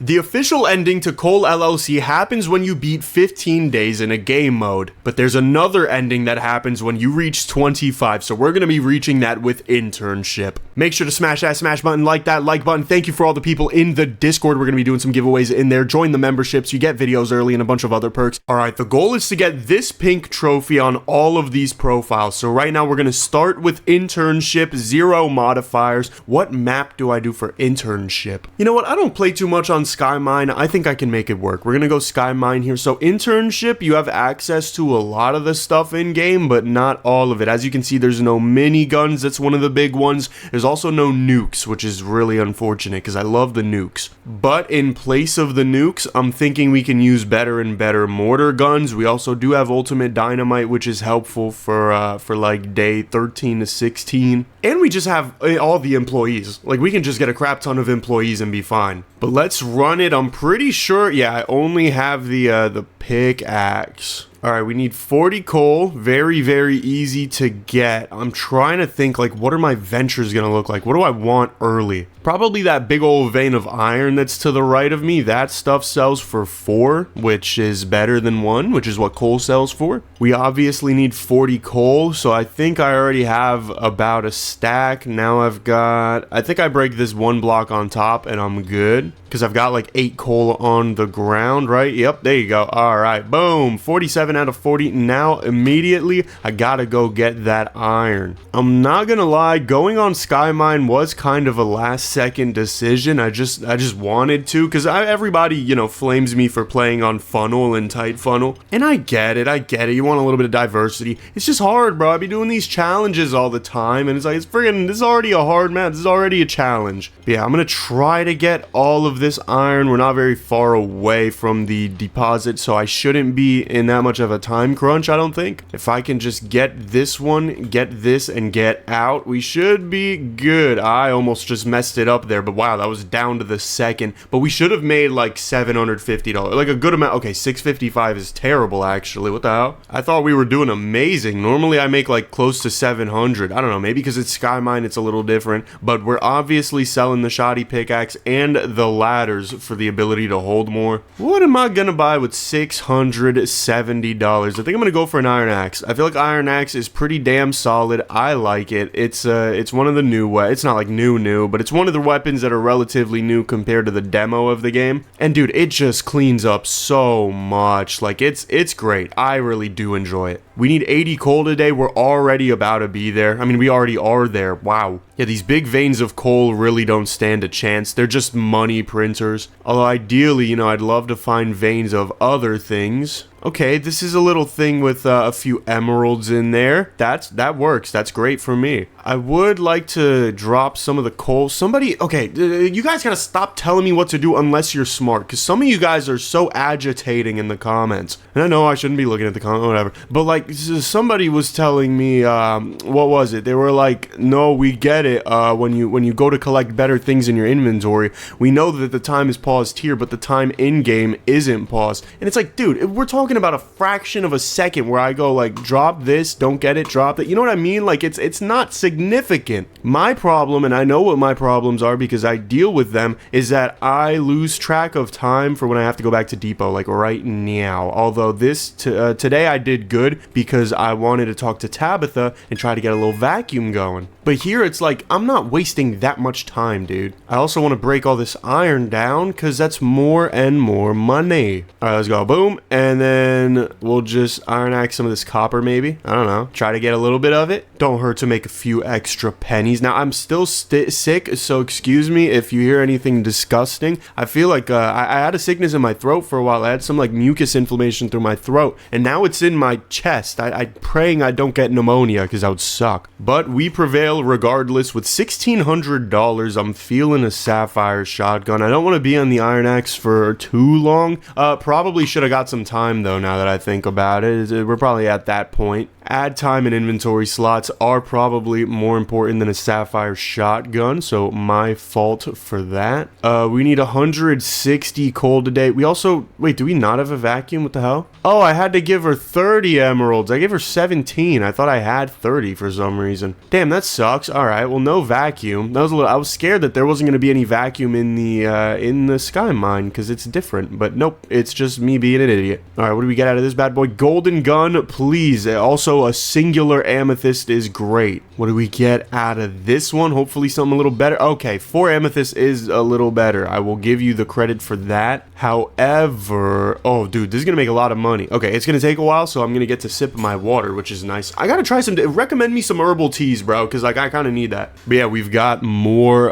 The official ending to Cole LLC happens when you beat 15 days in a game mode, but there's another ending that happens when you reach 25, so we're going to be reaching that with internship. Make sure to smash that smash button, like that like button. Thank you for all the people in the Discord. We're going to be doing some giveaways in there. Join the memberships, you get videos early and a bunch of other perks. Alright, the goal is to get this pink trophy on all of these profiles, so right now we're going to start with internship, 0 modifiers. What map do I do for internship? You know what, I don't play too much on Sky Mine. I think I can make it work. We're gonna go Sky Mine here. So internship, you have access to a lot of the stuff in game, but not all of it. As you can see, there's no miniguns. That's one of the big ones. There's also no nukes, which is really unfortunate because I love the nukes. But in place of the nukes, I'm thinking we can use better and better mortar guns. We also do have ultimate dynamite, which is helpful for like day 13 to 16. And we just have all the employees. Like, we can just get a crap ton of employees and be fine. But let's run it. I'm pretty sure, yeah, I only have the pickaxe. Alright, we need 40 coal. Very, very easy to get. I'm trying to think, like, what are my ventures gonna look like? What do I want early? Probably that big old vein of iron that's to the right of me. That stuff sells for 4, which is better than 1, which is what coal sells for. We obviously need 40 coal, so I think I already have about a stack. Now I've got... I think I break this 1 block on top and I'm good. Because I've got like 8 coal on the ground, right? Yep, there you go. Alright, boom. 47 out of 40. Now, immediately, I gotta go get that iron. I'm not gonna lie, going on Sky Mine was kind of a last-second decision. I just wanted to, because everybody, you know, flames me for playing on Funnel and Tight Funnel. And I get it. You want a little bit of diversity. It's just hard, bro. I be doing these challenges all the time, and it's like, this is already a hard map. This is already a challenge. But yeah, I'm gonna try to get all of this iron. We're not very far away from the deposit, so I shouldn't be in that much of a time crunch, I don't think. If I can just get this one, get this, and get out, we should be good. I almost just messed it up there, but wow, that was down to the second. But we should have made like $750, like a good amount. Okay, 655 is terrible, actually. What the hell? I thought we were doing amazing. Normally I make like close to 700. I don't know, maybe because it's Sky Mine, it's a little different, but we're obviously selling the shoddy pickaxe and the ladders for the ability to hold more. What am I gonna buy with $670? I think I'm gonna go for an iron axe. I feel like iron axe is pretty damn solid. I like it. It's one of the new it's not like new, but it's one of the weapons that are relatively new compared to the demo of the game. And dude, it just cleans up so much. Like, it's great. I really do enjoy it. We need 80 coal today. We're already about to be there. I mean, we already are there. Wow. Yeah, these big veins of coal really don't stand a chance. They're just money printers. Although ideally, you know, I'd love to find veins of other things. Okay, this is a little thing with a few emeralds in there. That works. That's great for me. I would like to drop some of the coal. Somebody, okay, you guys gotta stop telling me what to do unless you're smart, because some of you guys are so agitating in the comments. And I know I shouldn't be looking at the comments, whatever. But like, somebody was telling me, what was it? They were like, no, we get it. When you go to collect better things in your inventory, we know that the time is paused here, but the time in game isn't paused. And it's like, dude, we're talking about a fraction of a second where I go like, drop this, don't get it, drop it. You know what I mean? Like, it's not significant. My problem, and I know what my problems are because I deal with them, is that I lose track of time for when I have to go back to depot, like right now. Although this today I did good because I wanted to talk to Tabitha and try to get a little vacuum going. But here it's like, I'm not wasting that much time, dude. I also want to break all this iron down because that's more and more money. All right, let's go. Boom. And then we'll just iron axe some of this copper, maybe. I don't know. Try to get a little bit of it. Don't hurt to make a few extra pennies. Now, I'm still sick, so excuse me if you hear anything disgusting. I feel like I had a sickness in my throat for a while. I had some like mucus inflammation through my throat, and now it's in my chest. I'm praying I don't get pneumonia because that would suck. But we prevail regardless. With $1,600, I'm feeling a sapphire shotgun. I don't want to be on the iron axe for too long. Probably should have got some time though, now that I think about it. We're probably at that point. Add time and inventory slots are probably more important than a sapphire shotgun, so my fault for that. We need 160 coal today. We also, wait, do we not have a vacuum? What the hell? Oh, I had to give her 30 emeralds. I gave her 17. I thought I had 30 for some reason. Damn, that sucks. All right, well, no vacuum. That was a little, I was scared that there wasn't going to be any vacuum in the sky mine because it's different, but nope, it's just me being an idiot. All right, what do we get out of this bad boy? Golden gun, please. Also, a singular amethyst is great. What do we get out of this one? Hopefully something a little better. Okay, 4 amethyst is a little better. I will give you the credit for that. However, oh, dude, this is going to make a lot of money. Okay, it's going to take a while, so I'm going to get to sip my water, which is nice. I got to try some, recommend me some herbal teas, bro, because like I kind of need that. But yeah, we've got more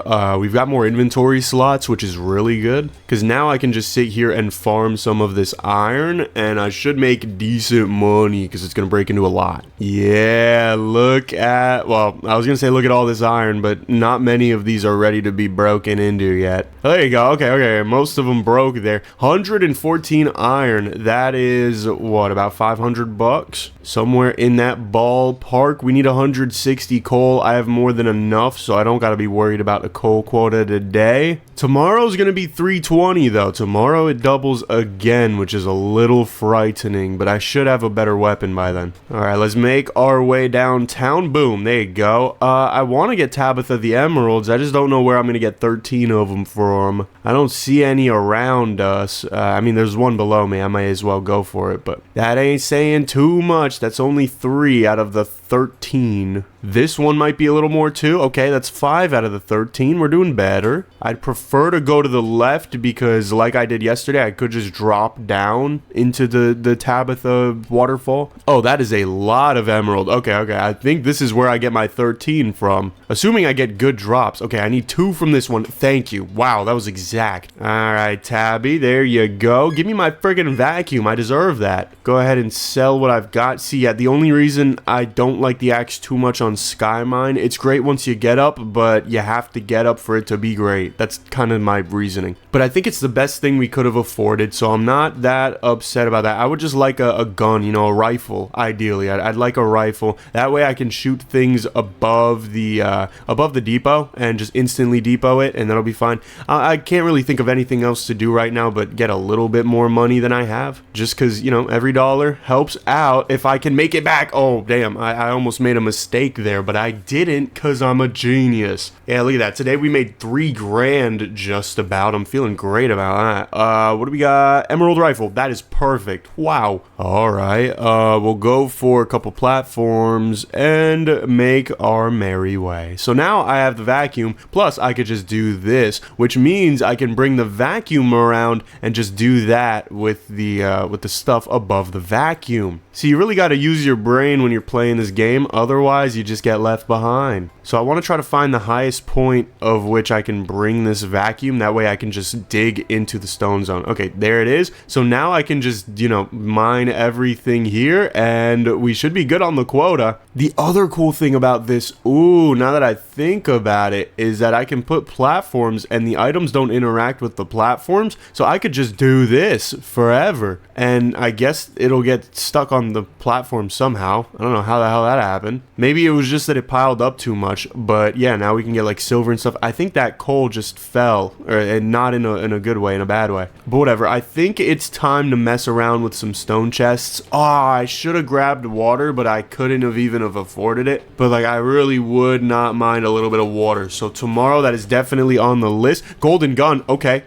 inventory slots, which is really good because now I can just sit here and farm some of this iron and I should make decent money because it's going to break into a lot. Yeah, look at, well, I was going to say look at all this iron, but not many of these are ready to be broken into yet. There you go. Okay, most of them broke there. 114 iron. That is what, about 500 bucks? Somewhere in that ballpark. We need 160 coal. I have more than enough, so I don't got to be worried about the coal quota today. Tomorrow's going to be 320 though. Tomorrow it doubles again, which is a little frightening, but I should have a better weapon by then. All right, let's make our way downtown. Boom, there you go. I want to get Tabitha the emeralds. I just don't know where I'm going to get 13 of them from. I don't see any around us. I mean, there's one below me. I might as well go for it, but that ain't saying too much. That's only 3 out of the 13. This one might be a little more too. Okay, that's 5 out of the 13. We're doing better. I'd prefer to go to the left because like I did yesterday, I could just drop down into the Tabitha waterfall. Oh, that is a lot of emerald. Okay. I think this is where I get my 13 from. Assuming I get good drops. Okay, I need 2 from this one. Thank you. Wow, that was exact. All right, Tabby, there you go. Give me my friggin' vacuum. I deserve that. Go ahead and sell what I've got. See, yeah, the only reason I don't like the axe too much on Sky Mine, it's great once you get up, but you have to get up for it to be great. That's kind of my reasoning. But I think it's the best thing we could have afforded, so I'm not that upset about that. I would just like a gun, you know, a rifle, ideally. I'd like a rifle. That way I can shoot things above the depot and just instantly depot it, and that'll be fine. I can't really think of anything else to do right now but get a little bit more money than I have, just because, you know, every dollar helps out if I can make it back. Oh, damn, I almost made a mistake there, but I didn't because I'm a genius. Yeah, look at that. Today we made 3 grand just about. I'm feeling great about that. What do we got? Emerald rifle. That is perfect. Wow. All right. We'll go for a couple platforms and make our merry way. So now I have the vacuum, plus I could just do this, which means I can bring the vacuum around and just do that with the stuff above the vacuum. So you really got to use your brain when you're playing this game, otherwise you just get left behind. So I want to try to find the highest point of which I can bring this vacuum, that way I can just dig into the stone zone. Okay, there it is. So now I can just, you know, mine everything here and we should be good on the quota. The other cool thing about this, ooh, now that I think about it, is that I can put platforms and the items don't interact with the platforms, so I could just do this forever and I guess it'll get stuck on the platform somehow. I don't know how the hell that happened. Maybe it was just that it piled up too much, but yeah, now we can get like silver and stuff. I think that coal just fell, and not in a good way, in a bad way, but whatever. I think it's time to mess around with some stone chests. Oh, I should have grabbed water, but I couldn't have even have afforded it, but like I really would not mind a little bit of water. So tomorrow, that is definitely on the list. Golden gun. Okay,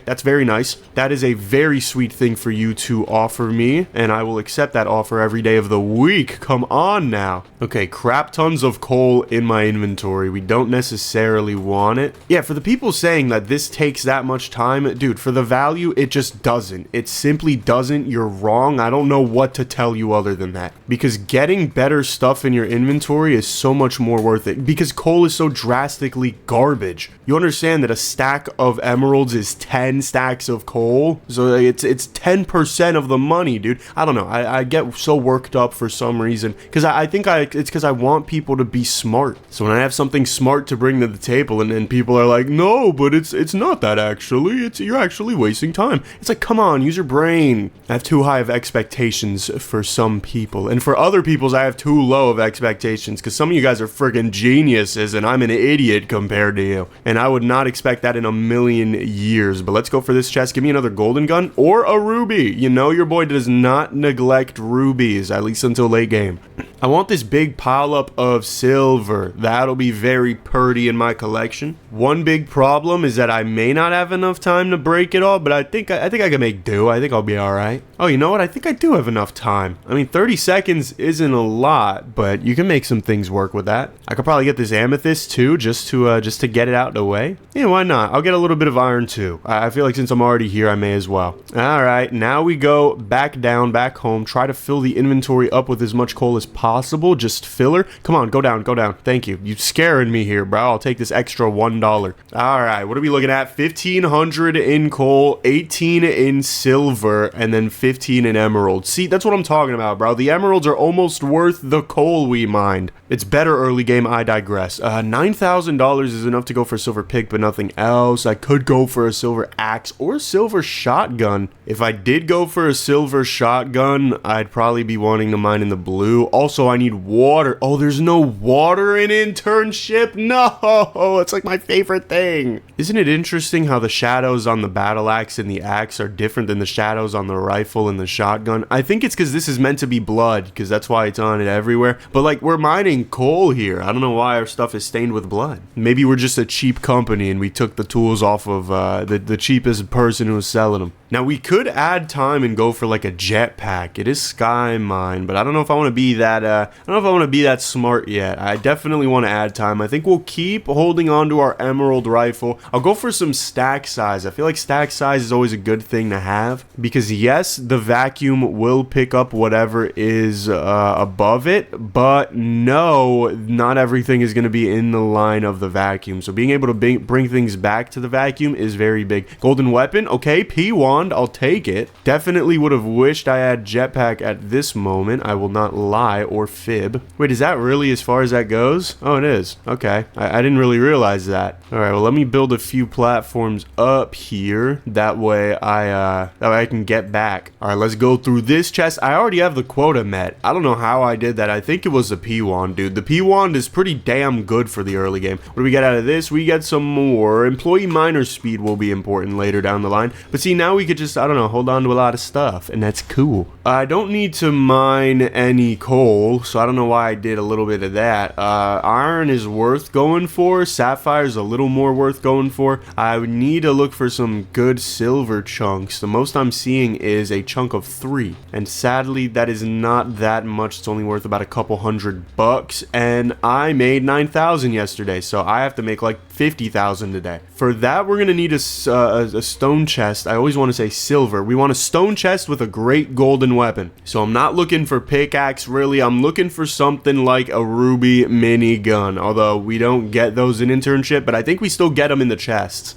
that's very nice. That is a very sweet thing for you to offer me, and I will accept that offer every day of the week. Come on now. Okay, crap tons of coal in my inventory. We don't necessarily want it. Yeah, for the people saying that this takes that much time, dude, for the value, it just doesn't. It simply doesn't. You're wrong. I don't know what to tell you other than that, because getting better stuff in your inventory is so much more worth it, because coal is so drastically garbage. You understand that a stack of emeralds is 10 stacks of coal, so it's 10% of the money, dude. I don't know. I get so worked up for some reason, because I think it's because I want people to be smart. So when I have something smart to bring to the table and then people are like, no, but it's not that actually. You're actually wasting time. It's like, come on, use your brain. I have too high of expectations for some people. And for other people's, I have too low of expectations because some of you guys are friggin' geniuses and I'm an idiot compared to you. And I would not expect that in a million years. But let's go for this chest. Give me another golden gun or a ruby. You know your boy does not neglect rubies, at least until late game. I want this big pile up of silver. That'll be very purty in my collection. One big problem is that I may not have enough time to break it all, but I think I can make do. I think I'll be all right. Oh, you know what? I think I do have enough time. I mean, 30 seconds isn't a lot, but you can make some things work with that. I could probably get this amethyst too, just to get it out of the way. Yeah, why not? I'll get a little bit of iron too. I feel like since I'm already here, I may as well. All right, now we go back down, back home. Try to fill the inventory up with as much coal as possible. Just filler. Come on, go down, go down. Thank you. You scaring me here, bro. I'll take this extra $1. All right, what are we looking at? 1,500 in coal, 18 in silver, and then 15 in emeralds. See, that's what I'm talking about, bro. The emeralds are almost worth the coal we mined. It's better early game, I digress. $9,000 is enough to go for a silver pick, but nothing else. I could go for a silver axe or a silver shotgun. If I did go for a silver shotgun, I'd probably be wanting to mine in the blue. Also, I need water. Oh, there's no water in internship? No, it's like my favorite thing. Isn't it interesting how the shadows on the battle axe and the axe are different than the shadows on the rifle and the shotgun? I think it's because this is meant to be blood, because that's why it's on it everywhere. But like, we're mining coal here. I don't know why our stuff is stained with blood. Maybe we're just a cheap company and we took the tools off of the cheapest person who was selling them. Now we could add time and go for like a jetpack. It is sky mine, but I don't know if I want to be that. I don't know if I want to be that smart yet. I definitely want to add time. I think we'll keep holding on to our emerald rifle. I'll go for some stack size. I feel like stack size is always a good thing to have because yes, the vacuum will pick up whatever is above it, but no, not everything is going to be in the line of the vacuum. So being able to bring things back to the vacuum is very big. Golden weapon, okay, P1. I'll take it. Definitely would have wished I had jetpack at this moment. I will not lie or fib. Wait, is that really as far as that goes? Oh, it is. Okay. I didn't really realize that. All right, well, let me build a few platforms up here. That way I can get back. All right, let's go through this chest. I already have the quota met. I don't know how I did that. I think it was the P wand, dude. The P wand is pretty damn good for the early game. What do we get out of this? We get some more. Employee miner speed will be important later down the line. But see, now we could just, I don't know, hold on to a lot of stuff, and that's cool. I don't need to mine any coal, so I don't know why I did a little bit of that. Iron is worth going for. Sapphire is a little more worth going for. I would need to look for some good silver chunks. The most I'm seeing is a chunk of 3, and sadly, that is not that much. It's only worth about a couple $100, and I made 9,000 yesterday, so I have to make like 50,000 today. For that, we're gonna need a stone chest. I always want to say silver. We want a stone chest with a great golden weapon. So I'm not looking for pickaxe really. I'm looking for something like a ruby minigun. Although we don't get those in internship, but I think we still get them in the chests.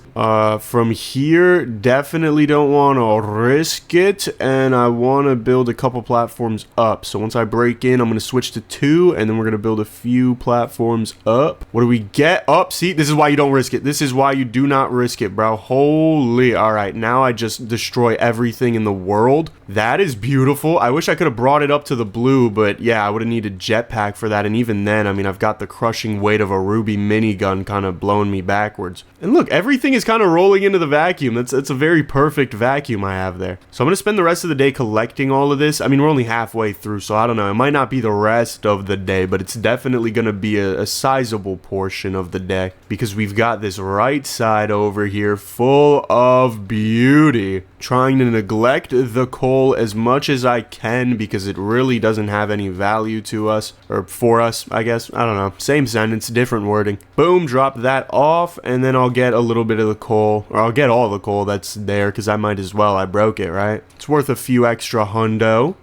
From here, definitely don't want to risk it, and I want to build a couple platforms up. So once I break in, I'm going to switch to 2, and then we're going to build a few platforms up. What do we get? Up, see, this is why you don't risk it. This is why you do not risk it, bro. Holy, all right, now I just destroy everything in the world. That is beautiful. I wish I could have brought it up to the blue, but yeah, I would have needed jetpack for that, and even then, I mean, I've got the crushing weight of a ruby minigun kind of blowing me backwards. And look, everything is kind of rolling into the vacuum. It's a very perfect vacuum I have there. So I'm going to spend the rest of the day collecting all of this. I mean, we're only halfway through, so I don't know. It might not be the rest of the day, but it's definitely going to be a sizable portion of the day because we've got this right side over here full of beauty. Trying to neglect the coal as much as I can because it really doesn't have any value to us, or for us, I guess. I don't know. Same sentence, different wording. Boom, drop that off, and then I'll get a little bit of the coal, or I'll get all the coal that's there because I might as well. I broke it, right? It's worth a few extra hundo.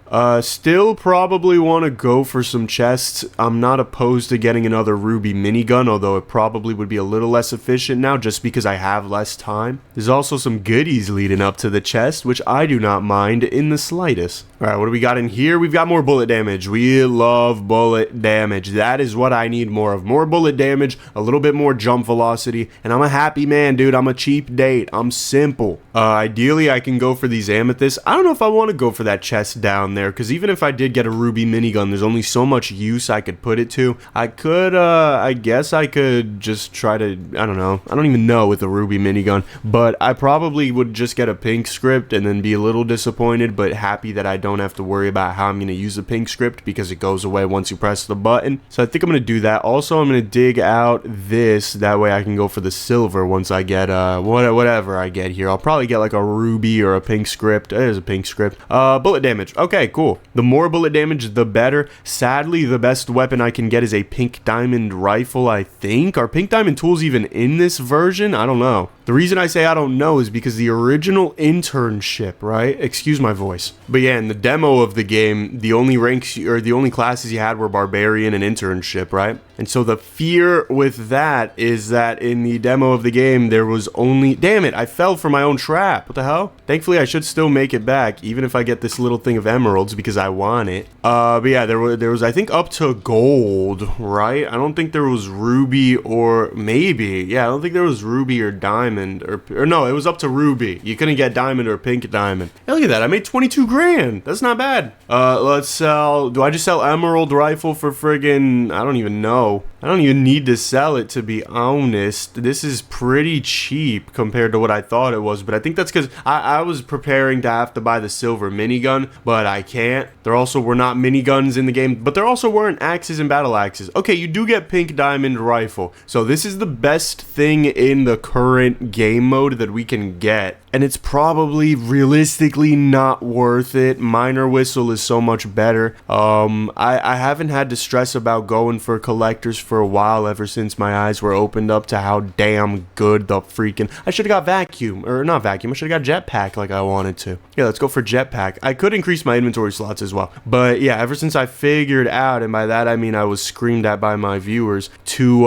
Still probably want to go for some chests. I'm not opposed to getting another ruby minigun, although it probably would be be a little less efficient now just because I have less time. There's also some goodies leading up to the chest, which I do not mind in the slightest. Alright, what do we got in here? We've got more bullet damage. We love bullet damage. That is what I need more of. More bullet damage, a little bit more jump velocity, and I'm a happy man, dude. I'm a cheap date. I'm simple. Ideally, I can go for these amethysts. I don't know if I want to go for that chest down there, because even if I did get a ruby minigun, there's only so much use I could put it to. I could, I guess I could just try to, I don't know. I don't even know with a ruby minigun, but I probably would just get a pink script and then be a little disappointed, but happy that I don't have to worry about how I'm going to use a pink script because it goes away once you press the button. So I think I'm going to do that. Also, I'm going to dig out this. That way I can go for the silver once I get, whatever I get here. I'll probably get like a ruby or a pink script. There's a pink script. Bullet damage. Okay, cool. The more bullet damage, the better. Sadly, the best weapon I can get is a pink diamond rifle, I think. Are pink diamond tools even in this version? I don't know. The reason I say I don't know is because the original internship, right? Excuse my voice. But yeah, in the demo of the game, the only ranks or the only classes you had were barbarian and internship, right? And so the fear with that is that in the demo of the game, there was only... Damn it, I fell for my own trap. What the hell? Thankfully, I should still make it back, even if I get this little thing of emeralds because I want it. But yeah, there was I think up to gold, right? I don't think there was ruby or maybe. Yeah, I don't think there was ruby or diamond or no, it was up to ruby. You couldn't get diamond or pink diamond. Hey, look at that. I made 22 grand. That's not bad. Let's sell... Do I just sell emerald rifle for friggin... I don't even know. I don't even need to sell it, to be honest. This is pretty cheap compared to what I thought it was, but I think that's because I was preparing to have to buy the silver minigun, but I can't. There also were not miniguns in the game, but there also weren't axes and battle axes. Okay, you do get pink diamond rifle, so this is the best thing in the current game mode that we can get, and it's probably realistically not worth it. Miner whistle is so much better. I haven't had to stress about going for collectors for a while, ever since my eyes were opened up to how damn good the freaking... I should have got vacuum, or not vacuum, I should have got jetpack like I wanted to. Yeah, let's go for jetpack. I could increase my inventory slots as well, but yeah, ever since I figured out, and by that I mean I was screamed at by my viewers, to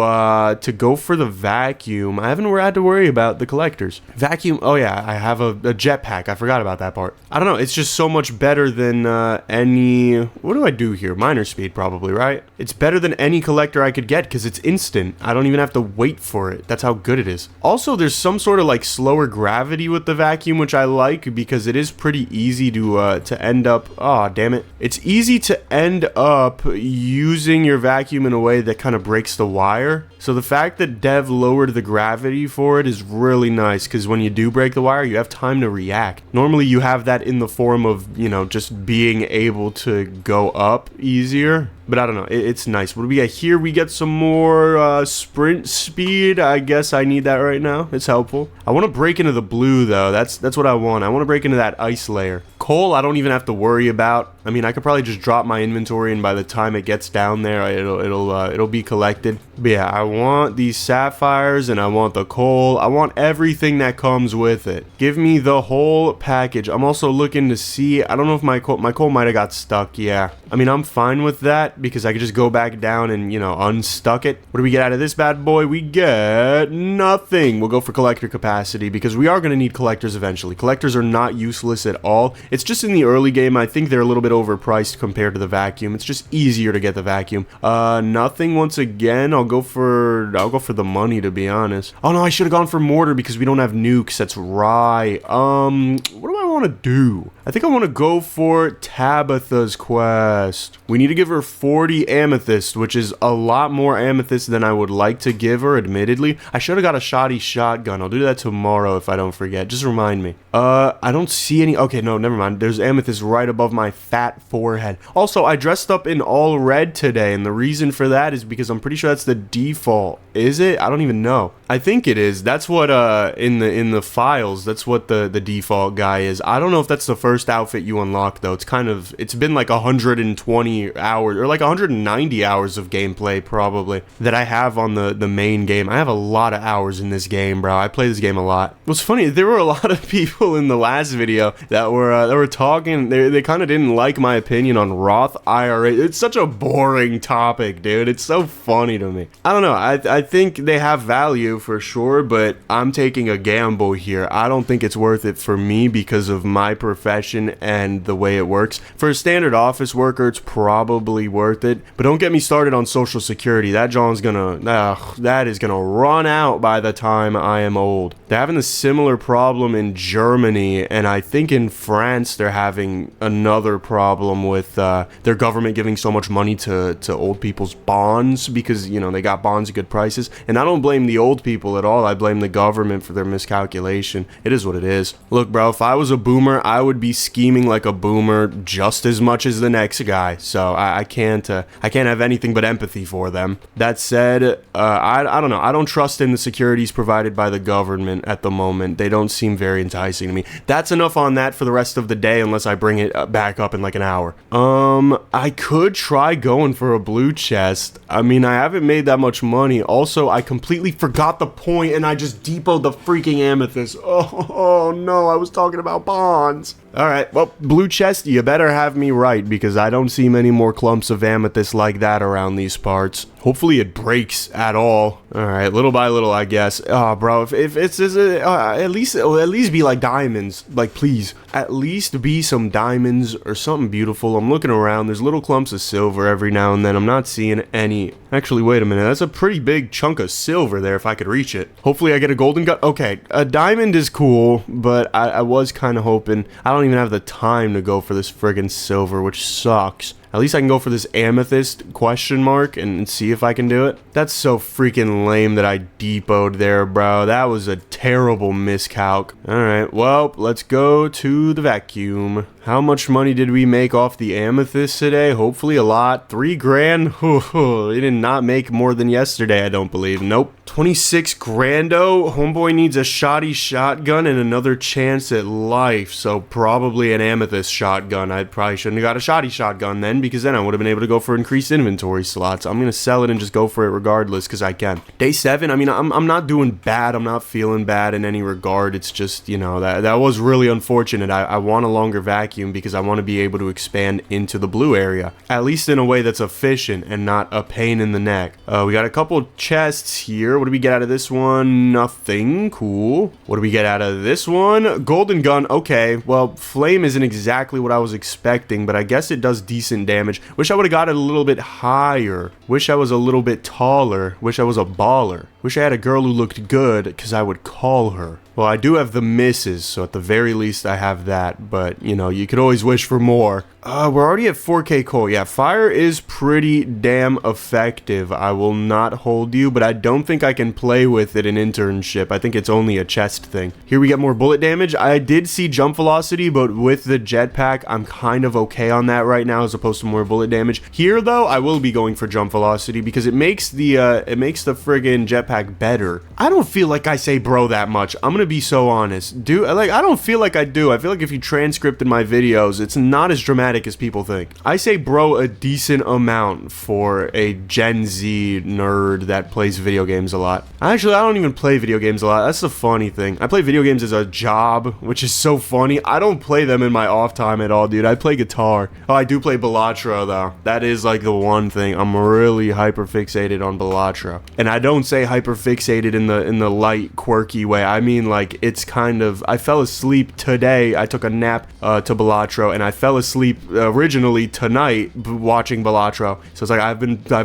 go for the vacuum, I haven't had to worry about the collectors. Vacuum, oh yeah, I have a jetpack, I forgot about that part. I don't know, it's just so much better than any... What do I do here? Miner speed probably, right? It's better than any collector I could get because it's instant. I don't even have to wait for it. That's how good it is. Also, there's some sort of like slower gravity with the vacuum, which I like because it is pretty easy to end up... Oh, damn it. It's easy to end up using your vacuum in a way that kind of breaks the wire. So the fact that Dev lowered the gravity for it is really nice because when you do break the wire, you have time to react. Normally, you have that in the form of, you know, just being able to go up easier. But I don't know, it's nice. What do we get here? We get some more sprint speed. I guess I need that right now. It's helpful. I want to break into the blue though. That's what I want. I want to break into that ice layer. Coal, I don't even have to worry about. I mean, I could probably just drop my inventory, and by the time it gets down there, it'll be collected. But yeah, I want these sapphires, and I want the coal. I want everything that comes with it. Give me the whole package. I'm also looking to see. I don't know if my coal might have got stuck. Yeah, I mean, I'm fine with that because I could just go back down and, you know, unstuck it. What do we get out of this bad boy? We get nothing. We'll go for collector capacity because we are going to need collectors eventually. Collectors are not useless at all. It's just in the early game, I think they're a little bit overpriced compared to the vacuum. It's just easier to get the vacuum. Nothing once again. I'll go for the money, to be honest. Oh no, I should have gone for mortar because we don't have nukes. That's right. What do I want to do? I think I want to go for Tabitha's quest. We need to give her 40 amethyst, which is a lot more amethyst than I would like to give her, admittedly. I should have got a shoddy shotgun. I'll do that tomorrow if I don't forget. Just remind me. I don't see any... Okay, no, never mind. There's amethyst right above my fat forehead. Also, I dressed up in all red today, and the reason for that is because I'm pretty sure that's the default. Is it? I don't even know. I think it is. That's what, in the files, that's what the default guy is. is. I don't know if that's the first outfit you unlock, though. It's been like 120 hours, or like 190 hours of gameplay, probably, that I have on the main game. I have a lot of hours in this game, bro. I play this game a lot. What's funny, there were a lot of people in the last video that were talking, they kind of didn't like my opinion on Roth IRA. It's such a boring topic, dude. It's so funny to me. I don't know. I think they have value for sure, but I'm taking a gamble here. I don't think it's worth it for me because of my profession and the way it works. For a standard office worker, it's probably worth it, but don't get me started on Social Security. That that is gonna run out by the time I am old. They're having a similar problem in Germany, and I think in France they're having another problem with their government giving so much money to old people's bonds because, you know, they got bonds at good prices. And I don't blame the old people at all. I blame the government for their miscalculation. It is what it is. Look, bro, if I was a boomer, I would be scheming like a boomer just as much as the next guy. So I can't have anything but empathy for them. That said, I don't know. I don't trust in the securities provided by the government at the moment. They don't seem very enticing to me. That's enough on that for the rest of the day unless I bring it back up in like an hour. I could try going for a blue chest. I mean, I haven't made that much money. Also, I completely forgot the point and I just depoted the freaking amethyst. Oh no, I was talking about bonds. Alright, well, blue chest, you better have me right because I don't see many more clumps of amethyst like that around these parts. Hopefully it breaks at all. Alright, little by little, I guess. Oh, bro, if it's at least be like diamonds. Like, please. At least be some diamonds or something beautiful. I'm looking around. There's little clumps of silver every now and then. I'm not seeing any. Actually, wait a minute. That's a pretty big chunk of silver there if I could reach it. Hopefully I get a golden gun. Okay, a diamond is cool, but I was kind of hoping. I don't even have the time to go for this friggin' silver, which sucks. At least I can go for this amethyst question mark and see if I can do it. That's so freaking lame that I depoted there, bro. That was a terrible miscalc. Alright, well, let's go to the vacuum. How much money did we make off the amethyst today? Hopefully a lot. 3 grand? We did not make more than yesterday, I don't believe. Nope. 26 grando? Homeboy needs a shoddy shotgun and another chance at life. So probably an amethyst shotgun. I probably shouldn't have got a shoddy shotgun then, because then I would have been able to go for increased inventory slots. I'm going to sell it and just go for it regardless because I can. Day 7, I mean, I'm not doing bad. I'm not feeling bad in any regard. It's just, you know, that was really unfortunate. I want a longer vacuum because I want to be able to expand into the blue area, at least in a way that's efficient and not a pain in the neck. We got a couple chests here. What do we get out of this one? Nothing. Cool. What do we get out of this one? Golden gun. Okay, well, flame isn't exactly what I was expecting, but I guess it does decent damage. Wish I would have got it a little bit higher. Wish I was a little bit taller. Wish I was a baller. Wish I had a girl who looked good because I would call her. Well, I do have the misses, so at the very least I have that, but, you know, you could always wish for more. We're already at 4k coal. Yeah, fire is pretty damn effective. I will not hold you, but I don't think I can play with it in internship. I think it's only a chest thing. Here we get more bullet damage. I did see jump velocity, but with the jetpack, I'm kind of okay on that right now as opposed to more bullet damage. Here, though, I will be going for jump velocity because it makes the friggin' jetpack better. I don't feel like I say bro that much. I'm gonna be so honest. I don't feel like I do. I feel like if you transcripted my videos, it's not as dramatic as people think. I say bro a decent amount for a Gen Z nerd that plays video games a lot. Actually, I don't even play video games a lot. That's the funny thing. I play video games as a job, which is so funny. I don't play them in my off time at all, dude. I play guitar. Oh, I do play Balatro, though. That is like the one thing. I'm really hyper fixated on Balatro. And I don't say hyper fixated in the light, quirky way. I mean, like, it's kind of, I fell asleep today. I took a nap to Balatro, and I fell asleep originally tonight watching Balatro. So it's like I've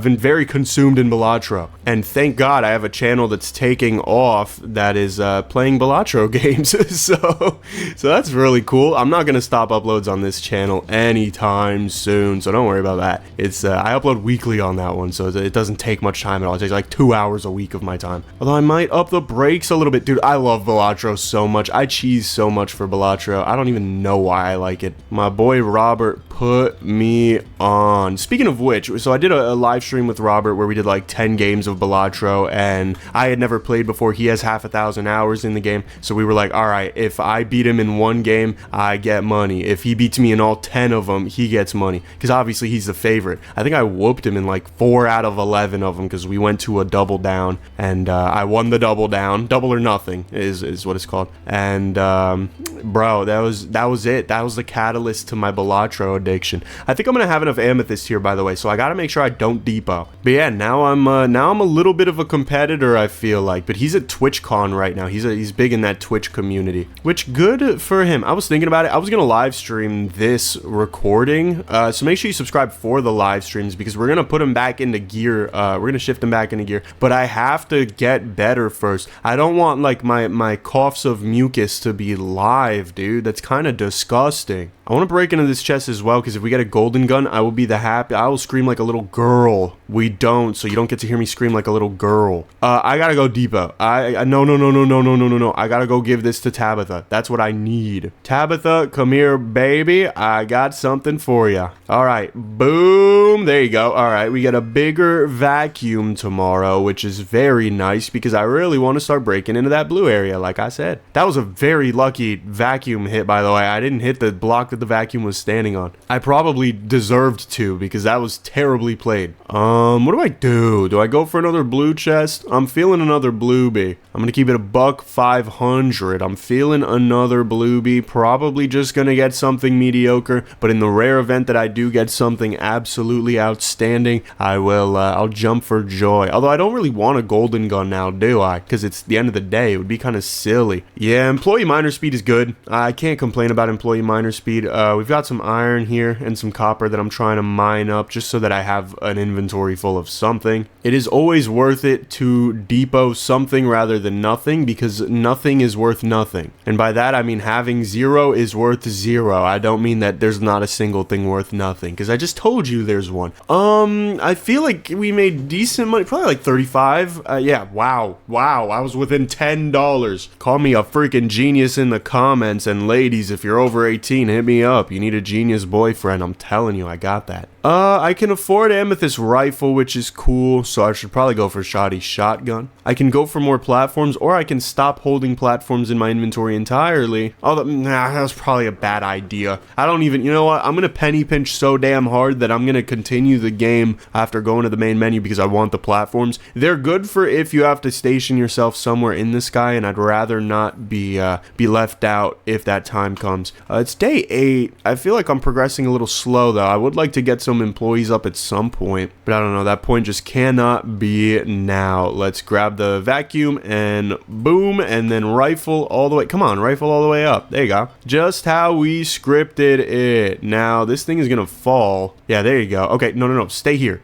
been very consumed in Balatro, and thank God I have a channel that's taking off that is playing Balatro games. so that's really cool. I'm not gonna stop uploads on this channel anytime soon, so don't worry about that. It's I upload weekly on that one, so it doesn't take much time at all. It takes like 2 hours a week of of my time. Although I might up the brakes a little bit. Dude, I love Balatro so much. I cheese so much for Balatro. I don't even know why I like it. My boy Robert put me on. Speaking of which, so I did a live stream with Robert where we did like 10 games of Balatro, and I had never played before. He has half 1,000 hours in the game, so we were like, all right, if I beat him in one game, I get money. If he beats me in all 10 of them, he gets money, because obviously he's the favorite. I think I whooped him in like 4 out of 11 of them, because we went to a double down, and I won the double down. Double or nothing is what it's called. And bro, that was it. That was the catalyst to my Balatro addiction. I think I'm gonna have enough amethyst here, by the way, so I gotta make sure I don't depot. But yeah, now I'm a little bit of a competitor, I feel like. But he's at TwitchCon right now. He's big in that Twitch community, which good for him. I was thinking about it. I was gonna live stream this recording, so make sure you subscribe for the live streams, because we're gonna put him back into gear. We're gonna shift him back into gear, but I have to get better first. I don't want like my coughs of mucus to be live, dude. That's kind of disgusting. I want to break into this chest as well, because if we get a golden gun, I will be I will scream like a little girl. We don't, so you don't get to hear me scream like a little girl. I gotta go depot. No. I gotta go give this to Tabitha. That's what I need. Tabitha, come here, baby. I got something for you. All right, boom. There you go. All right, we get a bigger vacuum tomorrow, which is very nice, because I really want to start breaking into that blue area, like I said. That was a very lucky vacuum hit, by the way. I didn't hit the block that the vacuum was standing on. I probably deserved to, because that was terribly played. What do I do? Do I go for another blue chest? I'm feeling another bluebee. I'm gonna keep it $1,500. I'm feeling another bluebee. Probably just gonna get something mediocre, but in the rare event that I do get something absolutely outstanding, I'll jump for joy. Although I don't really want a golden gun now, do I? Because it's the end of the day. It would be kind of silly. Yeah, employee miner speed is good. I can't complain about employee miner speed. We've got some iron here and some copper that I'm trying to mine up, just so that I have an inventory full of something. It is always worth it to depot something rather than nothing, because nothing is worth nothing. And by that, I mean having 0 is worth 0. I don't mean that there's not a single thing worth nothing, because I just told you there's one. I feel like we made decent money, probably like 35. Yeah, wow. I was within $10. Call me a freaking genius in the comments, and ladies, if you're over 18, hit me up. You need a genius boyfriend. I'm telling you, I got that. I can afford amethyst rifle, which is cool, so I should probably go for shoddy shotgun. I can go for more platforms, or I can stop holding platforms in my inventory entirely. Although, that was probably a bad idea. I don't even, you know what? I'm gonna penny pinch so damn hard that I'm gonna continue the game after going to the main menu, because I want the platforms. They're good for if you have to station yourself somewhere in the sky, and I'd rather not be left out if that time comes. It's day 8. I feel like I'm progressing a little slow, though. I would like to get some employees up at some point, but I don't know, that point just cannot be now. Let's grab the vacuum and boom, and then rifle all the way. Come on, rifle all the way up. There you go. Just how we scripted it. Now this thing is gonna fall. Yeah, there you go. Okay, no, stay here.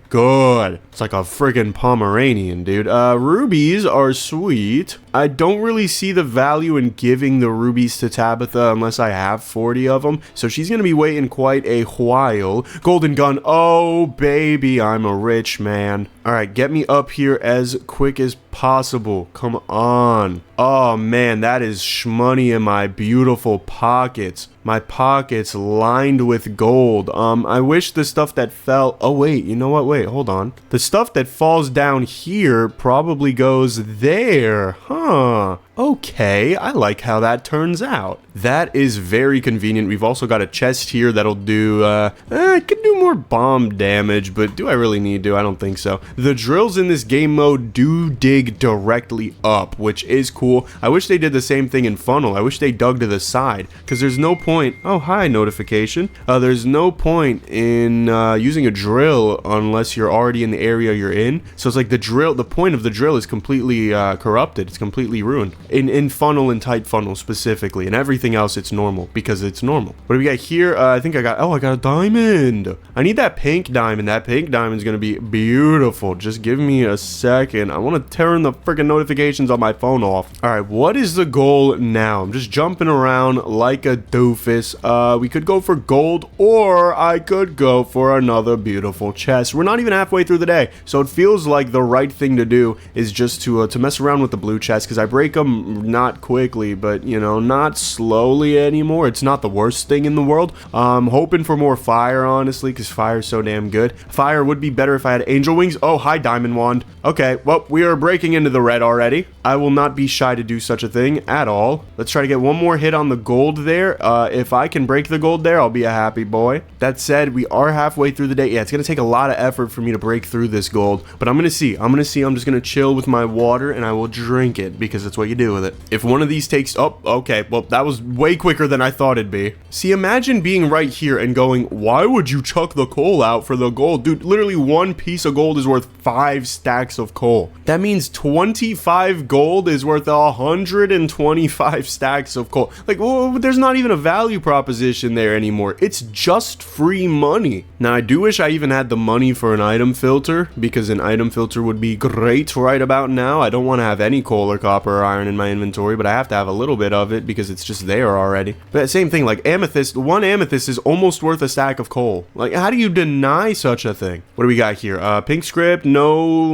Good. It's like a friggin' Pomeranian, dude. Rubies are sweet. I don't really see the value in giving the rubies to Tabitha unless I have 40 of them, so she's gonna be waiting quite a while. Golden gun. Oh, baby, I'm a rich man. All right, get me up here as quick as possible. Come on. Oh, man, that is shmoney in my beautiful pockets. My pockets lined with gold. I wish the stuff that fell... Oh, wait, you know what? Wait, hold on. The stuff that falls down here probably goes there. Huh. Okay, I like how that turns out. That is very convenient. We've also got a chest here that'll do, it could do more bomb damage, but do I really need to? I don't think so. The drills in this game mode do dig directly up, which is cool. I wish they did the same thing in funnel. I wish they dug to the side, because there's no point... Oh, hi, notification. There's no point in using a drill unless you're already in the area you're in. So it's like the point of the drill is completely corrupted. It's completely ruined. In funnel and tight funnel specifically, and everything else it's normal because it's normal. What do we got here? I think I got a diamond. I need that pink diamond. That pink diamond's gonna be beautiful. Just give me a second. I want to turn the freaking notifications on my phone off. All right, what is the goal now? I'm just jumping around like a doofus. We could go for gold, or I could go for another beautiful chest. We're not even halfway through the day, so it feels like the right thing to do is just to mess around with the blue chest, because I break them not quickly, but you know, not slowly anymore. It's not the worst thing in the world. I'm hoping for more fire, honestly, because fire is so damn good. Fire would be better if I had angel wings. Oh, hi, diamond wand. Okay, well, we are breaking into the red already. I will not be shy to do such a thing at all. Let's try to get one more hit on the gold there. If I can break the gold there, I'll be a happy boy. That said, we are halfway through the day. Yeah, it's going to take a lot of effort for me to break through this gold, but I'm going to see. I'm just going to chill with my water, and I will drink it, because that's what you do with it. If one of these takes... Oh, okay. Well, that was way quicker than I thought it'd be. See, imagine being right here and going, why would you chuck the coal out for the gold? Dude, literally one piece of gold is worth 5 stacks of coal. That means 25 gold is worth 125 stacks of coal. Like, well, there's not even a value proposition there anymore. It's just free money. Now, I do wish I even had the money for an item filter, because an item filter would be great right about now. I don't want to have any coal or copper or iron in my inventory, but I have to have a little bit of it because it's just there already. But same thing, like amethyst, one amethyst is almost worth a stack of coal. Like, how do you deny such a thing? What do we got here? Pink script, no,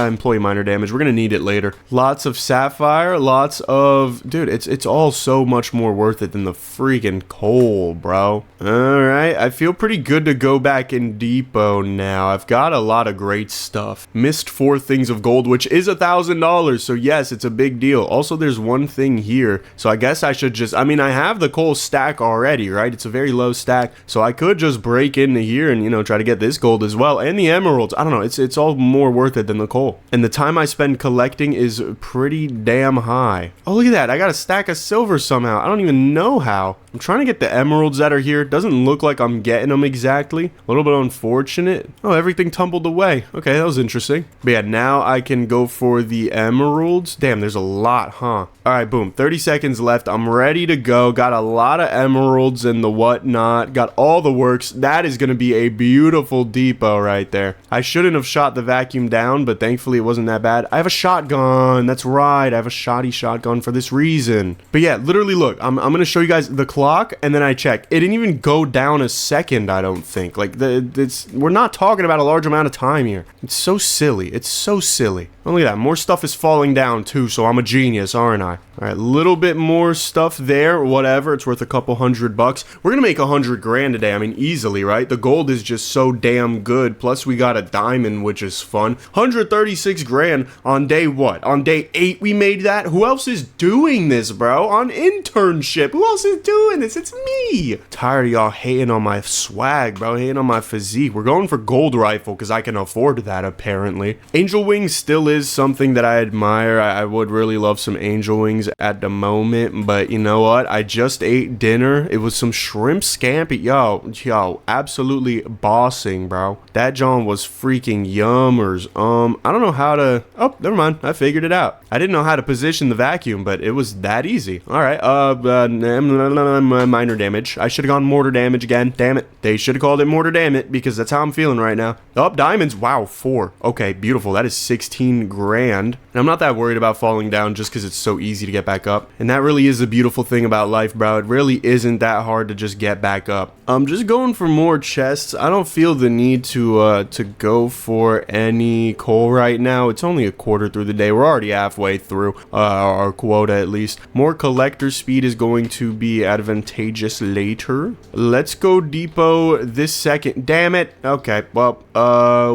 employee minor damage. We're gonna need it later. Lots of sapphire, lots of, dude, it's all so much more worth it than the freaking coal, bro. All right, I feel pretty good to go back in depot now. I've got a lot of great stuff. Missed 4 things of gold, which is $1,000. So yes, it's a big deal. Also, there's one thing here. So I guess I should just, I mean, I have the coal stack already, right? It's a very low stack. So I could just break into here and, you know, try to get this gold as well. And the emeralds. I don't know. It's all more worth it than the coal. And the time I spend collecting is pretty damn high. Oh, look at that. I got a stack of silver somehow. I don't even know how. I'm trying to get the emeralds that are here. Doesn't look like I'm getting them exactly. A little bit unfortunate. Oh, everything tumbled away. Okay, that was interesting. But yeah, now I can go for the emeralds. Damn, there's a lot, huh? All right, boom. 30 seconds left. I'm ready to go. Got a lot of emeralds and the whatnot. Got all the works. That is going to be a beautiful depot right there. I shouldn't have shot the vacuum down, but thankfully it wasn't that bad. I have a shotgun. That's right. I have a shoddy shotgun for this reason. But yeah, literally, look. I'm going to show you guys the clock, and then I check. It didn't even go down a second, I don't think. Like, we're not talking about a large amount of time here. It's so silly. It's so silly. Oh, look at that. More stuff is falling down, too, so I'm a genius, aren't I? All right, a little bit more stuff there, whatever. It's worth a couple $100. We're going to make 100 grand today. I mean, easily, right? The gold is just so damn good. Plus, we got a diamond, which is fun. 136 grand on day what? On day 8, we made that? Who else is doing this, bro? On internship. Who else is doing this? It's me. Tired of y'all hating on my swag, bro. Hating on my physique. We're going for gold rifle because I can afford that, apparently. Angel wings still is something that I admire. I would really love some angel wings at the moment, but you know what? I just ate dinner. It was some shrimp scampi. Yo, absolutely bossing, bro. That John was freaking yummers. I don't know how to... Oh, never mind. I figured it out. I didn't know how to position the vacuum, but it was that easy. All right. Minor damage. I should have gone mortar damage again. Damn it. They should have called it mortar, damn it, because that's how I'm feeling right now. Oh, diamonds. Wow, 4. Okay, beautiful. That is 16 grand. And I'm not that worried about falling down just because it's so easy to get back up. And that really is a beautiful thing about life, bro. It really isn't that hard to just get back up. I'm just going for more chests. I don't feel the need to go for any coal right now. It's only a quarter through the day. We're already halfway through our quota, at least. More collector speed is going to be advantageous later. Let's go depot this second. Damn it. Okay, well,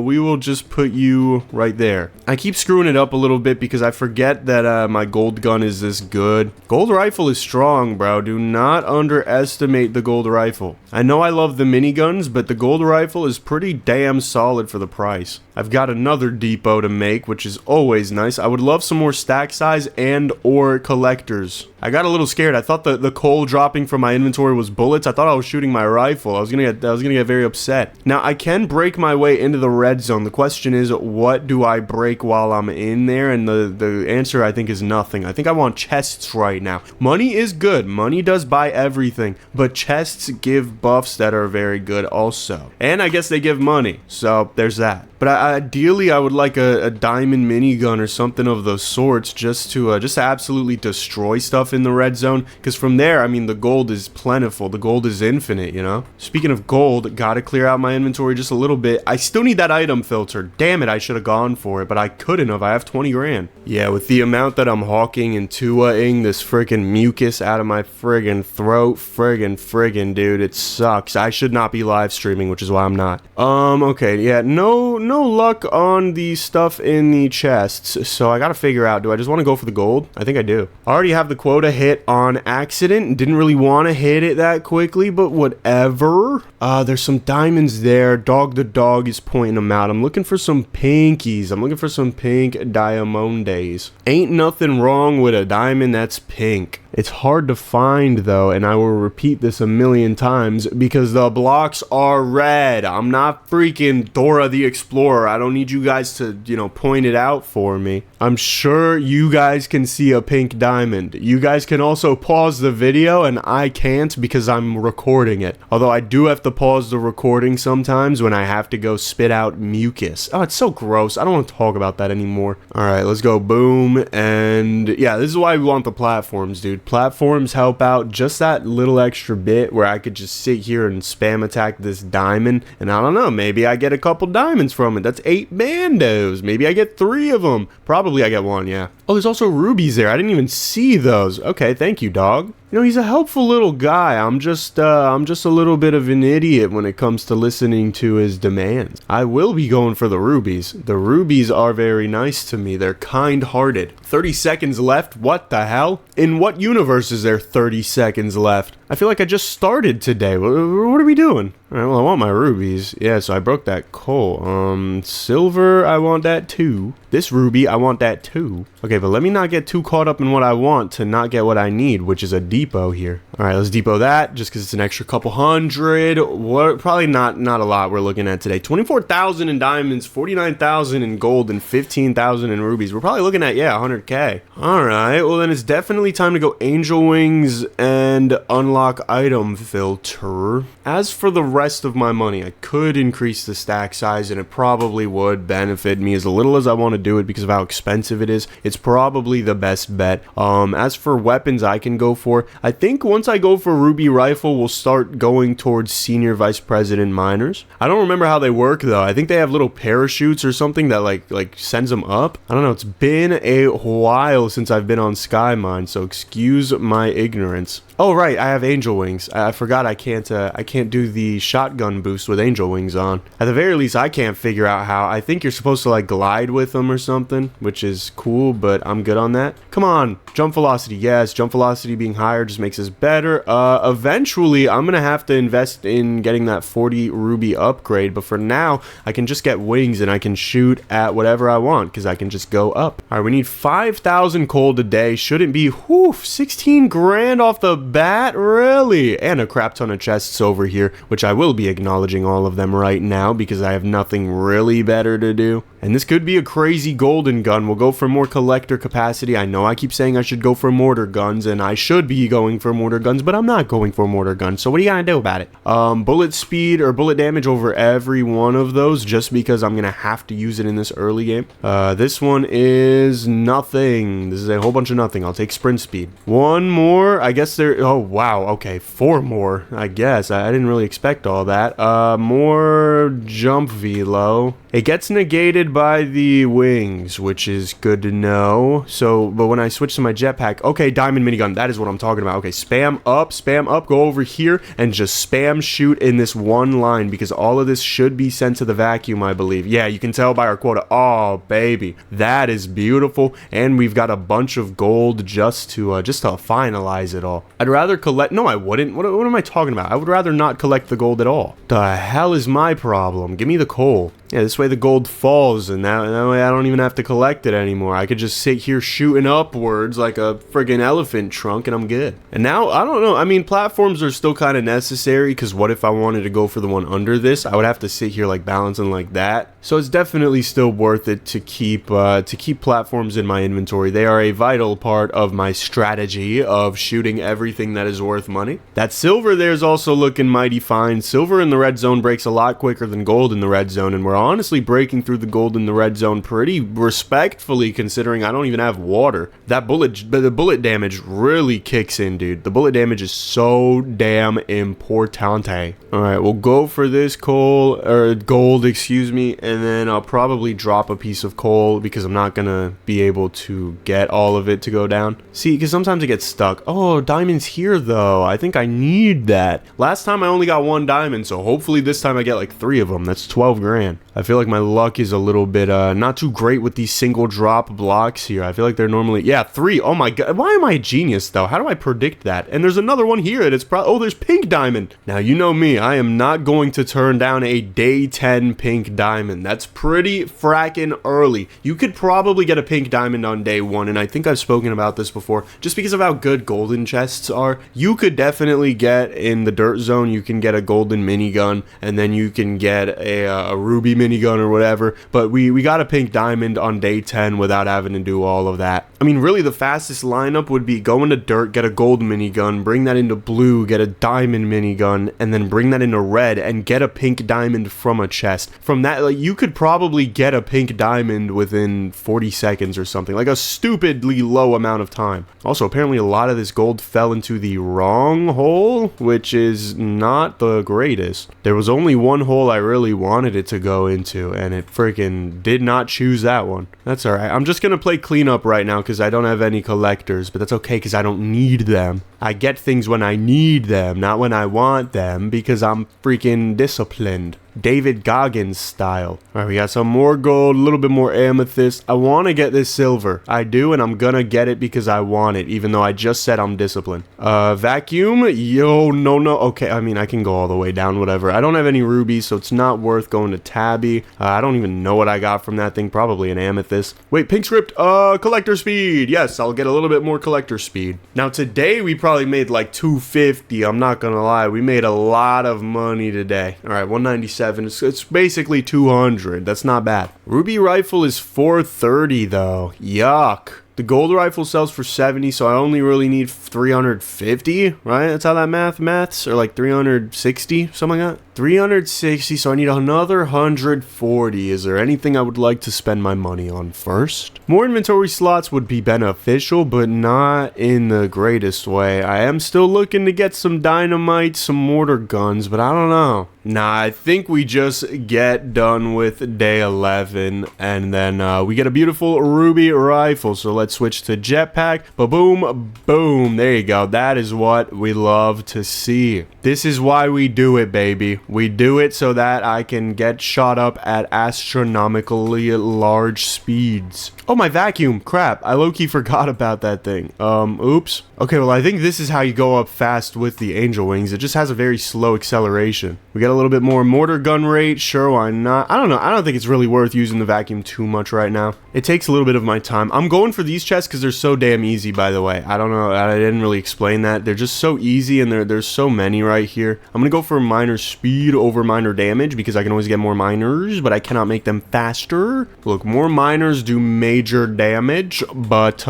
we will just put you right there. I keep screwing it up a little bit because I forget that my gold gun is this good. Gold rifle is strong, bro. Do not underestimate the gold rifle. I know I love the miniguns, but the gold rifle is pretty damn solid for the price. I've got another depot to make, which is always nice. I would love some more stack size and or collectors. I got a little scared. I thought the coal dropping from my inventory was bullets. I thought I was shooting my rifle. I was gonna get very upset. Now I can break my way into the red zone. The question is, what do I break while while I'm in there, and the answer I think is nothing. I think I want chests right now. Money is good. Money does buy everything, but chests give buffs that are very good also. And I guess they give money, so there's that. But ideally, I would like a diamond minigun or something of those sorts just to absolutely destroy stuff in the red zone. Because from there, I mean, the gold is plentiful. The gold is infinite, you know? Speaking of gold, gotta clear out my inventory just a little bit. I still need that item filter. Damn it, I should have gone for it, but I couldn't have. I have 20 grand. Yeah, with the amount that I'm hawking and tuaing this friggin' mucus out of my friggin' throat, friggin', dude, it sucks. I should not be live streaming, which is why I'm not. Okay, yeah, no luck on the stuff in the chests, so I gotta figure out, do I just want to go for the gold? I think I do. I already have the quota hit on accident. Didn't really want to hit it that quickly, but whatever. There's some diamonds there. Dog the dog is pointing them out. I'm looking for some pinkies. I'm looking for some pink diamondes. Ain't nothing wrong with a diamond that's pink. It's hard to find though, and I will repeat this a million times because the blocks are red. I'm not freaking Dora the Explorer. I don't need you guys to, you know, point it out for me. I'm sure you guys can see a pink diamond. You guys can also pause the video, and I can't because I'm recording it. Although I do have to pause the recording sometimes when I have to go spit out mucus. Oh, it's so gross. I don't want to talk about that anymore. All right, let's go. Boom. And yeah, this is why we want the platforms, dude. Platforms help out just that little extra bit where I could just sit here and spam attack this diamond, and I don't know, maybe I get a couple diamonds from it. That's 8 bandos. Maybe I get 3 of them. Probably I get 1, yeah. Oh, there's also rubies there. I didn't even see those. Okay, thank you, dog. You know, he's a helpful little guy. I'm just a little bit of an idiot when it comes to listening to his demands. I will be going for the rubies. The rubies are very nice to me. They're kind-hearted. 30 seconds left? What the hell? In what universe is there 30 seconds left? I feel like I just started today. What are we doing? All right, well, I want my rubies. Yeah, so I broke that coal. Silver, I want that too. This ruby, I want that too. Okay, but let me not get too caught up in what I want to not get what I need, which is a depot here. All right, let's depot that just because it's an extra couple hundred. What? Probably not a lot we're looking at today. 24,000 in diamonds, 49,000 in gold, and 15,000 in rubies. We're probably looking at, yeah, 100K. All right, well then it's definitely time to go angel wings and unlock item filter. As for the rest of my money, I could increase the stack size, and it probably would benefit me as little as I want to do it because of how expensive it is. It's probably the best bet. As for weapons I can go for, I think once I go for ruby rifle, we'll start going towards senior vice president miners. I don't remember how they work though. I think they have little parachutes or something that like sends them up. I don't know. It's been a while since I've been on Skymine, so excuse my ignorance. Oh right, I have angel wings. I forgot I can't do the shotgun boost with angel wings on. At the very least, I can't figure out how. I think you're supposed to like glide with them or something, which is cool, but I'm good on that. Come on, jump velocity. Yes, jump velocity being higher just makes us better. Eventually, I'm gonna have to invest in getting that 40 ruby upgrade, but for now, I can just get wings and I can shoot at whatever I want because I can just go up. All right, we need 5,000 coal today. Shouldn't be, 16 grand off the bat, really? And a crap ton of chests over here, which I will be acknowledging all of them right now because I have nothing really better to do. And this could be a crazy golden gun. We'll go for more collector capacity. I know I keep saying I should go for mortar guns, and I should be going for mortar guns, but I'm not going for mortar guns. So what are you gonna do about it? Bullet speed or bullet damage over every one of those, just because I'm gonna have to use it in this early game. This one is nothing. This is a whole bunch of nothing. I'll take sprint speed. One more. I guess there. Oh wow. Okay, 4 more. I guess I didn't really expect all that. More jump velo. It gets negated by the wings, which is good to know. So, but when I switch to my jetpack, okay, diamond minigun, that is what I'm talking about. Okay, spam up, go over here and just spam shoot in this one line because all of this should be sent to the vacuum, I believe. Yeah, you can tell by our quota. Oh, baby, that is beautiful. And we've got a bunch of gold just to finalize it all. I'd rather collect, no, I wouldn't. What am I talking about? I would rather not collect the gold at all. The hell is my problem? Give me the coal. Yeah, this way the gold falls, and that way I don't even have to collect it anymore. I could just sit here shooting upwards like a friggin' elephant trunk, and I'm good. And now, I don't know, I mean, platforms are still kind of necessary, because what if I wanted to go for the one under this? I would have to sit here like balancing like that. So it's definitely still worth it to keep platforms in my inventory. They are a vital part of my strategy of shooting everything that is worth money. That silver there is also looking mighty fine. Silver in the red zone breaks a lot quicker than gold in the red zone, and we're honestly breaking through the gold in the red zone pretty respectfully, considering I don't even have water. The bullet damage really kicks in, dude. The bullet damage is so damn importante. All right, we'll go for this gold, excuse me, and then I'll probably drop a piece of coal because I'm not gonna be able to get all of it to go down. See, because sometimes it gets stuck. Oh, diamonds here though. I think I need that. Last time I only got 1 diamond, so hopefully this time I get like 3 of them. That's 12 grand. I feel like my luck is a little bit not too great with these single drop blocks here. I feel like they're normally, yeah, 3. Oh my god, why am I a genius though? How do I predict that? And there's another one here, and it's oh, there's pink diamond. Now you know me, I am not going to turn down a day 10 pink diamond. That's pretty fracking early. You could probably get a pink diamond on day 1, and I think I've spoken about this before, just because of how good golden chests are. You could definitely get in the dirt zone, you can get a golden minigun, and then you can get a ruby minigun or whatever, but we got a pink diamond on day 10 without having to do all of that. I mean, really the fastest lineup would be go into dirt, get a gold minigun, bring that into blue, get a diamond minigun, and then bring that into red and get a pink diamond from a chest. From that, like, you could probably get a pink diamond within 40 seconds or something, like a stupidly low amount of time. Also, apparently a lot of this gold fell into the wrong hole, which is not the greatest. There was only one hole I really wanted it to go into, and it freaking did not choose that one. That's alright. I'm just gonna play cleanup right now because I don't have any collectors, but that's okay because I don't need them. I get things when I need them, not when I want them, because I'm freaking disciplined. David Goggins style. Alright, we got some more gold, a little bit more amethyst. I want to get this silver. I do, and I'm gonna get it because I want it, even though I just said I'm disciplined. Vacuum? Yo, no. Okay, I mean, I can go all the way down, whatever. I don't have any rubies, so it's not worth going to Tabby. I don't even know what I got from that thing. Probably an amethyst. Wait, pink script? Collector speed. Yes, I'll get a little bit more collector speed. Now, today, we probably made like 250. I'm not gonna lie. We made a lot of money today. Alright, 197. It's basically 200. That's not bad. Ruby rifle is 430 though. Yuck. The gold rifle sells for 70, so I only really need 350, right? That's how that maths, or like 360, something like that. 360, so I need another 140. Is there anything I would like to spend my money on first? More inventory slots would be beneficial, but not in the greatest way. I am still looking to get some dynamite, some mortar guns, but I don't know. Nah, I think we just get done with day 11, and then we get a beautiful ruby rifle. So let's switch to jetpack. Ba-boom, boom. There you go. That is what we love to see. This is why we do it, baby. We do it so that I can get shot up at astronomically large speeds. Oh, my vacuum. Crap. I low-key forgot about that thing. Oops. Okay, well, I think this is how you go up fast with the angel wings. It just has a very slow acceleration. We get a little bit more mortar gun rate. Sure, why not? I don't know. I don't think it's really worth using the vacuum too much right now. It takes a little bit of my time. I'm going for these chests because they're so damn easy, by the way. I don't know. I didn't really explain that. They're just so easy, and there's so many right here. I'm going to go for minor speed over minor damage because I can always get more miners, but I cannot make them faster. Look, more miners do major damage, but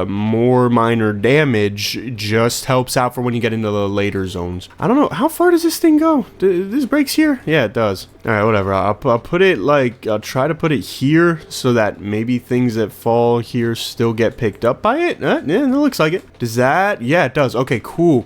more minor damage just helps out for when you get into the later zones. I don't know. How far does this thing go? This breaks here? Yeah, it does. Alright, whatever. I'll put it like, I'll try to put it here so that maybe things that fall here still get picked up by it. Yeah, it looks like it. Does that? Yeah, it does. Okay, cool.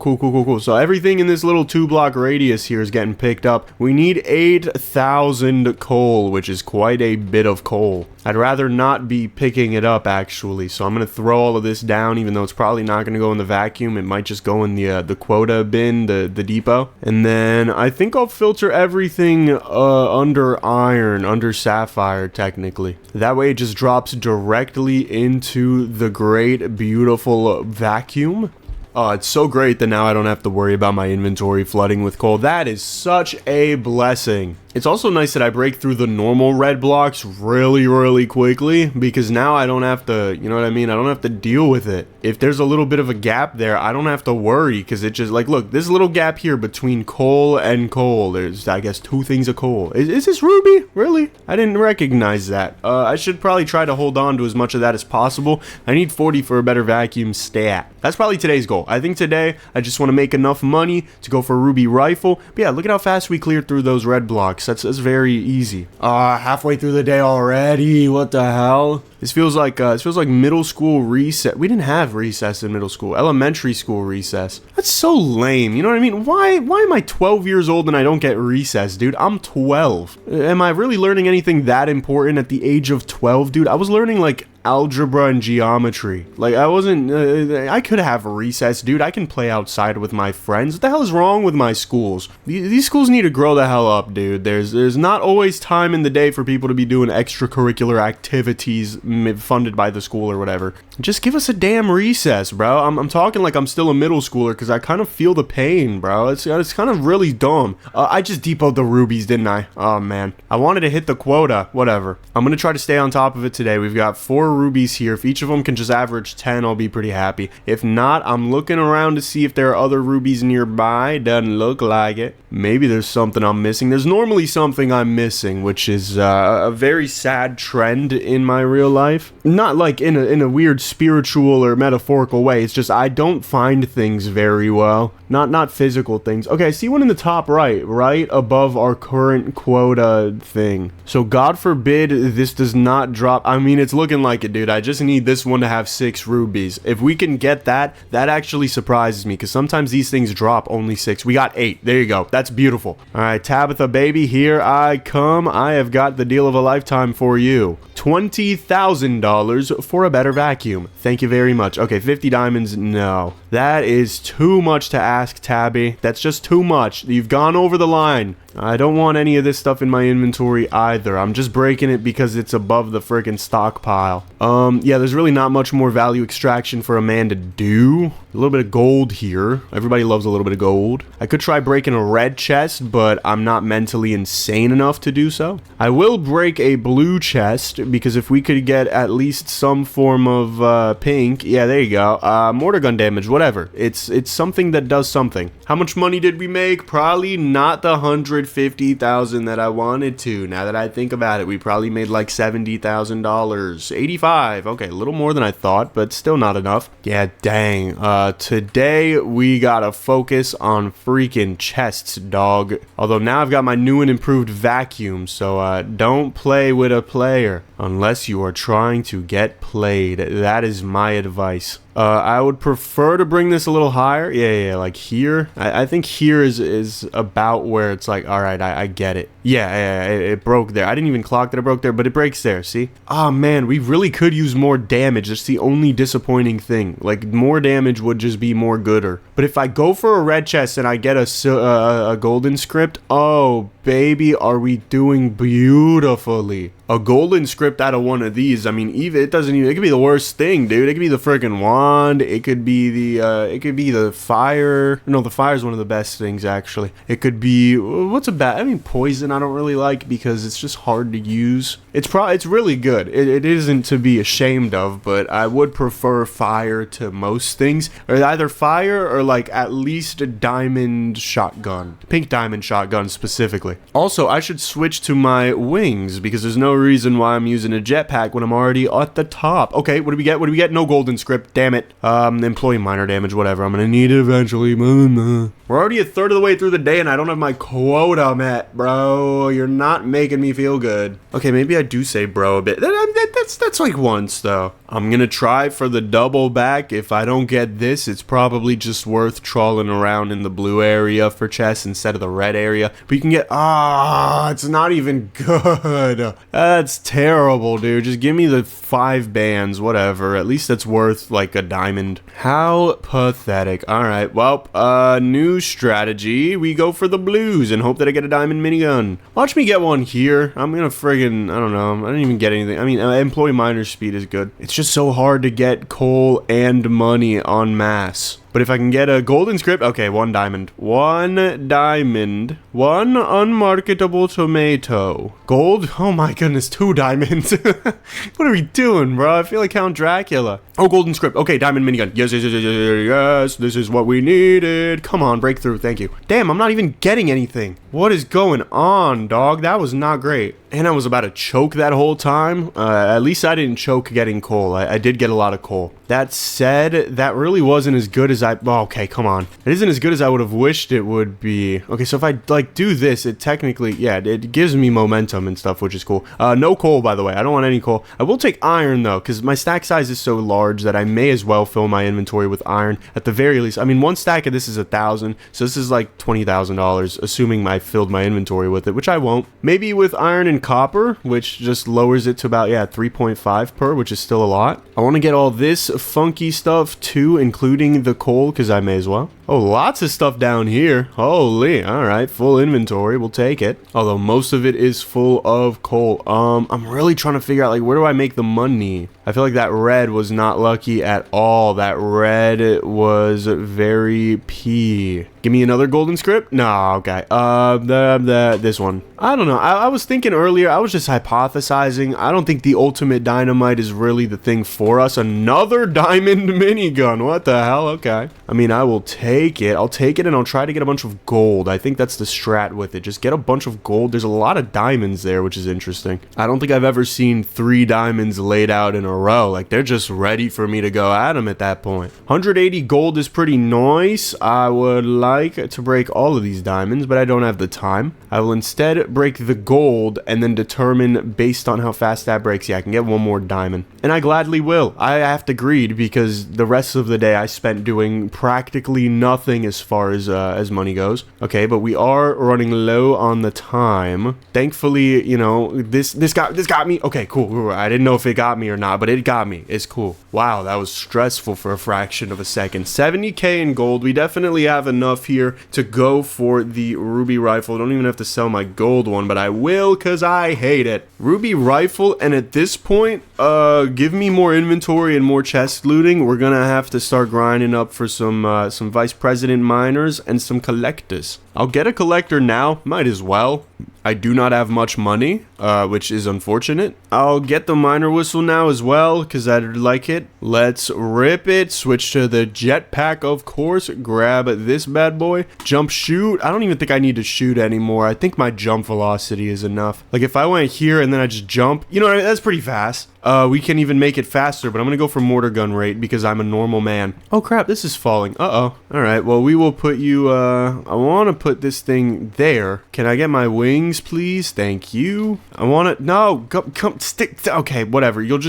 So everything in this little 2-block radius here is getting picked up. We need 8,000 coal, which is quite a bit of coal. I'd rather not be picking it up, actually. So I'm going to throw all of this down, even though it's probably not going to go in the vacuum. It might just go in the quota bin, the depot. And then I think I'll filter everything under iron, under sapphire, technically. That way it just drops directly into the great, beautiful vacuum. Oh, it's so great that now I don't have to worry about my inventory flooding with coal. That is such a blessing. It's also nice that I break through the normal red blocks really quickly, because now I don't have to, you know what I mean? I don't have to deal with it. If there's a little bit of a gap there, I don't have to worry, because it just, like, look, this little gap here between coal and coal, there's, I guess, 2 things of coal. Is this ruby? Really? I didn't recognize that. I should probably try to hold on to as much of that as possible. I need 40 for a better vacuum stat. That's probably today's goal. I think today, I just want to make enough money to go for a ruby rifle. But yeah, look at how fast we cleared through those red blocks. That's very easy. Halfway through the day already. What the hell? This feels like middle school recess. We didn't have recess in middle school. Elementary school recess. That's so lame. You know what I mean? Why am I 12 years old and I don't get recess, dude? I'm 12. Am I really learning anything that important at the age of 12, dude? I was learning like algebra and geometry. Like, I wasn't, I could have a recess, dude. I can play outside with my friends. What the hell is wrong with my schools? These schools need to grow the hell up, dude. There's not always time in the day for people to be doing extracurricular activities funded by the school or whatever. Just give us a damn recess, bro. I'm talking like I'm still a middle schooler, because I kind of feel the pain, bro. It's kind of really dumb. I just depoted the rubies, didn't I? Oh, man. I wanted to hit the quota. Whatever. I'm gonna try to stay on top of it today. We've got 4 rubies here. If each of them can just average 10, I'll be pretty happy. If not, I'm looking around to see if there are other rubies nearby. Doesn't look like it. Maybe there's something I'm missing. There's normally something I'm missing, which is a very sad trend in my real life. Not like in a weird spiritual or metaphorical way. It's just I don't find things very well. Not physical things. Okay, I see one in the top right above our current quota thing. So God forbid this does not drop. I mean, it's looking like it, dude. I just need this one to have 6 rubies. If we can get that, that actually surprises me, because sometimes these things drop only 6. We got 8. There you go. That's beautiful. All right, Tabitha, baby, here I come. I have got the deal of a lifetime for you. $20,000 for a better vacuum. Thank you very much. Okay, 50 diamonds. No, that is too much to ask, Tabby. That's just too much. You've gone over the line. I don't want any of this stuff in my inventory either. I'm just breaking it because it's above the freaking stockpile. Yeah, there's really not much more value extraction for a man to do. A little bit of gold here. Everybody loves a little bit of gold. I could try breaking a red chest, but I'm not mentally insane enough to do so. I will break a blue chest, because if we could get at least some form of pink. Yeah, there you go. Mortar gun damage, whatever. It's something that does something. How much money did we make? Probably not the 150,000 that I wanted to. Now that I think about it, we probably made like $70,000. 85. Okay, a little more than I thought, but still not enough. Yeah, dang. Today we gotta focus on freaking chests, dog. Although now I've got my new and improved vacuum, so don't play with a player unless you are trying to get played. That is my advice. I would prefer to bring this a little higher. Yeah, like here. I think here is about where it's like, all right, I get it. Yeah, it broke there. I didn't even clock that it broke there, but it breaks there, see? Oh, man, we really could use more damage. That's the only disappointing thing. Like, more damage would just be more gooder. But if I go for a red chest and I get a golden script, oh, baby, are we doing beautifully. A golden script out of one of these, I mean, it doesn't even, it could be the worst thing, dude. It could be the freaking wand. It could be the fire. No, the fire is one of the best things, actually. It could be, what's a bad, I mean, poison I don't really like, because it's just hard to use. It's really good. It isn't to be ashamed of, but I would prefer fire to most things. Or either fire or like at least a diamond shotgun. Pink diamond shotgun specifically. Also, I should switch to my wings, because there's no reason why I'm using a jetpack when I'm already at the top. Okay, what do we get? No golden script, damn it. Employee minor damage, whatever. I'm gonna need it eventually. We're already a third of the way through the day and I don't have my quota met, bro. You're not making me feel good. Okay, maybe I do say bro a bit. That's like once, though. I'm gonna try for the double back. If I don't get this, it's probably just worth trawling around in the blue area for chests instead of the red area. But you can get, it's not even good. That's terrible, dude. Just give me the 5 bands, whatever. At least that's worth like a diamond. How pathetic. All right, well, new strategy. We go for the blues and hope that I get a diamond minigun. Watch me get one here. I'm gonna friggin', I don't know. I didn't even get anything. I mean, employee miner speed is good. It's just so hard to get coal and money en masse. But if I can get a golden script, okay, 1 diamond. 1 diamond. 1 unmarketable tomato. Gold? Oh my goodness, 2 diamonds. What are we doing, bro? I feel like Count Dracula. Oh, golden script. Okay, diamond minigun. Yes, yes, yes, yes, yes, yes. This is what we needed. Come on, breakthrough. Thank you. Damn, I'm not even getting anything. What is going on, dog? That was not great. And I was about to choke that whole time. At least I didn't choke getting coal. I did get a lot of coal. That said, that really wasn't as good as I... Oh, okay, come on. It isn't as good as I would have wished it would be. Okay, so if I, like, do this, it technically... Yeah, it gives me momentum and stuff, which is cool. No coal, by the way. I don't want any coal. I will take iron, though, because my stack size is so large that I may as well fill my inventory with iron. At the very least, I mean, 1 stack of this is 1,000, so this is like $20,000, assuming I filled my inventory with it, which I won't. Maybe with iron and copper, which just lowers it to about, yeah, 3.5 per, which is still a lot. I want to get all this funky stuff too, including the coal, because I may as well. Oh, lots of stuff down here. Holy, all right, full inventory, we'll take it. Although most of it is full of coal. I'm really trying to figure out, like, where do I make the money? I feel like that red was not lucky at all. That red was very P. Give me another golden script? No, okay. This one. I don't know. I was thinking earlier, I was just hypothesizing. I don't think the ultimate dynamite is really the thing for us. Another diamond minigun. What the hell? Okay. I mean, I will take it. I'll take it and I'll try to get a bunch of gold. I think that's the strat with it. Just get a bunch of gold. There's a lot of diamonds there, which is interesting. I don't think I've ever seen 3 diamonds laid out in a row. Like, they're just ready for me to go at them at that point. 180 gold is pretty nice. I would like to break all of these diamonds, but I don't have the time. I will instead break the gold and then determine based on how fast that breaks. Yeah, I can get 1 more diamond. And I gladly will. I have to greed because the rest of the day I spent doing practically nothing as far as money goes. Okay, but we are running low on the time. Thankfully, you know, this got me. Okay, cool. I didn't know if it got me or not, but it got me. It's cool. Wow, that was stressful for a fraction of a second. 70k in gold. We definitely have enough here to go for the ruby rifle. I don't even have to sell my gold one, but I will because I hate it. Ruby rifle, and at this point, give me more inventory and more chest looting. We're gonna have to start grinding up for some vice president miners and some collectors. I'll get a collector now, might as well. I do not have much money, which is unfortunate. I'll get the miner whistle now as well, because I like it. Let's rip it. Switch to the jetpack, of course. Grab this bad boy. Jump shoot. I don't even think I need to shoot anymore. I think my jump velocity is enough. Like, if I went here and then I just jump, you know, that's pretty fast. We can even make it faster, but I'm gonna go for mortar gun rate because I'm a normal man. Oh crap, this is falling. Uh-oh. Alright, well, we will put you, I want to put this thing there. Can I get my wings, please? Thank you. I want to, no, come, stick, okay, whatever. You'll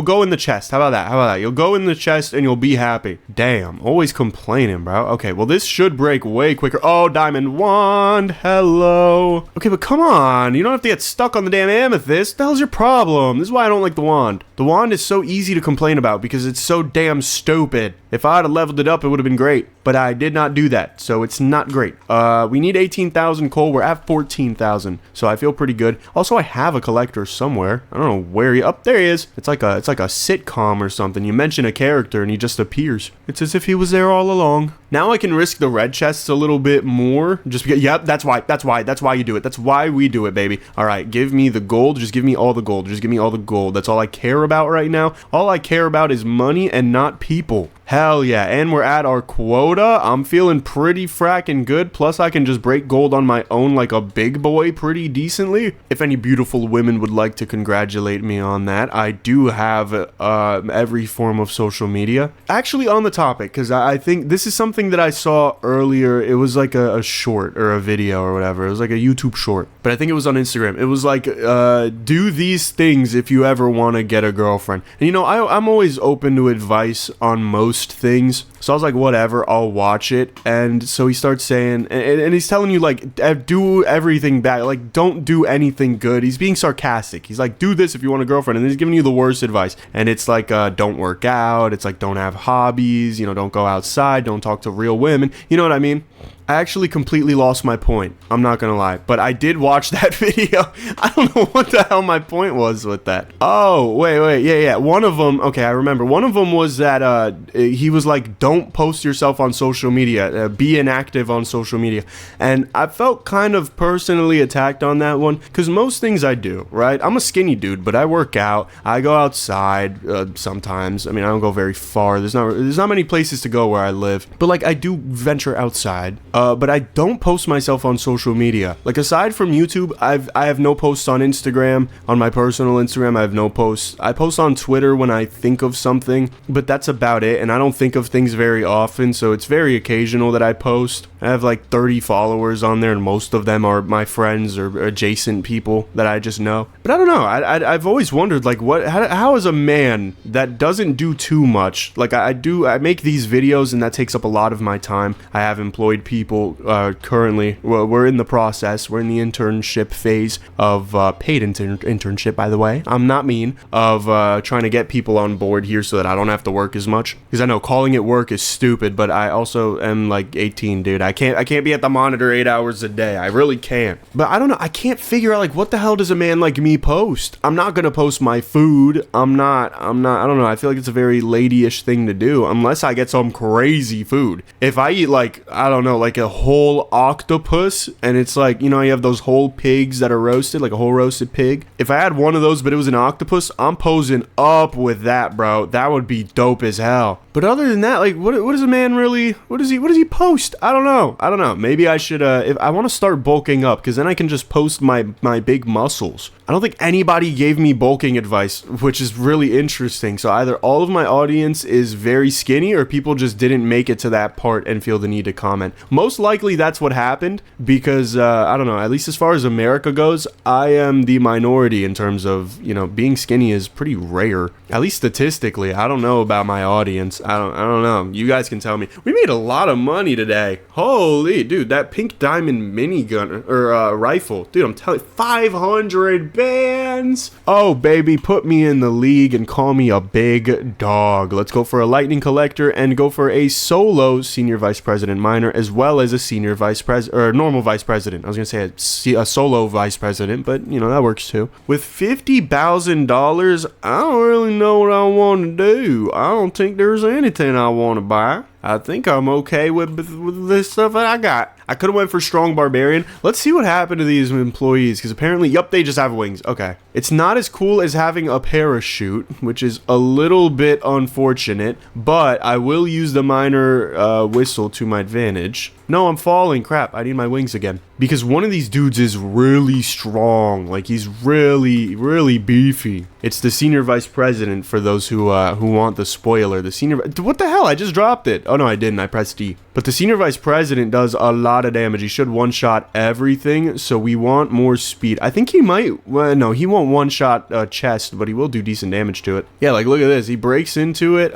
go in the chest. How about that? You'll go in the chest and you'll be happy. Damn, always complaining, bro. Okay, well, this should break way quicker. Oh, diamond wand, hello. Okay, but come on, you don't have to get stuck on the damn amethyst. What the hell's your problem? This is why I don't like the wand. The wand is so easy to complain about because it's so damn stupid. If I had leveled it up, it would have been great, but I did not do that, so it's not great. We need 18,000 coal. We're at 14,000, so I feel pretty good. Also, I have a collector somewhere. I don't know where he. Up there he is. It's like a sitcom or something. You mention a character and he just appears. It's as if he was there all along. Now I can risk the red chests a little bit more, just because. Yep, that's why you do it. That's why we do it, baby. All right, give me the gold. Just give me all the gold. Just give me all the gold. That's all I care about right now. All I care about is money and not people. Hell yeah, and we're at our quota. I'm feeling pretty fracking good. Plus, I can just break gold on my own like a big boy pretty decently. If any beautiful women would like to congratulate me on that, I do have every form of social media. Actually, on the topic, because I think this is something that I saw earlier. It was like a short or a video or whatever. It was like a YouTube short, but I think it was on Instagram. It was like, do these things if you ever want to get a girlfriend. And you know, I'm always open to advice on most things, so I was like, whatever, I'll watch it. And so he starts saying, and he's telling you, like, do everything bad, like, don't do anything good. He's being sarcastic. He's like, do this if you want a girlfriend, and then he's giving you the worst advice. And it's like, don't work out. It's like, don't have hobbies, you know, don't go outside, don't talk to real women, you know what I mean? I actually completely lost my point. I'm not gonna lie, but I did watch that video. I don't know what the hell my point was with that. Oh, wait, yeah. One of them, okay, I remember. One of them was that he was like, don't post yourself on social media, be inactive on social media. And I felt kind of personally attacked on that one, because most things I do, right? I'm a skinny dude, but I work out. I go outside sometimes. I mean, I don't go very far. There's not many places to go where I live, but like I do venture outside. But I don't post myself on social media. Like aside from YouTube, I have no posts on Instagram. On my personal Instagram, I have no posts. I post on Twitter when I think of something, but that's about it. And I don't think of things very often, so it's very occasional that I post. I have like 30 followers on there, and most of them are my friends or adjacent people that I just know. But I don't know. I've always wondered, like, how is a man that doesn't do too much? Like I make these videos, and that takes up a lot of my time. I have employed people currently. Well, we're in the process. We're in the internship phase of paid internship, by the way. I'm not mean, of trying to get people on board here so that I don't have to work as much. Because I know calling it work is stupid, but I also am like 18, dude. I can't be at the monitor 8 hours a day. I really can't. But I don't know. I can't figure out, like, what the hell does a man like me post? I'm not gonna post my food. I don't know. I feel like it's a very ladyish thing to do, unless I get some crazy food. If I eat, like, I don't know, like a whole octopus, and it's like, you know, you have those whole pigs that are roasted, like a whole roasted pig. If I had one of those, but it was an octopus, I'm posing up with that, bro. That would be dope as hell. But other than that, like, what does a man really, what does he post? I don't know. Maybe I should, if I want to start bulking up, because then I can just post my big muscles. I don't think anybody gave me bulking advice, which is really interesting. So either all of my audience is very skinny, or people just didn't make it to that part and feel the need to comment. Most likely that's what happened, because I don't know, at least as far as America goes, I am the minority in terms of, you know, being skinny is pretty rare, at least statistically. I don't know about my audience. I don't know. You guys can tell me. We made a lot of money today. Holy, dude, that pink diamond minigun or rifle, dude, I'm telling you, 500 bands. Oh, baby, put me in the league and call me a big dog. Let's go for a lightning collector and go for a solo senior vice president minor, as well as a senior vice president, or normal vice president. I was gonna say a solo vice president, but you know, that works too. With $50,000, I don't really know what I want to do. I don't think there's anything I want to buy. I think I'm okay with this stuff that I got. I could have went for strong barbarian. Let's see what happened to these employees, because apparently, yup, they just have wings. Okay. It's not as cool as having a parachute, which is a little bit unfortunate, but I will use the minor whistle to my advantage. No, I'm falling. Crap, I need my wings again. Because one of these dudes is really strong. Like, he's really, really beefy. It's the senior vice president, for those who want the spoiler. The senior... What the hell? I just dropped it. Oh, no, I didn't. I pressed D. But the senior vice president does a lot of damage. He should one-shot everything, so we want more speed. I think he might... Well, no, he won't one-shot chest, but he will do decent damage to it. Yeah, like, look at this. He breaks into it,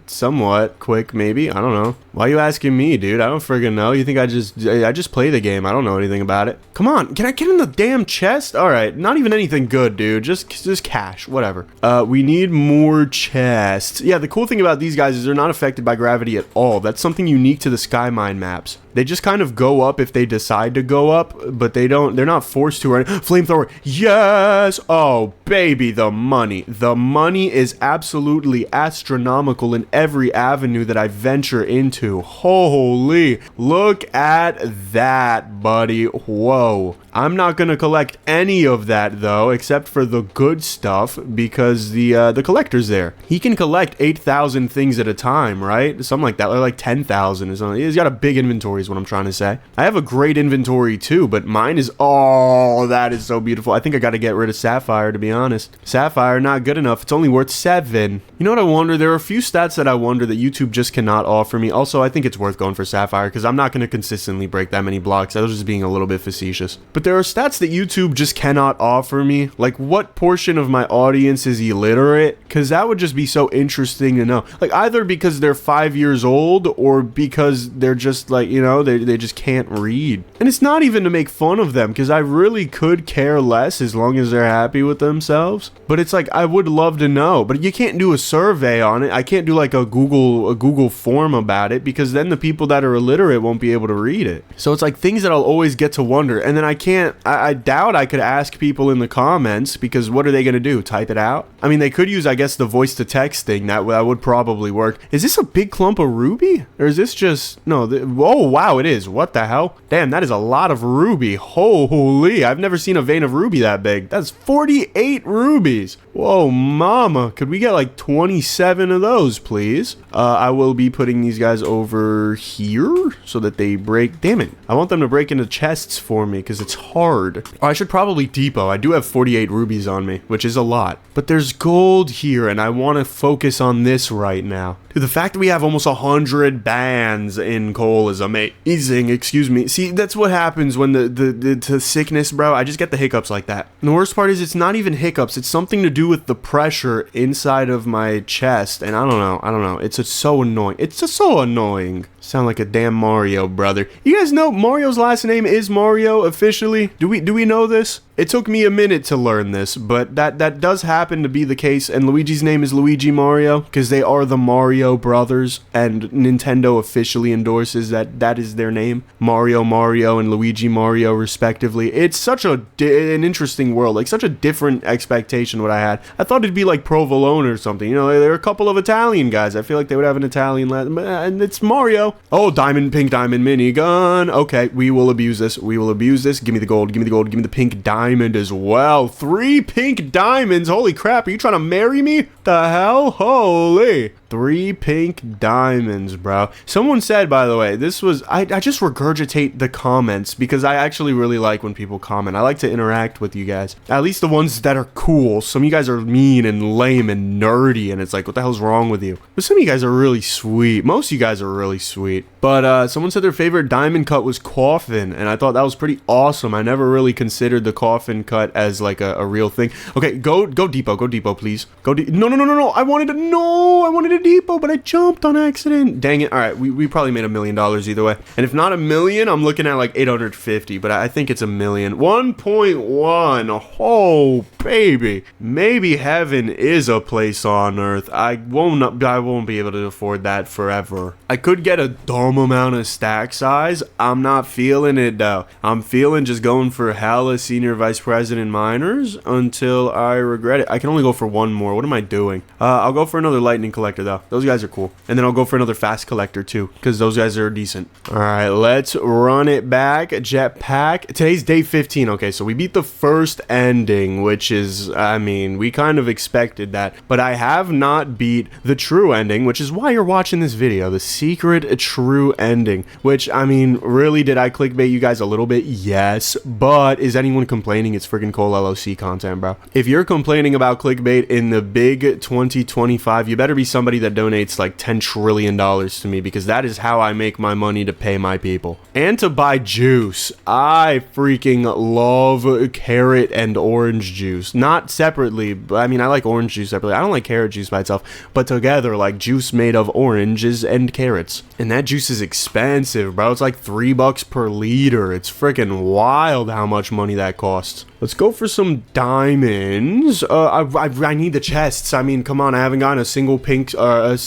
somewhat quick, maybe. I don't know. Why are you asking me, dude? I don't friggin' know. You think I just play the game. I don't know anything about it. Come on, can I get in the damn chest? Alright, not even anything good, dude. Just cash, whatever. We need more chests. Yeah, the cool thing about these guys is they're not affected by gravity at all. That's something unique to the Skymine maps. They just kind of go up if they decide to go up, but they're not forced to. Right? Flamethrower, yes! Oh, baby, the money. The money is absolutely astronomical in every avenue that I venture into. Holy, look at that, buddy. Whoa. I'm not gonna collect any of that though, except for the good stuff, because the collector's there. He can collect 8,000 things at a time, right? Something like that, or like 10,000 or something. He's got a big inventory is what I'm trying to say. I have a great inventory too, but mine is, oh, that is so beautiful. I think I gotta get rid of Sapphire, to be honest. Sapphire, not good enough. It's only worth 7. You know what I wonder? There are a few stats that I wonder that YouTube just cannot offer me. Also, I think it's worth going for Sapphire, because I'm not gonna consistently break that many blocks. I was just being a little bit facetious. But there are stats that YouTube just cannot offer me. Like, what portion of my audience is illiterate? Because that would just be so interesting to know. Like, either because they're 5 years years old, or because they're just like, you know, they just can't read. And it's not even to make fun of them, because I really could care less as long as they're happy with themselves. But it's like, I would love to know, but you can't do a survey on it. I can't do like a Google form about it, because then the people that are illiterate won't be able to read it. So it's like things that I'll always get to wonder. And then I doubt I could ask people in the comments, because what are they going to do? Type it out? I mean, they could use, I guess, the voice to text thing. That would probably work. Is this a big clump of ruby? Or is this just, no, oh wow, it is. What the hell? Damn, that is a lot of ruby. Holy, I've never seen a vein of ruby that big. That's 48 rubies. Whoa, mama. Could we get like 27 of those, please? I will be putting these guys over here so that they break. Damn it. I want them to break into chests for me because it's hard. Oh, I should probably depot. I do have 48 rubies on me, which is a lot. But there's gold here, and I want to focus on this right now. Dude, the fact that we have almost 100 bands in coal is amazing. Excuse me. See, that's what happens when the sickness, bro. I just get the hiccups like that. And the worst part is it's not even hiccups. It's something to do with the pressure inside of my chest. And I don't know. It's just so annoying. It's just so annoying. Sound like a damn Mario, brother. You guys know Mario's last name is Mario officially? Do we know this? It took me a minute to learn this, but that does happen to be the case. And Luigi's name is Luigi Mario because they are the Mario brothers, and Nintendo officially endorses that is their name. Mario and Luigi Mario respectively. It's such an interesting world, like such a different expectation what I had. I thought it'd be like Provolone or something. You know, there are a couple of Italian guys. I feel like they would have an Italian last, and it's Mario. Oh, pink diamond minigun. Okay, we will abuse this. Give me the gold. Give me the pink diamond as well. 3 pink diamonds. Holy crap, are you trying to marry me? The hell? Holy. 3 pink diamonds, bro. Someone said, by the way, this was, I just regurgitate the comments because I actually really like when people comment. I like to interact with you guys. At least the ones that are cool. Some of you guys are mean and lame and nerdy, and it's like, what the hell's wrong with you? But some of you guys are really sweet. Most of you guys are really sweet. But someone said their favorite diamond cut was coffin, and I thought that was pretty awesome. I never really considered the coffin cut as like a real thing. Okay, go depot, please. No. I wanted a depot, but I jumped on accident. Dang it. All right, we probably made $1 million either way. And if not $1 million, I'm looking at like 850, but I think it's $1 million. 1.1. Oh, baby. Maybe heaven is a place on earth. I won't be able to afford that forever. I could get a dumb amount of stack size. I'm not feeling it though. I'm feeling just going for hella senior vice president miners until I regret it. I can only go for one more. What am I doing? I'll go for another lightning collector though. Those guys are cool. And then I'll go for another fast collector too, because those guys are decent. All right, let's run it back. Jetpack. Today's day 15. Okay, so we beat the first ending, which is, I mean, we kind of expected that, but I have not beat the true ending, which is why you're watching this video. The secret true ending, which, I mean, really, did I clickbait you guys a little bit? Yes, but is anyone complaining? It's freaking Cole LLC content, bro. If you're complaining about clickbait in the big 2025, you better be somebody that donates like $10 trillion to me, because that is how I make my money to pay my people and to buy juice. I freaking love carrot and orange juice, not separately, but I mean, I like orange juice separately. I don't like carrot juice by itself, but together, like juice made of oranges and carrots. And that juice is expensive, bro. It's like $3 per liter. It's freaking wild how much money that costs. Let's go for some diamonds. I need the chests. I mean, come on. I haven't gotten a single pink diamond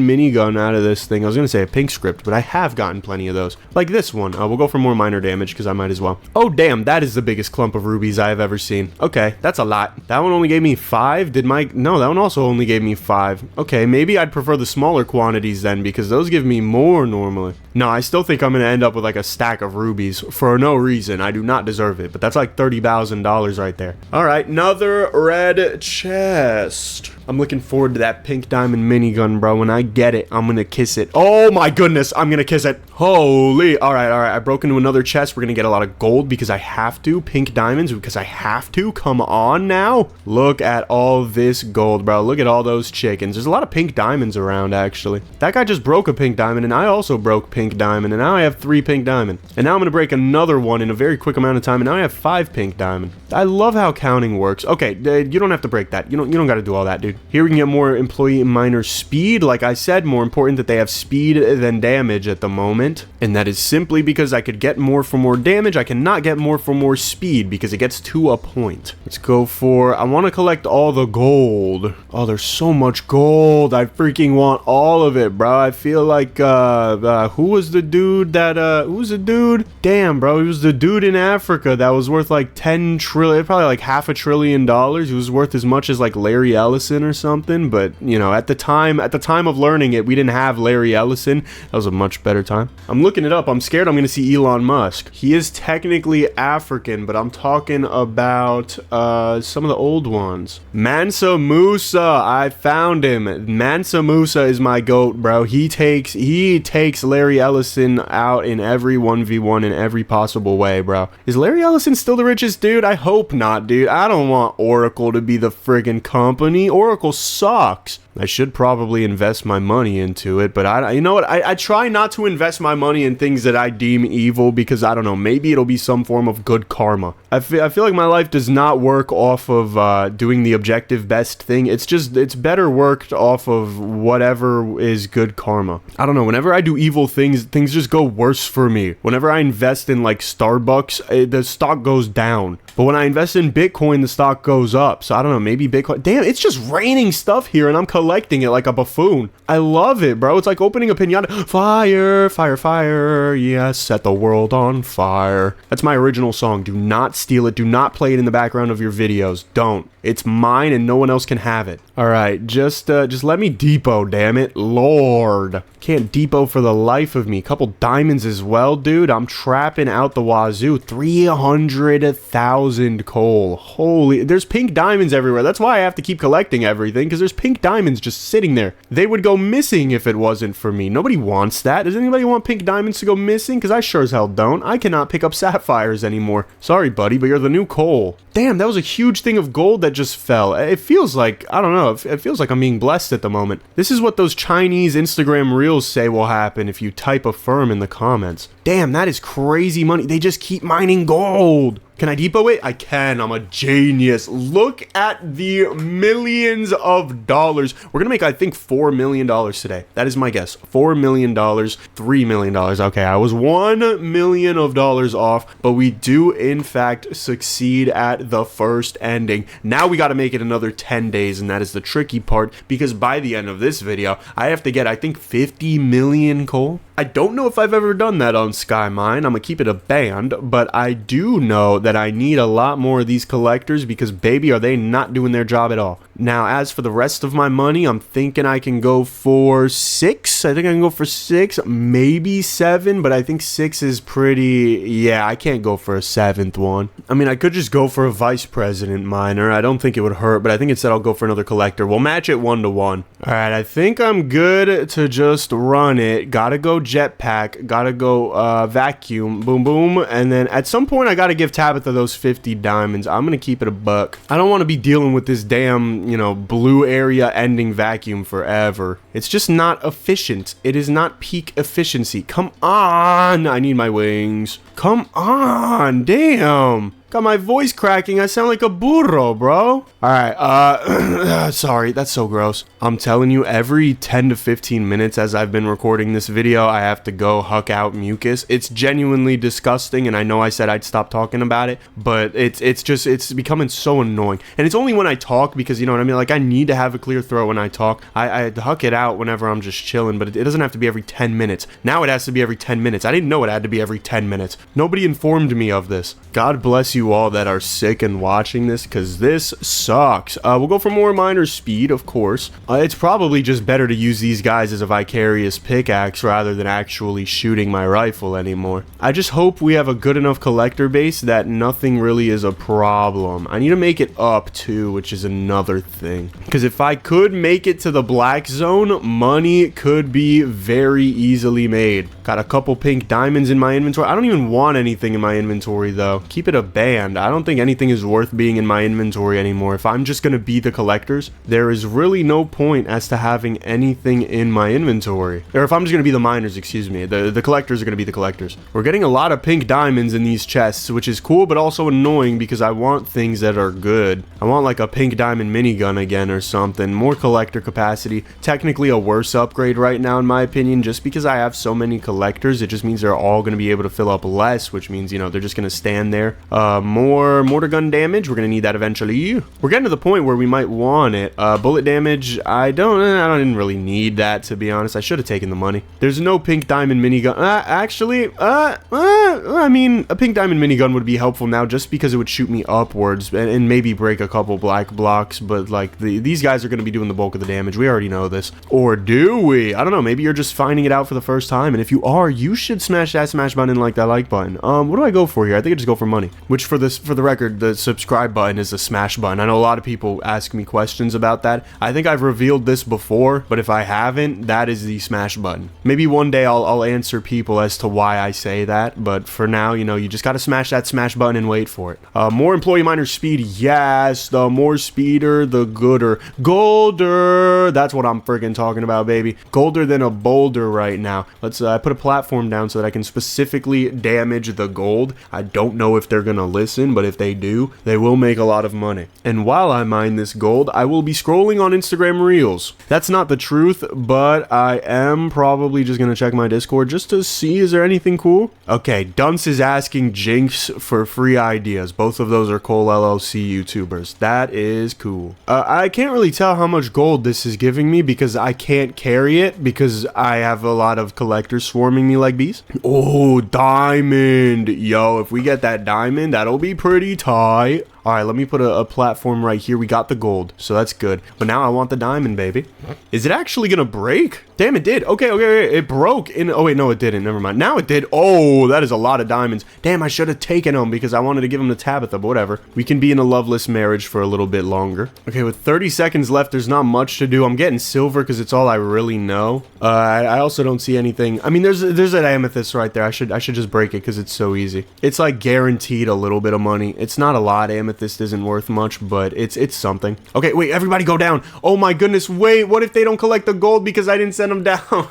minigun out of this thing. I was gonna say a pink script, but I have gotten plenty of those. Like this one. We'll go for more minor damage because I might as well. Oh damn, that is the biggest clump of rubies I have ever seen. Okay, that's a lot. That one only gave me 5. No, that one also only gave me 5. Okay, maybe I'd prefer the smaller quantities then, because those give me more normally. No, I still think I'm gonna end up with like a stack of rubies for no reason. I do not deserve it, but that's like $30,000 right there. All right, another red chest. I'm looking forward to that pink diamond minigun, bro. When I get it, I'm gonna kiss it. Oh my goodness, I'm gonna kiss it. Holy. All right. I broke into another chest. We're gonna get a lot of gold because I have to. Pink diamonds because I have to. Come on now. Look at all this gold, bro. Look at all those chickens. There's a lot of pink diamonds around, actually. That guy just broke a pink diamond, and I also broke pink pink diamond, and now I have 3 pink diamond. And now I'm gonna break another one in a very quick amount of time, and now I have 5 pink diamond. I love how counting works. Okay, you don't have to break that. You don't gotta do all that, dude. Here we can get more employee miner speed. Like I said, more important that they have speed than damage at the moment. And that is simply because I could get more for more damage. I cannot get more for more speed because it gets to a point. Let's go for, I want to collect all the gold. Oh, there's so much gold. I freaking want all of it, bro. I feel like, who was the dude that, who's the dude? Damn, bro. He was the dude in Africa that was worth like 10 trillion, probably like $500 billion. He was worth as much as like Larry Ellison or something. But, you know, at the time of learning it, we didn't have Larry Ellison. That was a much better time. I'm looking it up. I'm scared I'm going to see Elon Musk. He is technically African, but I'm talking about, some of the old ones. Mansa Musa. I found him. Mansa Musa is my goat, bro. He takes Larry Ellison out in every 1v1 in every possible way, bro. Is Larry Ellison still the richest dude? I hope not, dude. I don't want Oracle to be the friggin' company. Oracle sucks. I should probably invest my money into it, but you know what? I try not to invest my money in things that I deem evil because I don't know, maybe it'll be some form of good karma. I feel like my life does not work off of doing the objective best thing. It's better worked off of whatever is good karma. I don't know, whenever I do evil things just go worse for me. Whenever I invest in like Starbucks, the stock goes down. But when I invest in Bitcoin, the stock goes up. So I don't know, maybe Bitcoin. Damn, it's just raining stuff here and I'm collecting it like a buffoon. I love it, bro. It's like opening a pinata. Fire, fire, fire. Yes, set the world on fire. That's my original song. Do not steal it. Do not play it in the background of your videos. Don't. It's mine and no one else can have it. All right, just let me depot, damn it. Lord. Can't depot for the life of me. Couple diamonds as well, dude. I'm trapping out the wazoo. 300,000 coal. Holy, there's pink diamonds everywhere. That's why I have to keep collecting everything, because there's pink diamonds just sitting there. They would go missing if it wasn't for me. Nobody wants that. Does anybody want pink diamonds to go missing? Because I sure as hell don't. I cannot pick up sapphires anymore. Sorry, buddy, but you're the new coal. Damn, that was a huge thing of gold that just fell. It feels like, I don't know, it feels like I'm being blessed at the moment. This is what those Chinese Instagram reels say will happen if you type affirm in the comments. Damn, that is crazy money. They just keep mining gold. Can I depot it? I can. I'm a genius. Look at the millions of dollars. We're gonna make, I think, $4 million today. That is my guess. $4 million, $3 million. Okay, I was $1 million off, but we do, in fact, succeed at the first ending. Now we gotta make it another 10 days, and that is the tricky part, because by the end of this video, I have to get, I think, 50 million coal. I don't know if I've ever done that on SkyMine. I'm gonna keep it a band, but I do know that I need a lot more of these collectors because, baby, are they not doing their job at all. Now, as for the rest of my money, I'm thinking I can go for 6. I think I can go for 6, maybe 7, but I think 6 is pretty... Yeah, I can't go for a 7th one. I mean, I could just go for a vice president miner. I don't think it would hurt, but I think instead I'll go for another collector. We'll match it 1-1. All right, I think I'm good to just run it. Gotta go jetpack. Gotta go vacuum. Boom, boom. And then at some point, I gotta give Tabitha those 50 diamonds. I'm gonna keep it a buck. I don't want to be dealing with this damn, you know, blue area ending vacuum forever. It's just not efficient. It is not peak efficiency. Come on. I need my wings. Come on. Damn. Got my voice cracking. I sound like a burro, bro. Alright, sorry, that's so gross. I'm telling you, every 10 to 15 minutes as I've been recording this video, I have to go huck out mucus. It's genuinely disgusting, and I know I said I'd stop talking about it, but it's becoming so annoying. And it's only when I talk, because, you know what I mean? Like, I need to have a clear throat when I talk. I huck it out whenever I'm just chilling, but it doesn't have to be every 10 minutes. Now it has to be every 10 minutes. I didn't know it had to be every 10 minutes. Nobody informed me of this. God bless you all that are sick and watching this, because this sucks. We'll go for more miner speed, of course. It's probably just better to use these guys as a vicarious pickaxe rather than actually shooting my rifle anymore. I just hope we have a good enough collector base that nothing really is a problem. I need to make it up too, which is another thing, because if I could make it to the black zone, money could be very easily made. Got a couple pink diamonds in my inventory. I don't even want anything in my inventory though. Keep it a bang. banned. I don't think anything is worth being in my inventory anymore. If I'm just going to be the collectors, there is really no point as to having anything in my inventory. Or if I'm just going to be the miners, excuse me, the collectors are going to be the collectors. We're getting a lot of pink diamonds in these chests, which is cool, but also annoying because I want things that are good. I want like a pink diamond minigun again or something. More collector capacity. Technically a worse upgrade right now in my opinion, just because I have so many collectors. It just means they're all going to be able to fill up less, which means, you know, they're just going to stand there. More mortar gun damage. We're going to need that eventually. We're getting to the point where we might want it. Bullet damage. I didn't really need that, to be honest. I should have taken the money. There's no pink diamond minigun. I mean, a pink diamond minigun would be helpful now just because it would shoot me upwards and maybe break a couple black blocks, but like these guys are going to be doing the bulk of the damage. We already know this. Or do we? I don't know. Maybe you're just finding it out for the first time, and if you are, you should smash that smash button and like that like button. What do I go for here? I think I just go for money, which for the record, the subscribe button is the smash button. I know a lot of people ask me questions about that. I think I've revealed this before, but if I haven't, that is the smash button. Maybe one day I'll answer people as to why I say that, but for now, you know, you just gotta smash that smash button and wait for it. More employee miner speed. Yes, the more speeder, the gooder. Golder, that's what I'm freaking talking about, baby. Golder than a boulder right now. Let's put a platform down so that I can specifically damage the gold. I don't know if they're gonna listen, but if they do, they will make a lot of money. And while I mine this gold, I will be scrolling on Instagram Reels. That's not the truth, but I am probably just gonna check my Discord just to see, is there anything cool? Okay, Dunce is asking Jinx for free ideas. Both of those are Cole LLC YouTubers. That is cool. I can't really tell how much gold this is giving me because I can't carry it because I have a lot of collectors swarming me like bees. Oh, diamond. Yo, if we get that diamond, that'll be pretty tight. All right, let me put a platform right here. We got the gold, so that's good. But now I want the diamond, baby. Is it actually gonna break? Damn, it did. Okay, it broke. Oh, wait, no, it didn't. Never mind. Now it did. Oh, that is a lot of diamonds. Damn, I should have taken them because I wanted to give them to Tabitha, but whatever. We can be in a loveless marriage for a little bit longer. Okay, with 30 seconds left, there's not much to do. I'm getting silver because it's all I really know. I also don't see anything. I mean, there's an amethyst right there. I should just break it because it's so easy. It's like guaranteed a little bit of money. It's not a lot. Amethyst isn't worth much, but it's something. Okay, wait, everybody go down. Oh my goodness, wait, what if they don't collect the gold because I didn't send them down?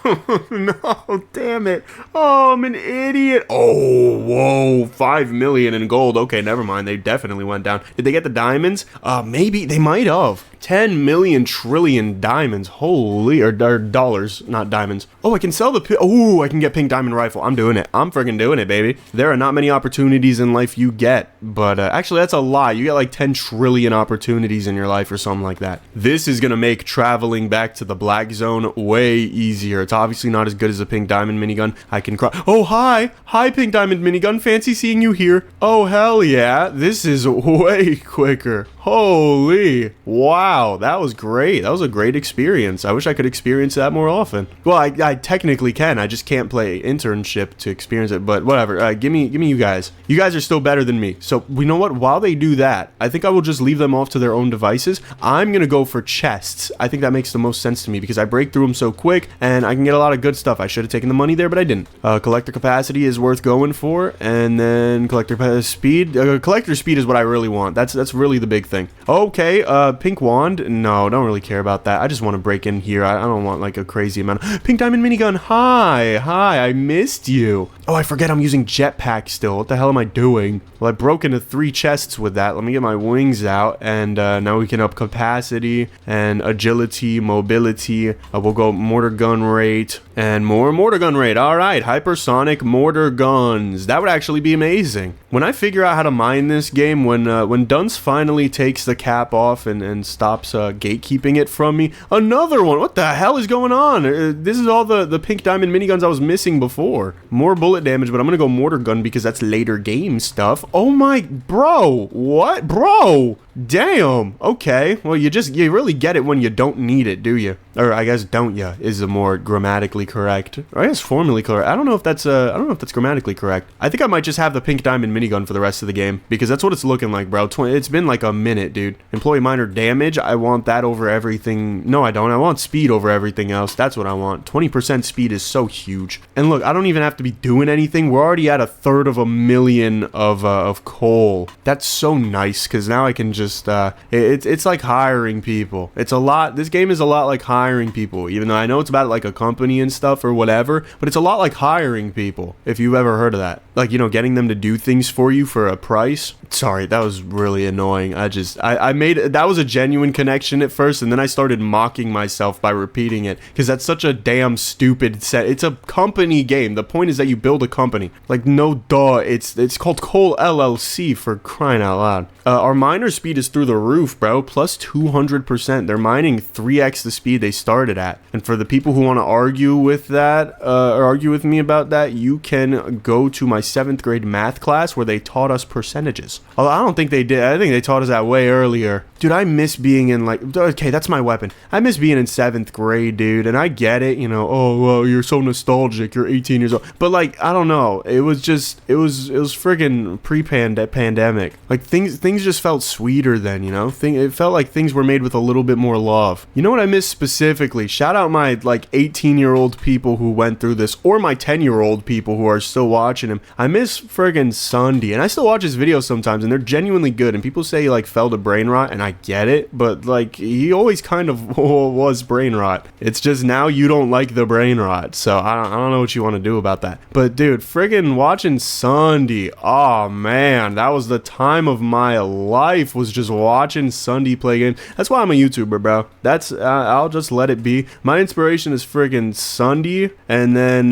No, damn it. Oh, I'm an idiot. Oh, whoa, 5 million in gold. Okay, never mind. They definitely went down. Did they get the diamonds? Maybe they might have. 10 million trillion diamonds. Holy, or dollars, not diamonds. Oh, I can sell the, oh, I can get pink diamond rifle. I'm doing it. I'm freaking doing it, baby. There are not many opportunities in life you get, but actually that's a lie. You get like 10 trillion opportunities in your life or something like that. This is gonna make traveling back to the black zone way easier. It's obviously not as good as a pink diamond minigun. I can cry. Oh, hi pink diamond minigun. Fancy seeing you here. Oh, hell yeah. This is way quicker. Holy, wow, that was great. That was a great experience. I wish I could experience that more often. Well, I technically can. I just can't play internship to experience it, but whatever. Give me you guys. You guys are still better than me. So, you know what? While they do that, I think I will just leave them off to their own devices. I'm going to go for chests. I think that makes the most sense to me because I break through them so quick and I can get a lot of good stuff. I should have taken the money there, but I didn't. Collector capacity is worth going for, and then collector speed. Collector speed is what I really want. That's really the big thing. Okay, pink wand. No, don't really care about that. I just want to break in here. I don't want like a crazy amount. Pink diamond minigun. Hi, I missed you. Oh, I forget I'm using jetpack still. What the hell am I doing? Well, I broke into 3 chests with that. Let me get my wings out, and now we can up capacity and agility, mobility. We'll go mortar gun rate and more mortar gun rate. All right, hypersonic mortar guns. That would actually be amazing. When I figure out how to mine this game, when Dunce finally takes the cap off and stops gatekeeping it from me, another one. What the hell is going on? This is all the pink diamond miniguns I was missing before. More bullet damage, but I'm gonna go mortar gun because that's later game stuff. Oh my, bro, what, bro? Damn. Okay. Well, you really get it when you don't need it, do you? Or I guess don't ya is the more grammatically correct. Or I guess formally correct. I don't know if that's grammatically correct. I think I might just have the pink diamond minigun for the rest of the game because that's what it's looking like, bro. It's been like a minute, dude. Employee miner damage. I want that over everything. No, I don't. I want speed over everything else. That's what I want. 20% speed is so huge. And look, I don't even have to be doing anything. We're already at 1/3 of a million of of coal. That's so nice, because now I can just, it's like hiring people. It's a lot, this game is a lot like hiring people, even though I know it's about like a company and stuff or whatever, but it's a lot like hiring people, if you've ever heard of that. Like, you know, getting them to do things for you for a price. Sorry, that was really annoying. I made, that was a genuine connection at first, and then I started mocking myself by repeating it, because that's such a damn stupid set. It's a company game. The point is that you build a company. Like, no duh, it's called Coal LLC, for crying out loud. Our miner speed is through the roof, bro. Plus 200%. They're mining 3x the speed they started at. And for the people who want to argue with that, or argue with me about that, you can go to my 7th grade math class where they taught us percentages. Although I don't think they did. I think they taught us that way earlier. Dude, I miss being in, like, okay, that's my weapon. I miss being in 7th grade, dude. And I get it, you know, oh, well, you're so nostalgic. You're 18 years old. But, like, I don't know. It was just, it was friggin' pre-pandemic. Like, things just felt sweeter then, you know? It felt like things were made with a little bit more love. You know what I miss specifically? Shout out my, like, 18-year-old people who went through this, or my 10-year-old people who are still watching him. I miss friggin' Sunday, and I still watch his videos sometimes, and they're genuinely good, and people say he, like, fell to brain rot, and I get it, but, like, he always kind of was brain rot. It's just now you don't like the brain rot, so I don't know what you want to do about that. But, dude, friggin' watching Sunday, oh, man, that was the time of my life, was just watching Sunday play games. That's why I'm a YouTuber, bro. That's, I'll just let it be. My inspiration is friggin' Sunday, and then,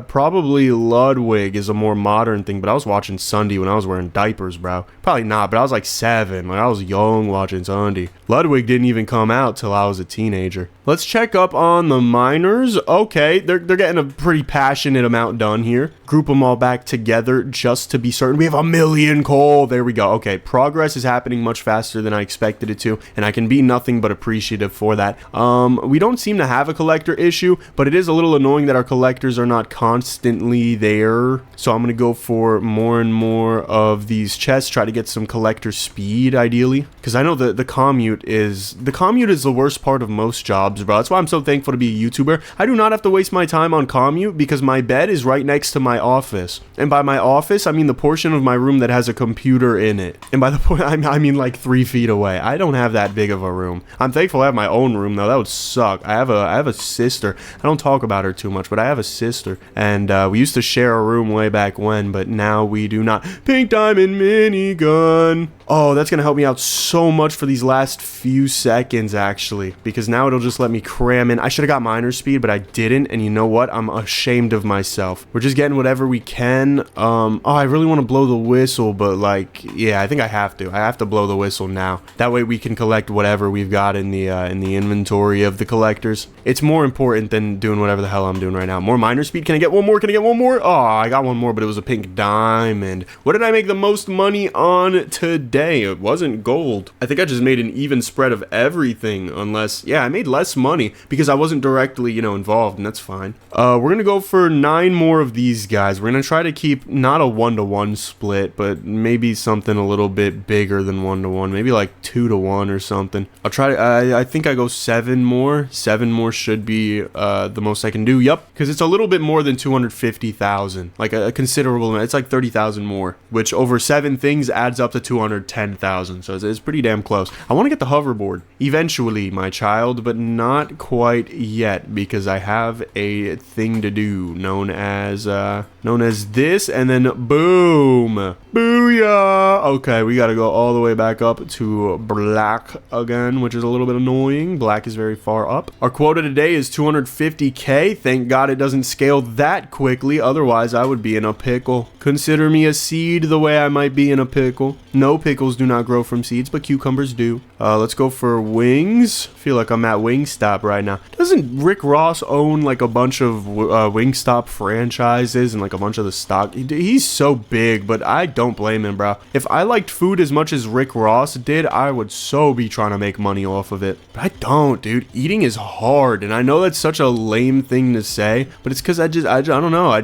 probably Ludwig is a more modern thing, but I was watching Sunday when I was wearing diapers, bro. Probably not, but I was like 7. Like, I was young watching Sunday. Ludwig didn't even come out till I was a teenager. Let's check up on the miners. Okay, they're getting a pretty passionate amount done here. Group them all back together just to be certain. We have 1,000,000 coal. There we go. Okay, progress is happening much faster than I expected it to, and I can be nothing but appreciative for that. We don't seem to have a collector issue, but it is a little annoying that our collectors are not constantly there. So I'm going to go for more and more of these chests, try to get some collector speed, ideally. Because I know that the commute is the worst part of most jobs, bro. That's why I'm so thankful to be a YouTuber. I do not have to waste my time on commute because my bed is right next to my office. And by my office, I mean the portion of my room that has a computer in it. And by the point, I mean like 3 feet away. I don't have that big of a room. I'm thankful I have my own room, though. That would suck. I have a sister. I don't talk about her too much, but I have a sister. And we used to share a room way back when, but now we do not. Pink diamond minigun. Oh, that's going to help me out so much for these last few seconds, actually, because now it'll just let me cram in. I should have got miner speed, but I didn't, and you know what? I'm ashamed of myself. We're just getting whatever we can. Oh, I really want to blow the whistle, but, like, yeah, I think I have to. I have to blow the whistle now. That way we can collect whatever we've got in the inventory of the collectors. It's more important than doing whatever the hell I'm doing right now. More miner speed. Can I get one more? Can I get one more? Oh, I got one more, but it was a pink diamond. What did I make the most money on today? It wasn't gold. I think I just made an even spread of everything, unless, yeah, I made less money because I wasn't directly, you know, involved, and that's fine. We're gonna go for 9 more of these guys. We're gonna try to keep not a 1-to-1 split, but maybe something a little bit bigger than 1-to-1, maybe like 2-to-1 or something. I'll try. I think I go 7 more. 7 more should be the most I can do. Yep, because it's a little bit more than 250,000, like a considerable amount. It's like 30,000 more, which over 7 things adds up to 210,000. So it's pretty damn close. I want to get the hoverboard eventually, my child, but not quite yet because I have a thing to do known as this, and then boom, booyah. Okay, we got to go all the way back up to black again, which is a little bit annoying. Black is very far up. Our quota today is 250k. Thank God it doesn't scale that quickly, otherwise I would be in a pickle. Consider me a seed the way I might be in a pickle. No, pickles do not grow from seeds, but cucumbers do. Let's go for wings. I feel like I'm at Wingstop right now. Doesn't Rick Ross own like a bunch of Wingstop franchises and like a bunch of the stock? He's so big, but I don't blame him, bro. If I liked food as much as Rick Ross did, I would so be trying to make money off of it. But I don't, dude. Eating is hard, and I know that's such a lame thing to say, but it's because I don't know. I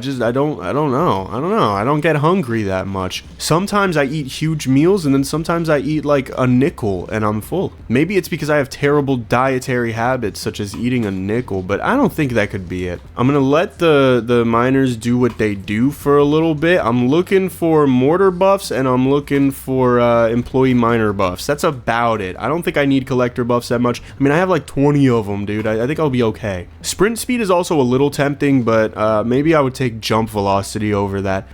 don't get hungry that much. Sometimes I eat huge meals, and then then sometimes I eat like a nickel and I'm full. Maybe it's because I have terrible dietary habits such as eating a nickel, but I don't think that could be it. I'm gonna let the miners do what they do for a little bit. I'm looking for mortar buffs and I'm looking for employee miner buffs. That's about it. I don't think I need collector buffs that much. I mean, I have like 20 of them, dude. I think I'll be okay. Sprint speed is also a little tempting, but maybe I would take jump velocity over that.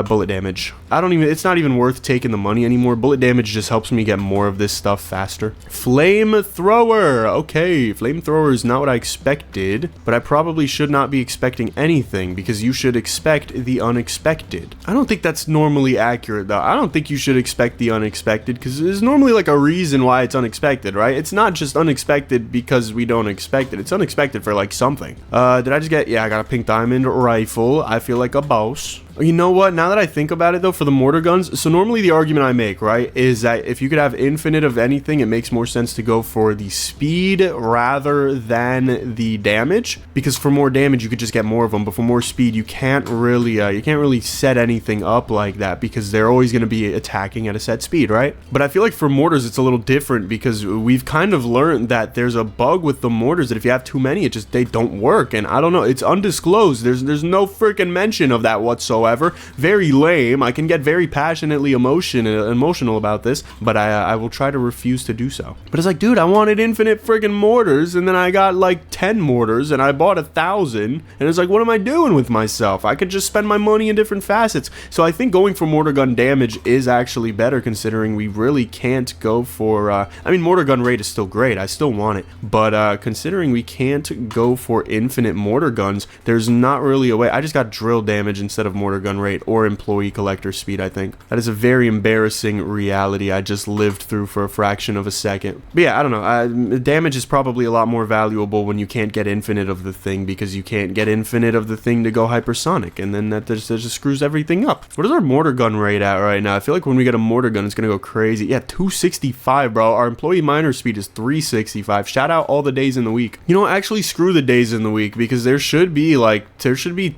Bullet damage. It's not even worth taking the money anymore. Bullet damage just helps me get more of this stuff faster. Flamethrower. Okay, flamethrower is not what I expected, but I probably should not be expecting anything because you should expect the unexpected. I don't think that's normally accurate though. I don't think you should expect the unexpected because there's normally like a reason why it's unexpected, right? It's not just unexpected because we don't expect it. It's unexpected for like something. Did I just get, yeah, I got a pink diamond rifle. I feel like a boss. You know what? Now that I think about it though, for the mortar guns, so normally the argument I make, right, is that if you could have infinite of anything, it makes more sense to go for the speed rather than the damage, because for more damage you could just get more of them, but for more speed you can't really set anything up like that because they're always going to be attacking at a set speed, right? But I feel like for mortars it's a little different because we've kind of learned that there's a bug with the mortars that if you have too many, they don't work, and I don't know, it's undisclosed. There's no freaking mention of that whatsoever. Very lame. I can get very passionately emotional about this, but I will try to refuse to do so. But it's like, dude, I wanted infinite friggin' mortars, and then I got like 10 mortars, and I bought 1,000, and it's like, what am I doing with myself? I could just spend my money in different facets. So I think going for mortar gun damage is actually better, considering we really can't go for, I mean, mortar gun rate is still great. I still want it, but considering we can't go for infinite mortar guns, there's not really a way. I just got drill damage instead of mortar gun rate or employee collector speed. I think that is a very embarrassing reality I just lived through for a fraction of a second. But yeah, I don't know, damage is probably a lot more valuable when you can't get infinite of the thing, because you can't get infinite of the thing to go hypersonic, and then that just screws everything up. What is our mortar gun rate at right now? I feel like when we get a mortar gun it's gonna go crazy. Yeah, 265, bro. Our employee miner speed is 365. Shout out all the days in the week. You know, actually screw the days in the week, because there should be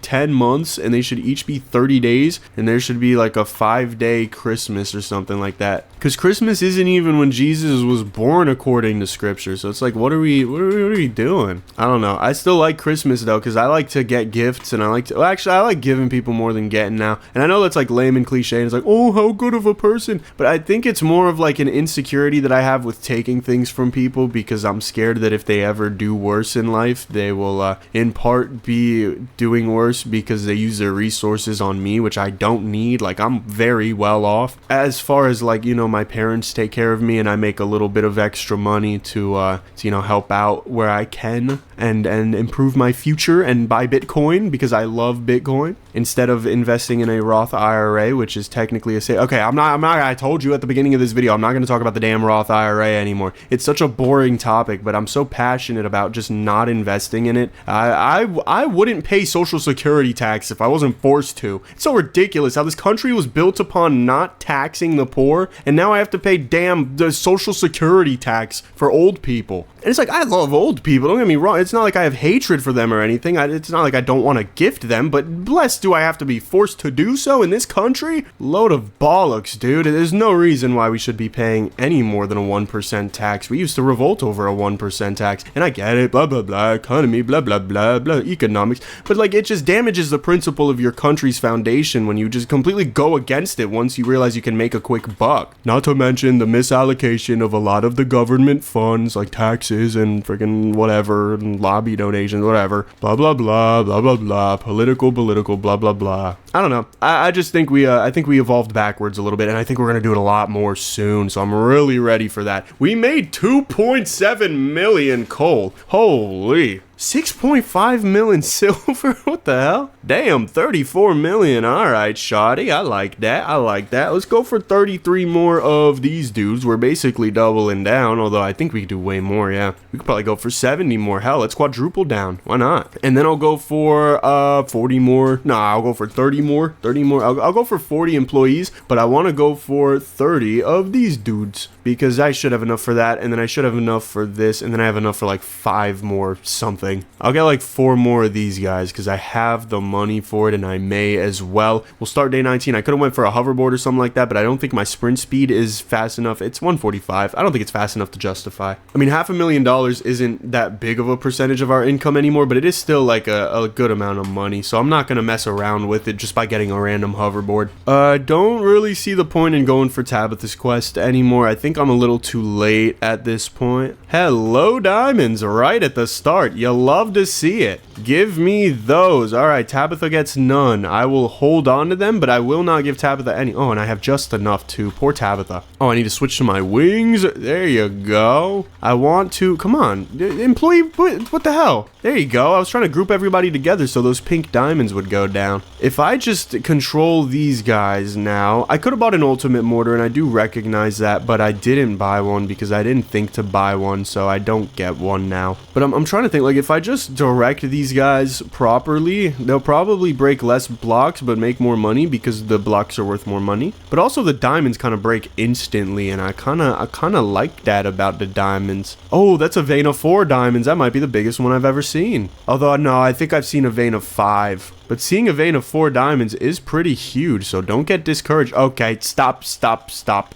10 months and they should each be 30 days, and there should be like a 5-day Christmas or something like that, because Christmas isn't even when Jesus was born according to scripture. So it's like, what are we doing? I don't know. I still like Christmas though, because I like to get gifts, and I like giving people more than getting now. And I know that's like lame and cliche, and it's like, oh, how good of a person, but I think it's more of like an insecurity that I have with taking things from people, because I'm scared that if they ever do worse in life, they will in part be doing worse because they use their resources on me, which I don't need. Like, I'm very well off as far as, like, you know, my parents take care of me, and I make a little bit of extra money to you know, help out where I can and improve my future and buy Bitcoin, because I love Bitcoin, instead of investing in a Roth IRA, which is technically a okay, I told you at the beginning of this video, I'm not going to talk about the damn Roth IRA anymore. It's such a boring topic, but I'm so passionate about just not investing in it. I wouldn't pay Social Security tax if I wasn't forced to. It's so ridiculous how this country was built upon not taxing the poor, and now I have to pay the Social Security tax for old people. And it's like, I love old people, don't get me wrong. It's not like I have hatred for them or anything. It's not like I don't want to gift them, but blessed do I have to be forced to do so in this country? Load of bollocks, dude. There's no reason why we should be paying any more than a 1% tax. We used to revolt over a 1% tax, and I get it, blah, blah, blah, economy, blah, blah, blah, blah, economics, but like, it just damages the principle of your country's foundation when you just completely go against it once you realize you can make a quick buck. Not to mention the misallocation of a lot of the government funds, like taxes and freaking whatever, and lobby donations, whatever, blah, blah, blah, blah, blah, blah, political, blah, blah, blah. I don't know. I just think I think we evolved backwards a little bit, and I think we're going to do it a lot more soon, so I'm really ready for that. We made 2.7 million coal. Holy. 6.5 million silver? What the hell? Damn, 34 million. Alright, shoddy. I like that. Let's go for 33 more of these dudes. We're basically doubling down, although I think we could do way more, yeah. We could probably go for 70 more. Hell, let's quadruple down. Why not? And then I'll go for 40 more. Nah, I'll go for 30 more. I'll go for 40 employees, but I want to go for 30 of these dudes, because I should have enough for that, and then I should have enough for this, and then I have enough for like 5 more something. thing. I'll get like 4 more of these guys because I have the money for it and I may as well. We'll start day 19. I could have went for a hoverboard or something like that, but I don't think my sprint speed is fast enough. It's 145. I don't think it's fast enough to justify. I mean, $500,000 isn't that big of a percentage of our income anymore, but it is still like a good amount of money. So I'm not going to mess around with it just by getting a random hoverboard. I don't really see the point in going for Tabitha's quest anymore. I think I'm a little too late at this point. Hello, diamonds, right at the start. You love to see it. Give me those. All right, Tabitha gets none. I will hold on to them, but I will not give Tabitha any. Oh, and I have just enough too. Poor Tabitha. Oh, I need to switch to my wings. There you go. I want to, come on, employee, what the hell? There you go. I was trying to group everybody together so those pink diamonds would go down. If I just control these guys now, I could have bought an ultimate mortar, and I do recognize that, but I didn't buy one because I didn't think to buy one, so I don't get one now. But I'm trying to think, like, if I just direct these guys properly, they'll probably break less blocks but make more money because the blocks are worth more money. But also the diamonds kind of break instantly, and I kind of like that about the diamonds. Oh, that's a vein of 4 diamonds. That might be the biggest one I've ever seen. Although, no, I think I've seen a vein of 5. But seeing a vein of 4 diamonds is pretty huge, so don't get discouraged. Okay, stop.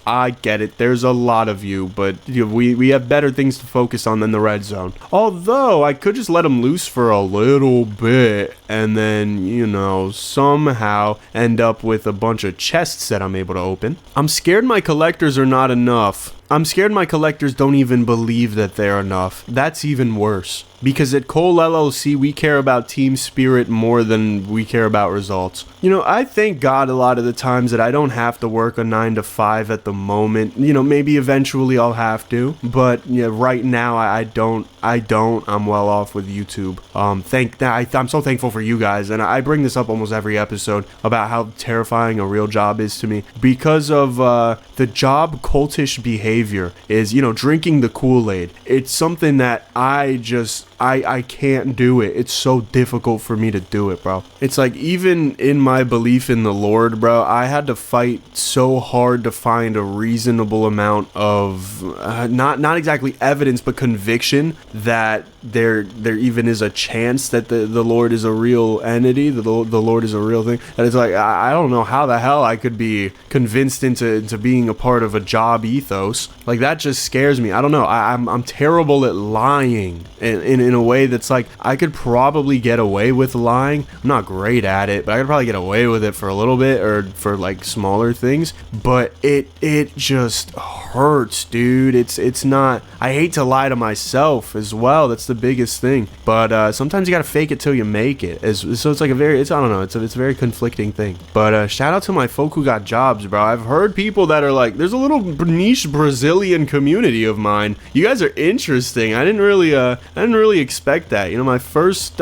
I get it. There's a lot of you, but we have better things to focus on than the red zone. Although, I could just let them loose for a little bit, and then, you know, somehow end up with a bunch of chests that I'm able to open. I'm scared my collectors are not enough. I'm scared my collectors don't even believe that they're enough. That's even worse. Because at Cole LLC, we care about team spirit more than we care about results. You know, I thank God a lot of the times that I don't have to work a 9 to 5 at the moment. You know, maybe eventually I'll have to. But yeah, right now, I don't. I'm well off with YouTube. I'm so thankful for you guys. And I bring this up almost every episode about how terrifying a real job is to me. Because of the job cultish behavior is, you know, drinking the Kool-Aid. It's something that I can't do it. It's so difficult for me to do it, bro. It's like, even in my belief in the Lord, bro, I had to fight so hard to find a reasonable amount of not exactly evidence, but conviction that there even is a chance that the Lord is a real entity, the Lord is a real thing. And it's like, I don't know how the hell I could be convinced into being a part of a job ethos. Like, that just scares me. I don't know. I'm terrible at lying in a way that's like, I could probably get away with lying. I'm not great at it, but I could probably get away with it for a little bit, or for like smaller things. But it just hurts, dude. It's not. I hate to lie to myself as well. That's the biggest thing. But sometimes you gotta fake it till you make it. So it's like I don't know. It's a very conflicting thing. But shout out to my folk who got jobs, bro. I've heard people that are like, there's a little niche Brazilian community of mine. You guys are interesting. I didn't really expect that. You know, my first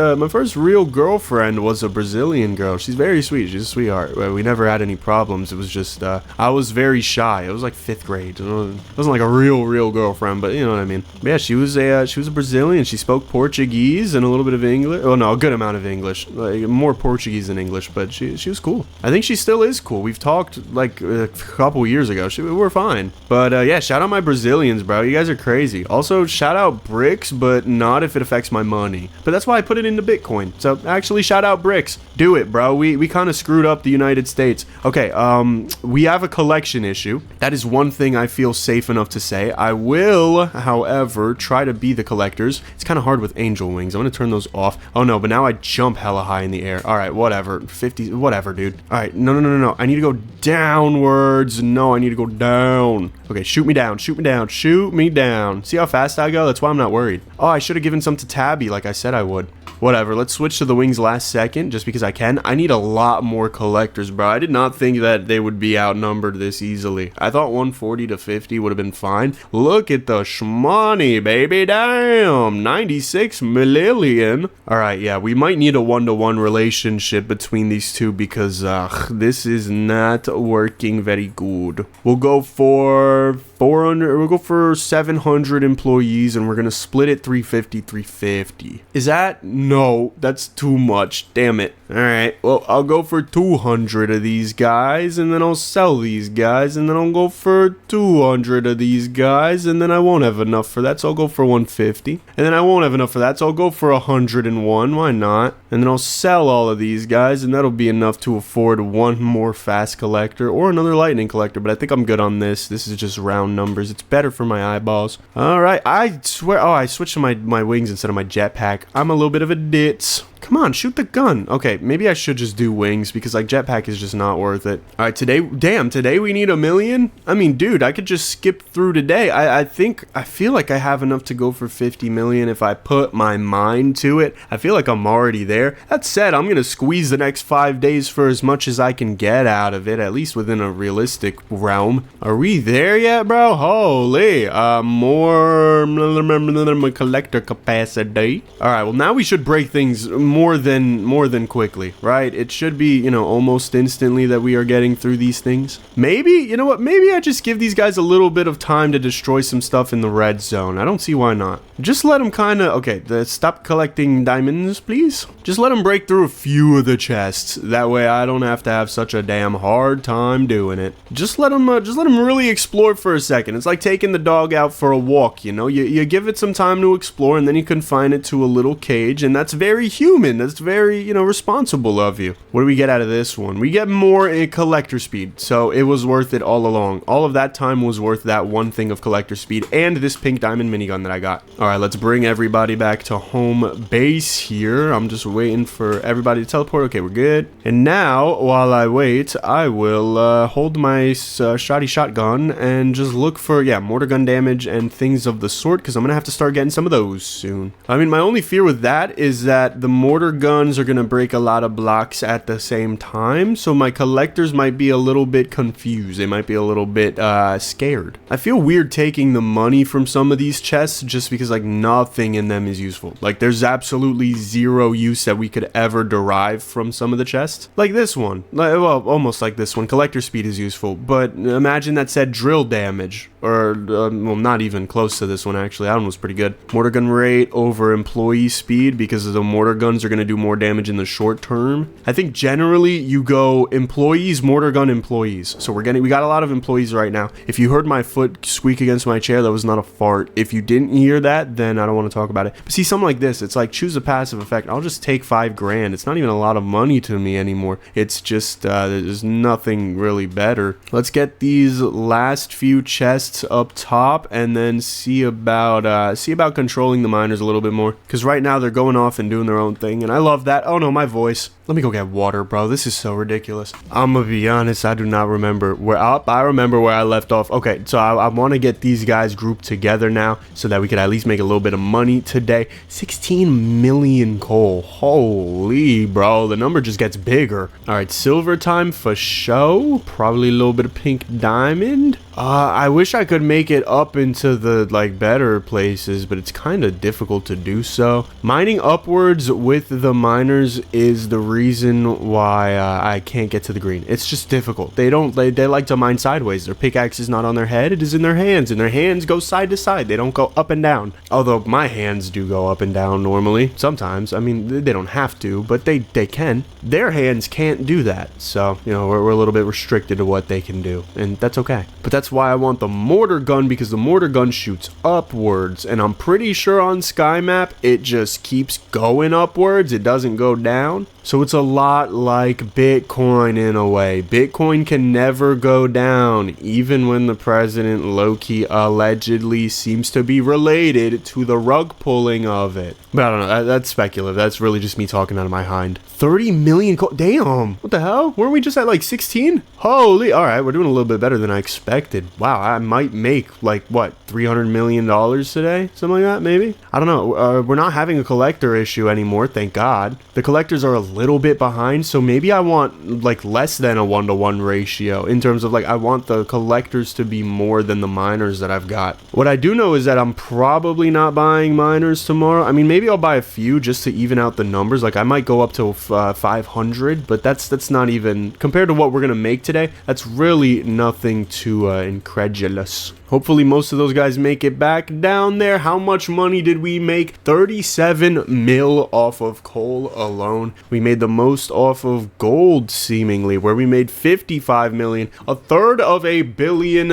real girlfriend was a Brazilian girl. She's very sweet. She's a sweetheart. We never had any problems. It was just I was very shy. It was like 5th grade. It wasn't like a real girlfriend, but you know what I mean. But yeah, she was a Brazilian. She spoke Portuguese and a little bit of English. Oh no, a good amount of English. Like, more Portuguese than English, but she was cool. I think she still is cool. We've talked like a couple years ago. We're fine. But yeah, shout out my Brazilians, bro. You guys are crazy. Also, shout out Bricks, but not if it affects my money. But that's why I put it into Bitcoin. So actually, shout out Bricks. Do it, bro. We kind of screwed up the United States. Okay, we have a collection issue. That is one thing I feel safe enough to say. I will, however, try to be the collectors. It's kind of hard with angel wings. I'm gonna turn those off. Oh no, but now I jump hella high in the air. All right, whatever. 50, whatever, dude. All right, no. I need to go downwards. No, I need to go down. Okay, shoot me down. See how fast I go? That's why I'm not worried. Oh, I should have given some to Tabby like I said I would. Whatever, let's switch to the wings last second, just because I can. I need a lot more collectors, bro. I did not think that they would be outnumbered this easily. I thought 140 to 50 would have been fine. Look at the shmoney, baby. Damn, 96 million. All right, yeah, we might need a 1-to-1 relationship between these two because this is not working very good. We'll go for 400. We'll go for 700 employees, and we're gonna split it 350. Is that? No, that's too much. Damn it. All right. Well, I'll go for 200 of these guys, and then I'll sell these guys, and then I'll go for 200 of these guys, and then I won't have enough for that, so I'll go for 150. And then I won't have enough for that, so I'll go for 101. Why not? And then I'll sell all of these guys, and that'll be enough to afford one more fast collector or another lightning collector, but I think I'm good on this. This is just round numbers. It's better for my eyeballs. All right, I swear. Oh, I switched to my wings instead of my jetpack. I'm a little bit of a ditz. Come on, shoot the gun. Okay, maybe I should just do wings because like jetpack is just not worth it. All right, today we need 1 million. I mean, dude, I could just skip through today. I feel like I have enough to go for 50 million if I put my mind to it. I feel like I'm already there. That said, I'm gonna squeeze the next 5 days for as much as I can get out of it, at least within a realistic realm. Are we there yet, bro? Holy, more collector capacity. All right, well now we should break things more than quickly, right? It should be, you know, almost instantly that we are getting through these things. Maybe, you know what? Maybe I just give these guys a little bit of time to destroy some stuff in the red zone. I don't see why not. Just let them kind of, okay, stop collecting diamonds, please. Just let them break through a few of the chests. That way I don't have to have such a damn hard time doing it. Just let them really explore for a second. It's like taking the dog out for a walk, you know? You give it some time to explore and then you confine it to a little cage, and that's very human. That's very, you know, responsible of you. What do we get out of this one? We get more in collector speed, so it was worth it all along. All of that time was worth that one thing of collector speed and this pink diamond minigun that I got. All right, let's bring everybody back to home base here. I'm just waiting for everybody to teleport. Okay, we're good. And now, while I wait, I will hold my shoddy shotgun and just look for, yeah, mortar gun damage and things of the sort, because I'm gonna have to start getting some of those soon. I mean, my only fear with that is that the mortar guns are gonna break a lot of blocks at the same time, so my collectors might be a little bit confused. They might be a little bit scared. I feel weird taking the money from some of these chests just because like nothing in them is useful. Like there's absolutely zero use that we could ever derive from some of the chests. Like this one, well, almost like this one. Collector speed is useful, but imagine that said drill damage, or well, not even close to this one actually. That one was pretty good. Mortar gun rate over employee speed, because the mortar guns are going to do more damage in the short term. I think generally you go employees, mortar gun, employees. So we got a lot of employees right now. If you heard my foot squeak against my chair, that was not a fart. If you didn't hear that, then I don't want to talk about it. But see, something like this, it's like choose a passive effect. I'll just take 5 grand. It's not even a lot of money to me anymore. It's just there's nothing really better. Let's get these last few chests up top and then see about controlling the miners a little bit more, because right now they're going off and doing their own thing, and I love that. Oh no, my voice. Let me go get water, bro. This is so ridiculous. I'm gonna be honest, I do not remember where I remember where I left off. Okay, so I want to get these guys grouped together now so that we could at least make a little bit of money today. 16 million coal. Holy, bro. The number just gets bigger. All right, silver time for show. Probably a little bit of pink diamond. I wish I could make it up into the like better places, but it's kind of difficult to do so. Mining upwards with the miners is the reason why I can't get to the green. It's just difficult. They like to mine sideways. Their pickaxe is not on their head, it is in their hands, and their hands go side to side. They don't go up and down. Although my hands do go up and down normally. Sometimes. I mean, they don't have to, but they can. Their hands can't do that. So, you know, we're a little bit restricted to what they can do, and that's okay. But that's why I want the mortar gun, because the mortar gun shoots upwards, and I'm pretty sure on Sky Map it just keeps going upwards. It doesn't go down. So it's a lot like Bitcoin in a way. Bitcoin can never go down, even when the president low-key allegedly seems to be related to the rug pulling of it. But I don't know, that's speculative. That's really just me talking out of my hind. 30 million damn, what the hell? Weren't we just at like 16? Holy, all right, we're doing a little bit better than I expected. Wow, I might make like, what, $300 million today? Something like that, maybe? I don't know. We're not having a collector issue anymore, thank God. The collectors are a little bit behind, so maybe I want like less than a 1-to-1 ratio in terms of like, I want the collectors to be more than the miners that I've got. What I do know is that I'm probably not buying miners tomorrow. I mean, maybe I'll buy a few just to even out the numbers. Like I might go up to 500, but that's not even compared to what we're gonna make today. That's really nothing too incredulous. Hopefully most of those guys make it back down there. How much money did we make? 37 mil off of coal alone. We made the most off of gold, seemingly, where we made 55 million, a third of $1 billion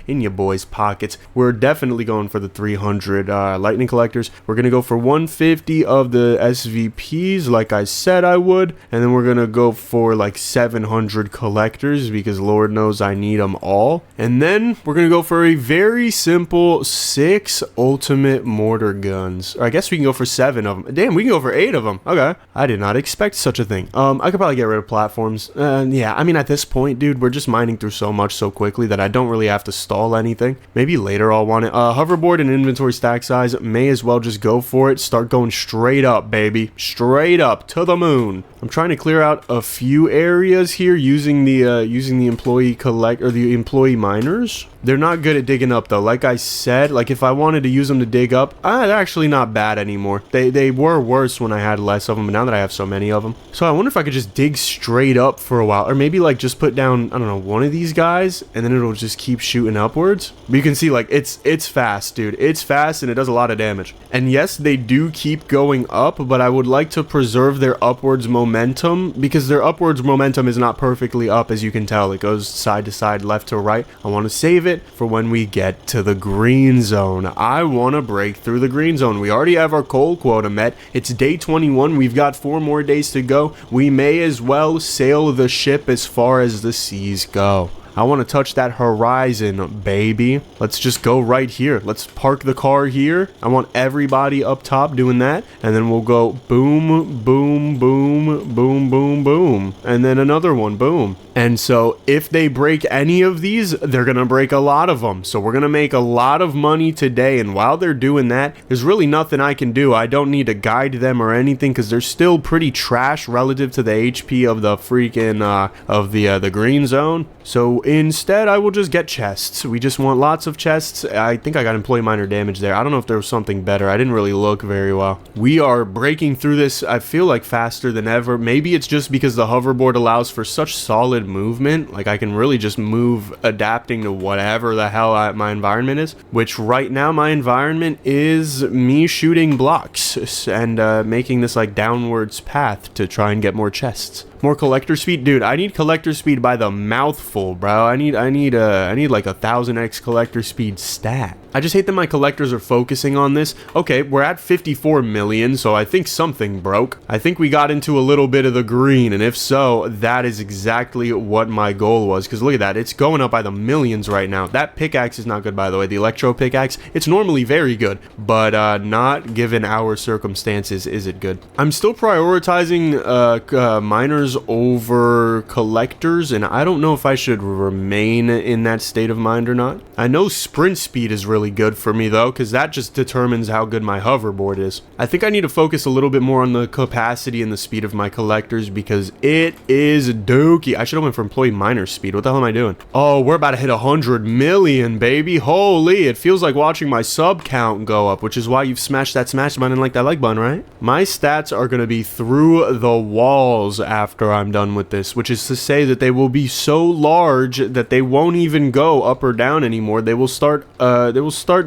in your boys' pockets. We're definitely going for the 300 lightning collectors. We're gonna go for 150 of the SVPs, like I said I would, and then we're gonna go for like 700 collectors because Lord knows I need them all. And then we're gonna go for a very simple 6 ultimate mortar guns. Or I guess we can go for 7 of them. Damn, we can go for 8 of them. Okay, I did not expect such a thing. I could probably get rid of platforms. Yeah, I mean, at this point, dude, we're just mining through so much so quickly that I don't really have to stall anything. Maybe later I'll want it. Hoverboard and inventory stack size, may as well just go for it. Start going straight up, baby. Straight up to the moon. I'm trying to clear out a few areas here using the employee miners. They're not good at digging up though. Like I said, like if I wanted to use them to dig up, they're actually not bad anymore. They were worse when I had less of them, but now that I have so many of them. So I wonder if I could just dig straight up for a while, or maybe like just put down, I don't know, one of these guys, and then it'll just keep shooting upwards. But you can see like it's fast, dude. It's fast and it does a lot of damage. And yes, they do keep going up, but I would like to preserve their upwards momentum because their upwards momentum is not perfectly up, as you can tell. It goes side to side, left to right. I want to save it for when we get to the green zone. I want to break through the green zone. We already have our coal quota met. It's day 21. We've got 4 more days to go. We may as well sail the ship as far as the seas go. I want to touch that horizon, baby. Let's just go right here. Let's park the car here. I want everybody up top doing that. And then we'll go boom, boom, boom, boom, boom, boom. And then another one, boom. And so if they break any of these, they're going to break a lot of them. So we're going to make a lot of money today. And while they're doing that, there's really nothing I can do. I don't need to guide them or anything because they're still pretty trash relative to the HP of the freaking, of the green zone. So instead, I will just get chests. We just want lots of chests. I think I got employee miner damage there. I don't know if there was something better. I didn't really look very well. We are breaking through this, I feel like, faster than ever. Maybe it's just because the hoverboard allows for such solid movement. Like, I can really just move adapting to whatever the hell my environment is. Which right now, my environment is me shooting blocks and making this, like, downwards path to try and get more chests. More collector speed, dude. I need collector speed by the mouthful, bro. I need like 1000x collector speed stat. I just hate that my collectors are focusing on this. Okay, we're at 54 million, so I think something broke. I think we got into a little bit of the green, and if so, that is exactly what my goal was. Because look at that, it's going up by the millions right now. That pickaxe is not good, by the way. The electro pickaxe, it's normally very good, but not given our circumstances is it good. I'm still prioritizing miners over collectors, and I don't know if I should remain in that state of mind or not. I know sprint speed is really good for me though, because that just determines how good my hoverboard is. I think I need to focus a little bit more on the capacity and the speed of my collectors because it is dookie. I should have went for employee miner speed. What the hell am I doing? Oh, we're about to hit 100 million, baby. Holy, it feels like watching my sub count go up, which is why you've smashed that smash button and like that like button, right? My stats are going to be through the walls after I'm done with this, which is to say that they will be so large that they won't even go up or down anymore. They will start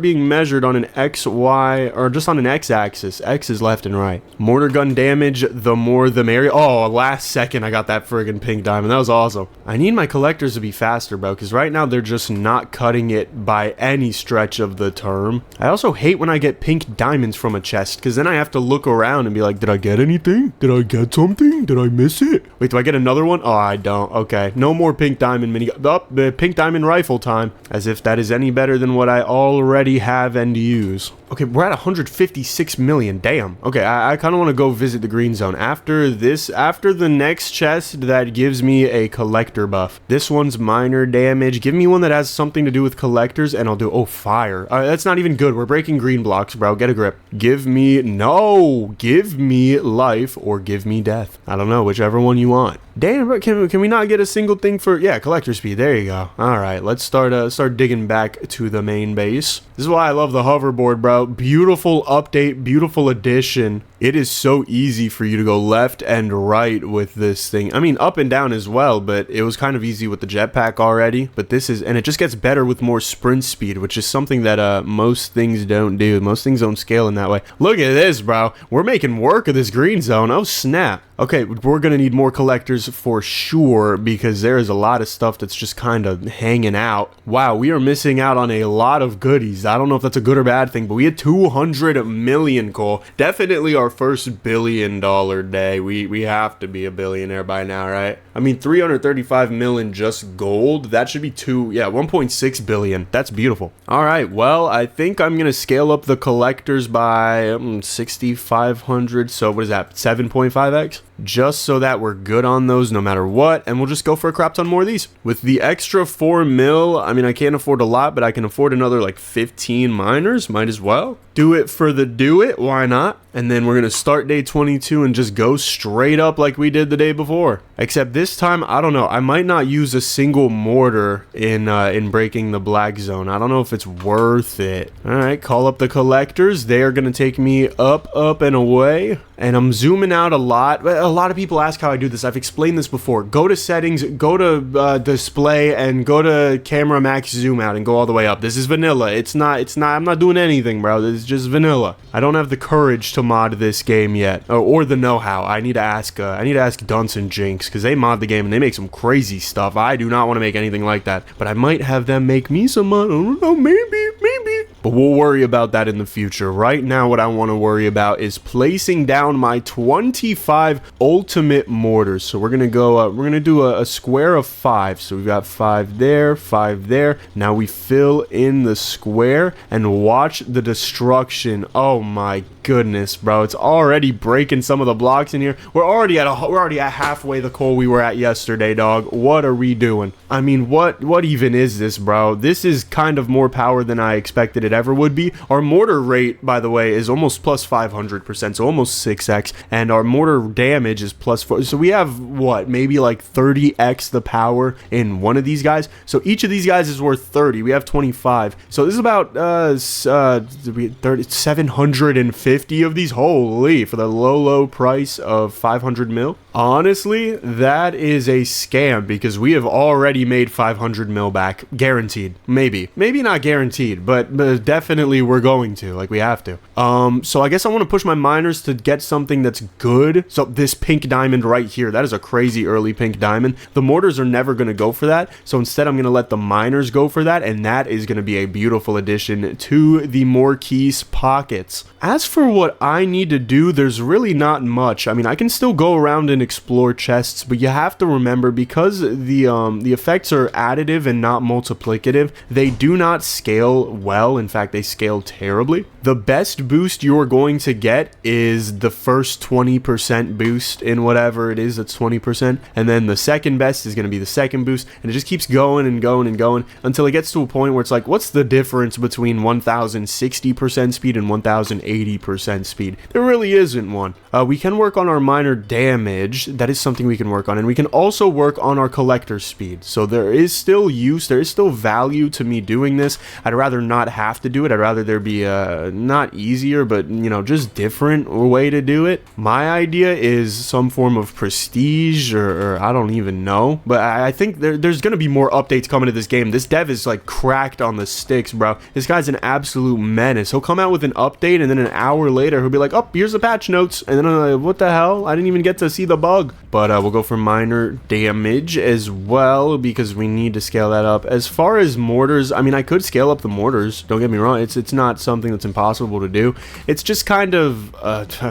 being measured on an X, Y, or just on an X axis. X is left and right. Mortar gun damage, the more the merrier. Oh, last second I got that friggin' pink diamond. That was awesome. I need my collectors to be faster, bro, because right now they're just not cutting it by any stretch of the term. I also hate when I get pink diamonds from a chest, because then I have to look around and be like, did I get anything? Did I get something? Did I miss it? Wait, do I get another one? Oh, I don't. Okay. No more pink diamond mini. Pink diamond rifle time. As if that is any better than what I already have and use. Okay, we're at 156 million. Damn. Okay, I kind of want to go visit the green zone. After the next chest that gives me a collector buff. This one's minor damage. Give me one that has something to do with collectors and I'll do... Oh, fire. That's not even good. We're breaking green blocks, bro. Get a grip. Give me... No! Give me life or give me death. I don't know. Whichever one you want. Damn, bro. Can we not get a single thing for... Yeah, collector speed. There you go. Alright, let's start digging back to the main base. This is why I love the hoverboard, bro. Beautiful update, beautiful addition. It is so easy for you to go left and right with this thing. I mean, up and down as well, but it was kind of easy with the jetpack already. But this is, and it just gets better with more sprint speed, which is something that most things don't do. Most things don't scale in that way. Look at this, bro. We're making work of this green zone. Oh, snap. Okay, we're gonna need more collectors for sure because there is a lot of stuff that's just kind of hanging out. Wow, we are missing out on a lot of goodies. I don't know if that's a good or bad thing, but we had 200 million coal. Definitely our first $1 billion day. We have to be a billionaire by now, right? I mean, 335 million just gold. That should be 1.6 billion. That's beautiful. All right, well, I think I'm gonna scale up the collectors by 6,500. So what is that? 7.5x? Just so that we're good on those no matter what, and we'll just go for a crap ton more of these. With the extra 4 mil, I mean, I can't afford a lot, but I can afford another like 15 miners, might as well. Do it for the do it, why not? And then we're gonna start day 22 and just go straight up like we did the day before. Except this time, I don't know, I might not use a single mortar in breaking the black zone. I don't know if it's worth it. All right, call up the collectors. They are gonna take me up, and away. And I'm zooming out a lot. A lot of people ask how I do this. I've explained this before. Go to settings, go to display, and go to camera max zoom out and go all the way up. This is vanilla. It's not, I'm not doing anything, bro. This is just vanilla. I don't have the courage to mod this game yet, or the know-how. I need to ask Dunce and Jinx, because they mod the game and they make some crazy stuff. I do not want to make anything like that, but I might have them make me some mod. I don't know, maybe. But we'll worry about that in the future. Right now, what I want to worry about is placing down my 25 ultimate mortars. So we're gonna go. We're gonna do a square of 5. So we've got 5 there, 5 there. Now we fill in the square and watch the destruction. Oh my goodness, bro! It's already breaking some of the blocks in here. We're already at halfway the coal we were at yesterday, dog. What are we doing? I mean, what even is this, bro? This is kind of more power than I expected it ever would be. Our mortar rate, by the way, is almost plus 500%, so almost 6x, and our mortar damage is plus 4. So we have what, maybe like 30x the power in one of these guys. So each of these guys is worth 30. We have 25. So this is about 750 of these. Holy, for the low price of 500 mil. Honestly, that is a scam because we have already made 500 mil back, guaranteed. Maybe not guaranteed, but definitely we're going to, like, we have to. So I guess I want to push my miners to get something that's good. So this pink diamond right here, that is a crazy early pink diamond. The mortars are never going to go for that, so instead I'm going to let the miners go for that, and that is going to be a beautiful addition to the Morquise pockets. As for what I need to do, there's really not much. I mean, I can still go around and explore chests, but you have to remember, because the effects are additive and not multiplicative, they do not scale well. In fact, they scale terribly. The best boost you're going to get is the first 20% boost in whatever it is that's 20%, and then the second best is going to be the second boost, and it just keeps going and going and going until it gets to a point where it's like, what's the difference between 1060% speed and 1080% speed? There really isn't one. We can work on our miner damage. That is something we can work on, and we can also work on our collector speed. So there is still use, there is still value to me doing this. I'd rather not have to do it. I'd rather there be not easier, but just different way to do it. My idea is some form of prestige, or I don't even know, but I think there's gonna be more updates coming to this game. This dev is like cracked on the sticks, bro. This guy's an absolute menace. He'll come out with an update, and then an hour later he'll be like, oh, here's the patch notes, and then I'm like, what the hell? I didn't even get to see the bug. But we'll go for miner damage as well, because we need to scale that up. As far as mortars, I mean, I could scale up the mortars, don't get me wrong. It's not something that's impossible to do. It's just kind of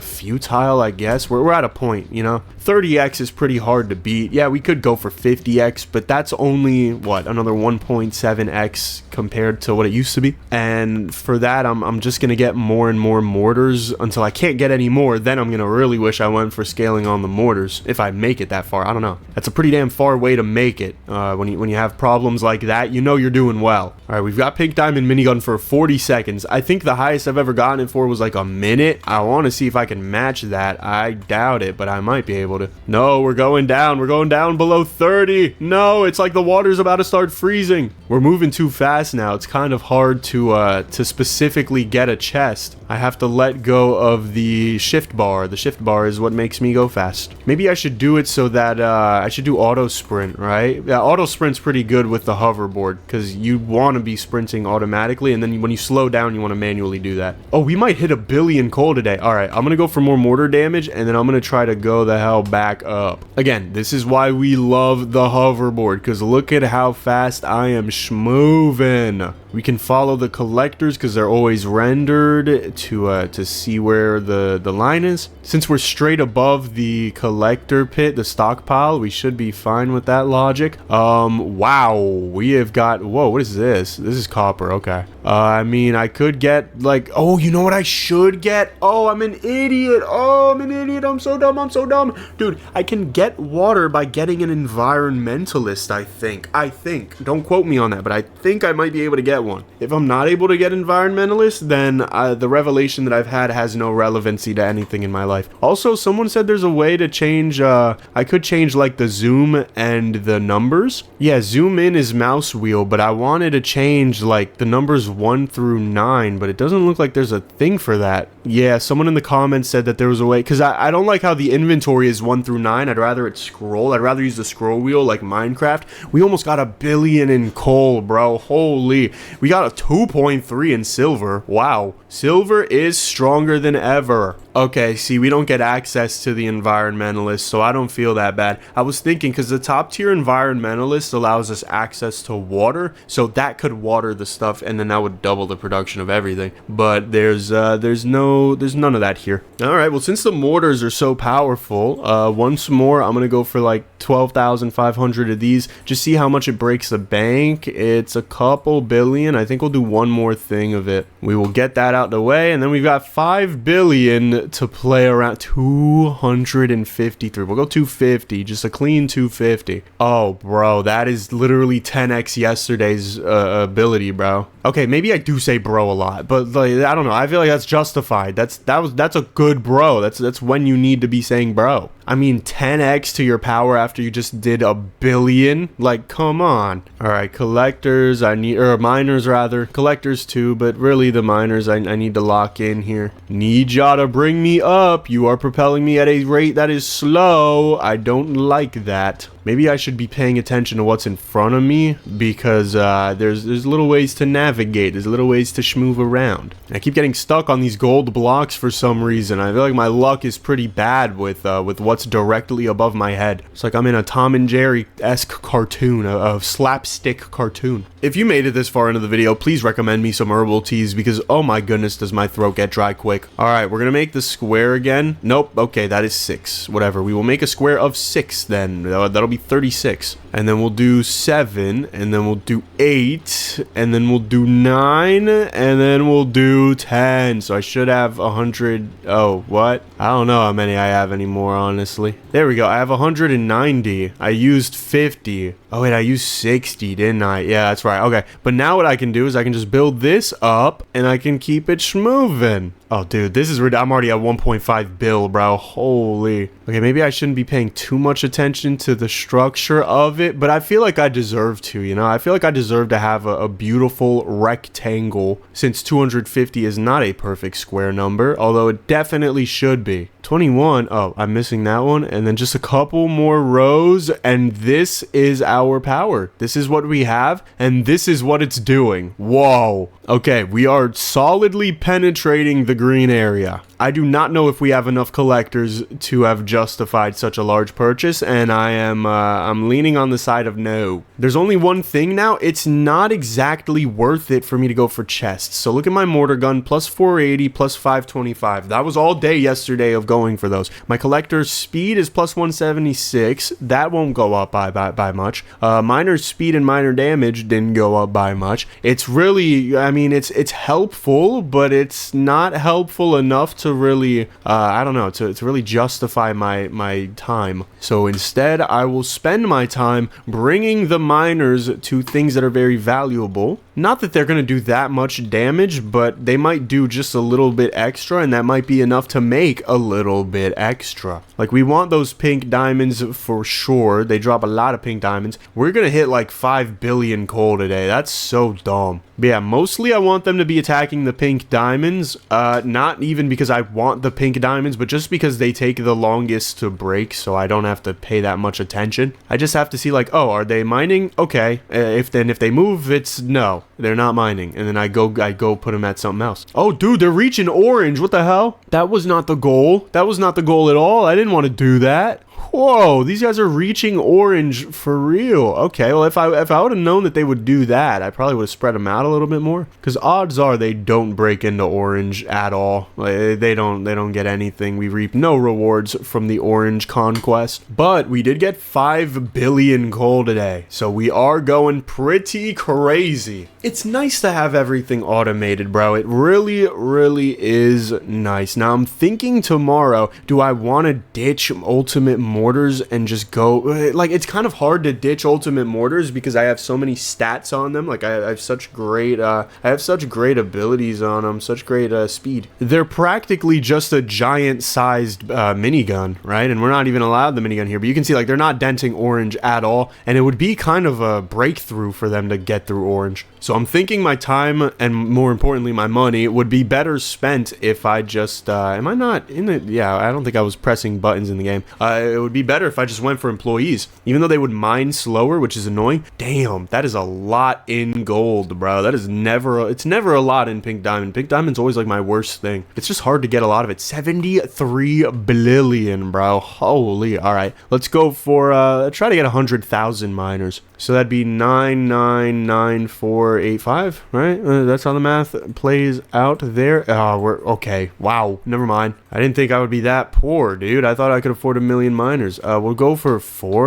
futile, I guess. We're at a point, 30x is pretty hard to beat. Yeah, we could go for 50x, but that's only what, another 1.7x compared to what it used to be. And for that, I'm just gonna get more and more mortars until I can't get any more. Then I'm gonna really wish I went for scaling on the mortars, if I make it that far. I don't know. That's a pretty damn far way to make it. When you have problems like that, you're doing well. All right, we've got pink diamond minigun for 40 seconds. I think the highest I've ever gotten it for was like a minute. I want to see if I can match that. I doubt it, but I might be able to. No, we're going down. We're going down below 30. No, it's like the water's about to start freezing. We're moving too fast now. It's kind of hard to specifically get a chest. I have to let go of the shift bar. The shift bar is what makes me go fast. Maybe I should do it so that I should do auto sprint, right? Yeah, auto sprint's pretty good with the hoverboard because you want to be sprinting automatically, and then when you slow down, you want to manually do that. Oh, we might hit 1 billion coal today. All right, I'm gonna go for more mortar damage, and then I'm gonna try to go the hell back up. Again, this is why we love the hoverboard, because look at how fast I am schmoving. We can follow the collectors because they're always rendered to see where the line is. Since we're straight above the collector pit, the stockpile, we should be fine with that logic. Wow, we have got, whoa, what is this? This is copper, okay. I mean, I could get like, oh, you know what I should get? Oh, I'm an idiot. Oh, I'm an idiot. I'm so dumb. I'm so dumb. Dude, I can get water by getting an environmentalist, I think. Don't quote me on that, but I think I might be able to get one. If I'm not able to get environmentalist, then the revelation that I've had has no relevancy to anything in my life. Also, someone said there's a way to change, I could change like the zoom and the numbers. Yeah, zoom in is mouse wheel, but I wanted to change like the numbers 1 through 9, but it doesn't look like there's a thing for that. Yeah, someone in the comments said that there was a way, because I don't like how the inventory is 1 through 9. I'd rather it scroll. I'd rather use the scroll wheel like Minecraft. We almost got 1 billion in coal, bro. Holy. We got a 2.3 in silver. Wow. Silver is stronger than ever. Okay, see, we don't get access to the environmentalist, so I don't feel that bad. I was thinking, because the top tier environmentalist allows us access to water, so that could water the stuff, and then that would double the production of everything. But there's none of that here. All right, well, since the mortars are so powerful, once more, I'm gonna go for like 12,500 of these. Just see how much it breaks the bank. It's a couple billion. I think we'll do one more thing of it. We will get that out the way, and then we've got 5 billion to play around. 253. We'll go 250, just a clean 250. Oh, bro, that is literally 10x yesterday's ability, bro. Okay, maybe I do say bro a lot, but like, I don't know. I feel like that's justified. That's a good bro. That's when you need to be saying bro. I mean, 10x to your power after you just did 1 billion. Like, come on. All right, collectors. Miners rather. Collectors too, but really the miners. I need to lock in here. Need y'all to bring me up. You are propelling me at a rate that is slow. I don't like that. Maybe I should be paying attention to what's in front of me, because there's little ways to navigate. There's little ways to schmoove around. And I keep getting stuck on these gold blocks for some reason. I feel like my luck is pretty bad with what's directly above my head. It's like I'm in a Tom and Jerry-esque cartoon, a slapstick cartoon. If you made it this far into the video, please recommend me some herbal teas, because oh my goodness, does my throat get dry quick. All right, we're gonna make the square again. Nope. Okay, that is 6. Whatever. We will make a square of 6 then. That'll be 36, and then we'll do 7, and then we'll do 8, and then we'll do 9, and then we'll do 10. So I should have 100. Oh, what? I don't know how many I have anymore, honestly. There we go. I have 190. I used 50. Oh wait, I used 60, didn't I? Yeah, that's right. Okay, but now what I can do is I can just build this up, and I can keep it schmoving. Oh, dude, this is I'm already at 1.5 bill, bro. Holy. Okay, maybe I shouldn't be paying too much attention to the structure of it, but I feel like I deserve to, you know? I feel like I deserve to have a beautiful rectangle, since 250 is not a perfect square number, although it definitely should be. 21. Oh, I'm missing that one. And then just a couple more rows, and this is our power. This is what we have, and this is what it's doing. Whoa. Okay, we are solidly penetrating the green area. I do not know if we have enough collectors to have justified such a large purchase, and I'm leaning on the side of no. There's only one thing now. It's not exactly worth it for me to go for chests. So look at my mortar gun, plus 480, plus 525. That was all day yesterday of going for those. My collector's speed is plus 176. That won't go up by much. Miner's speed and miner damage didn't go up by much. It's really, I mean, it's helpful, but it's not helpful enough to really, I don't know, to really justify my time. So instead, I will spend my time bringing the miners to things that are very valuable. Not that they're going to do that much damage, but they might do just a little bit extra, and that might be enough to make a little bit extra. Like, we want those pink diamonds for sure. They drop a lot of pink diamonds. We're going to hit like 5 billion coal today. That's so dumb. But yeah, mostly I want them to be attacking the pink diamonds. not even because I want the pink diamonds, but just because they take the longest to break, so I don't have to pay that much attention. I just have to see like, oh, are they mining? Okay. If they move, it's no, they're not mining. And then I go put them at something else. Oh, dude, they're reaching orange. What the hell? That was not the goal. That was not the goal at all. I didn't want to do that. Whoa, these guys are reaching orange for real. Okay, well, if I would have known that they would do that, I probably would have spread them out a little bit more. Because odds are they don't break into orange at all. Like, they don't get anything. We reap no rewards from the orange conquest. But we did get 5 billion coal today. So we are going pretty crazy. It's nice to have everything automated, bro. It really, really is nice. Now, I'm thinking tomorrow, do I want to ditch ultimate mortars and just go like it's kind of hard to ditch ultimate mortars because I have so many stats on them. Like I have such great abilities on them, such great speed. They're practically just a giant sized minigun, right? And we're not even allowed the minigun here, but you can see like they're not denting orange at all, and it would be kind of a breakthrough for them to get through orange. So I'm thinking my time and more importantly my money would be better spent if I just am I not in it? Yeah, I don't think I was pressing buttons in the game. It would be better if I just went for employees, even though they would mine slower, which is annoying. Damn, that is a lot in gold, bro. That is it's never a lot in pink diamond. Pink diamond's always like my worst thing. It's just hard to get a lot of it. 73 billion, bro. Holy. All right, let's go for try to get 100,000 miners. So that'd be 999485, right? That's how the math plays out there. We're okay. Wow, never mind. I didn't think I would be that poor, dude. I thought I could afford 1 million miners. We'll go for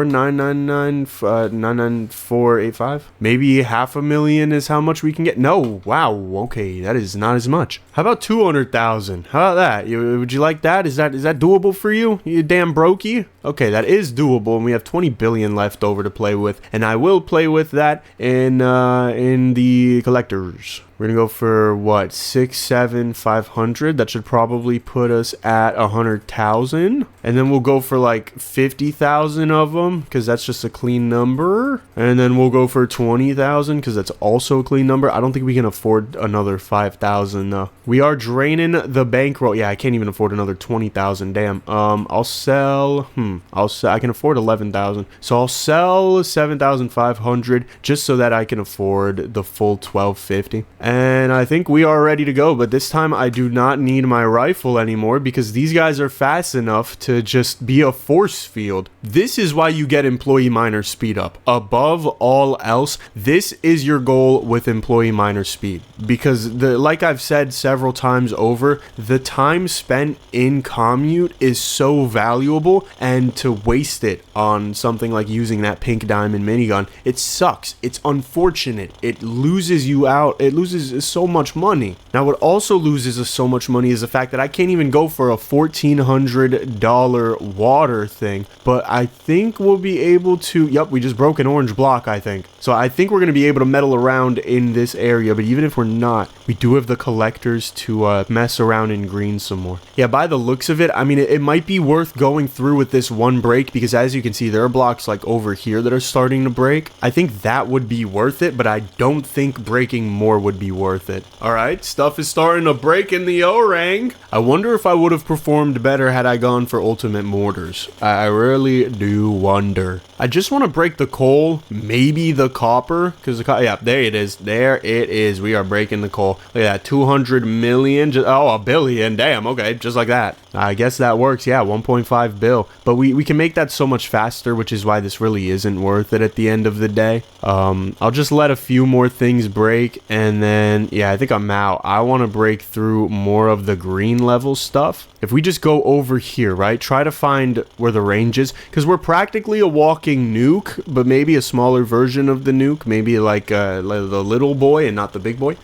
99485. Maybe 500,000 is how much we can get. No, wow. Okay, that is not as much. How about 200,000? How about that? Would you like that? Is that doable for you? You damn brokey. Okay, that is doable, and we have 20 billion left over to play with, and I will play with that in the collectors. We're gonna go for what, 500. That should probably put us at 100,000, and then we'll go for like 50,000 of them because that's just a clean number, and then we'll go for 20,000 because that's also a clean number. I don't think we can afford another 5,000 though. We are draining the bankroll. Yeah, I can't even afford another 20,000. Damn. I'll sell. I can afford 11,000, so I'll sell 7,500 just so that I can afford the full 1,250. And I think we are ready to go, but this time I do not need my rifle anymore because these guys are fast enough to just be a force field. This is why you get employee miner speed up. Above all else, this is your goal with employee miner speed, because like I've said several times over, the time spent in commute is so valuable, and to waste it on something like using that pink diamond minigun, it sucks. It's unfortunate. It loses you out. It loses so much money. Now, what also loses us so much money is the fact that I can't even go for a $1,400 water thing, but I think we'll be able to. Yep, we just broke an orange block, I think. So I think we're going to be able to meddle around in this area, but even if we're not, we do have the collectors to mess around in green some more. Yeah, by the looks of it, I mean, it might be worth going through with this one break, because as you can see, there are blocks like over here that are starting to break. I think that would be worth it, but I don't think breaking more would be worth it. All right, stuff is starting to break in the orang. I wonder if I would have performed better had I gone for ultimate mortars. I really do wonder. I just want to break the coal, maybe the copper, because yeah, there it is. There it is. We are breaking the coal. Look at that, 200 million. Oh, a billion. Damn. Okay, just like that. I guess that works. Yeah, 1.5 bill. But we can make that so much faster, which is why this really isn't worth it at the end of the day. I'll just let a few more things break, and then yeah, I think I'm out. I want to break through more of the green level stuff. If we just go over here, right, try to find where the range is, because we're practically a walking nuke, but maybe a smaller version of the nuke, maybe like the little boy and not the big boy.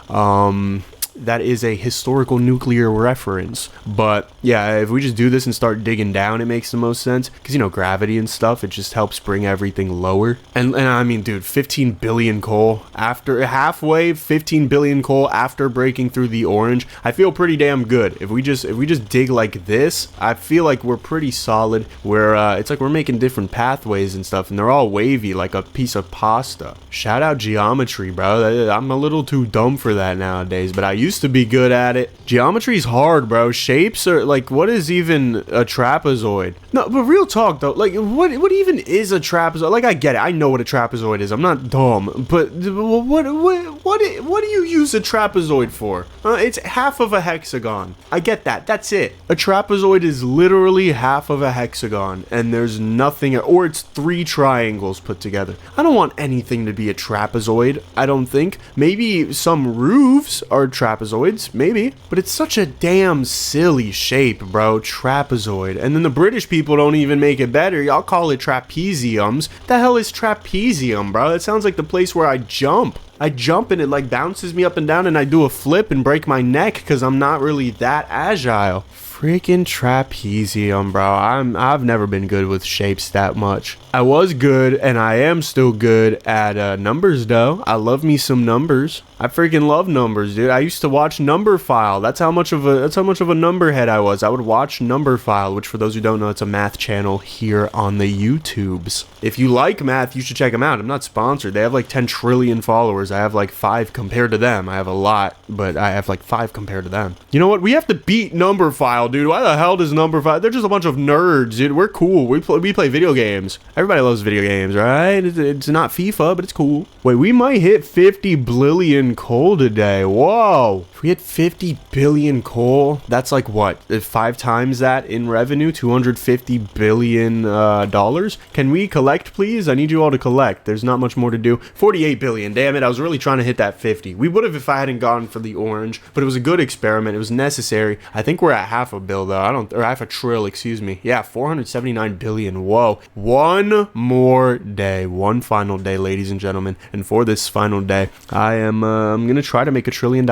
That is a historical nuclear reference. But yeah, if we just do this and start digging down, it makes the most sense, because, you know, gravity and stuff, it just helps bring everything lower. And I mean, dude, 15 billion coal after halfway, 15 billion coal after breaking through the orange. I feel pretty damn good. If we just dig like this, I feel like we're pretty solid. Where it's like we're making different pathways and stuff, and they're all wavy like a piece of pasta. Shout out geometry, bro. I'm a little too dumb for that nowadays, but I used used to be good at it. Geometry's hard, bro. Shapes are like, what is even a trapezoid? No, but real talk though, like what even is a trapezoid? Like I get it. I know what a trapezoid is. I'm not dumb. But what do you use a trapezoid for? It's half of a hexagon. I get that. That's it. A trapezoid is literally half of a hexagon, and there's nothing, or it's 3 triangles put together. I don't want anything to be a trapezoid. I don't think. Maybe some roofs are trapezoids, maybe, but it's such a damn silly shape, bro. Trapezoid. And then the British people don't even make it better. Y'all call it trapeziums. The hell is trapezium, bro? That sounds like the place where I jump. I jump and it like bounces me up and down and I do a flip and break my neck because I'm not really that agile. Freaking trapezium, bro. I've never been good with shapes that much. I was good and I am still good at numbers though. I love me some numbers. I freaking love numbers, dude. I used to watch Number File. That's how much of a number head I was. I would watch Number File, which for those who don't know, it's a math channel here on the YouTubes. If you like math, you should check them out. I'm not sponsored. They have like 10 trillion followers. I have like 5 compared to them. I have a lot, but I have like 5 compared to them. You know what? We have to beat Number File, dude. Why the hell does Number File? They're just a bunch of nerds, dude. We're cool. We play video games. Everybody loves video games, right? It's not FIFA, but it's cool. Wait, we might hit 50 billion coal today. Whoa. If we hit 50 billion coal, that's like what? 5 times that in revenue? $250 billion dollars? Can we collect, please? I need you all to collect. There's not much more to do. 48 billion. Damn it. I was really trying to hit that 50. We would have if I hadn't gone for the orange, but it was a good experiment. It was necessary. I think we're at half a bill though. Or half a trill, excuse me. Yeah, 479 billion. Whoa. One more day. One final day, ladies and gentlemen. And for this final day, I'm gonna try to make $1 trillion.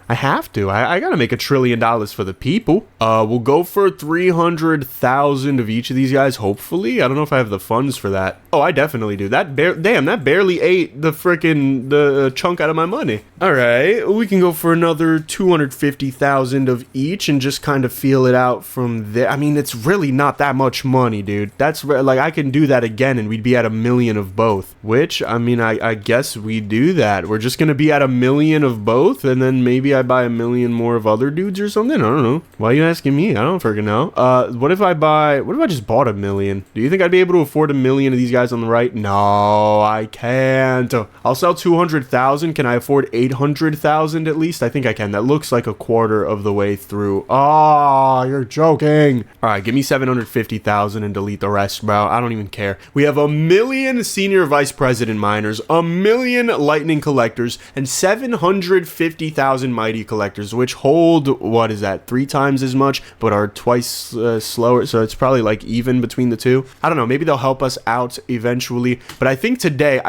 I have to. I gotta make $1 trillion for the people. We'll go for 300,000 of each of these guys, hopefully. I don't know if I have the funds for that. Oh, I definitely do. That barely ate the chunk out of my money. All right, we can go for another 250,000 of each and just kind of feel it out from there. I mean, it's really not that much money, dude. That's like, I can do that again and we'd be at 1 million of both, which, I mean, I guess we do that. We're just gonna be at 1 million of both, and then maybe I buy 1 million more of other dudes or something. I don't know. Why are you asking me? I don't freaking know. What if I just bought 1 million? Do you think I'd be able to afford 1 million of these guys on the right? No, I can't. I'll sell 200,000. Can I afford 800,000 at least? I think I can. That looks like a quarter of the way through. Oh, you're joking. All right, give me 750,000 and delete the rest, bro. I don't even care. We have 1 million senior vice president miners, 1 million lightning collectors, and 750,000 mighty collectors, which hold, what is that, 3 times as much, but are twice slower. So it's probably like even between the two. I don't know. Maybe they'll help us out eventually. But I think today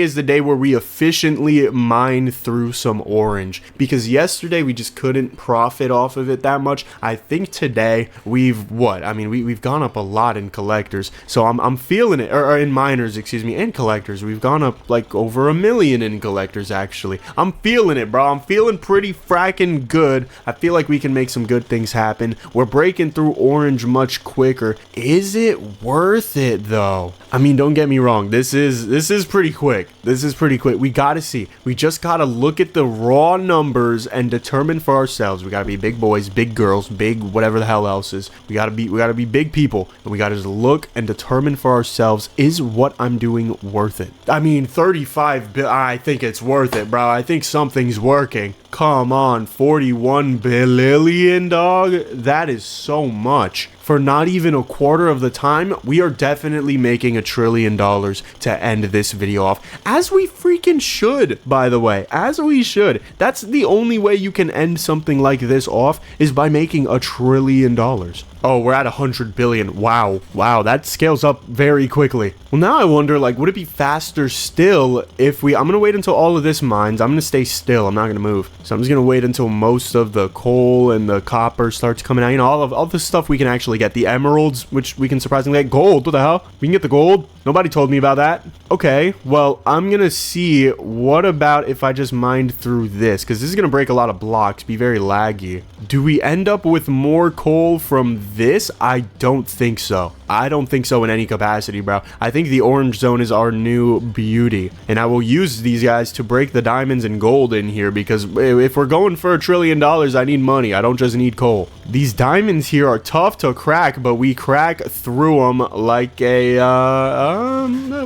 is the day where we efficiently mine through some orange, because yesterday we just couldn't profit off of it that much. I think today we've gone up a lot in collectors. So I'm feeling it, or in miners, excuse me, and collectors. We've gone up like over 1 million in collectors, actually. I'm feeling it, bro. I'm feeling pretty fracking good. I feel like we can make some good things happen. We're breaking through orange much quicker. Is it worth it though? I mean, don't get me wrong. This is pretty quick. This is pretty quick. We gotta see. We just gotta look at the raw numbers and determine for ourselves. We gotta be big boys, big girls, big whatever the hell else is. We gotta be big people, and we gotta just look and determine for ourselves, is what I'm doing worth it? I mean, 35 billion, I think it's worth it, bro. I think something's working. Come on, 41 billion, dog. That is so much. For not even a quarter of the time, we are definitely making $1 trillion to end this video off. As we freaking should, by the way. As we should. That's the only way you can end something like this off, is by making $1 trillion. Oh, we're at 100 billion. Wow. Wow, that scales up very quickly. Well, now I wonder, like, would it be faster still if I'm going to wait until all of this mines. I'm going to stay still. I'm not going to move. So I'm just going to wait until most of the coal and the copper starts coming out. You know, all the stuff we can actually get. The emeralds, which we can surprisingly get. Gold. What the hell? We can get the gold? Nobody told me about that. Okay, well, I'm going to see what about if I just mined through this, because this is going to break a lot of blocks, be very laggy. Do we end up with more coal from this? I don't think so. I don't think so in any capacity, bro. I think the orange zone is our new beauty, and I will use these guys to break the diamonds and gold in here, because if we're going for $1 trillion, I need money. I don't just need coal. These diamonds here are tough to crack, but we crack through them like a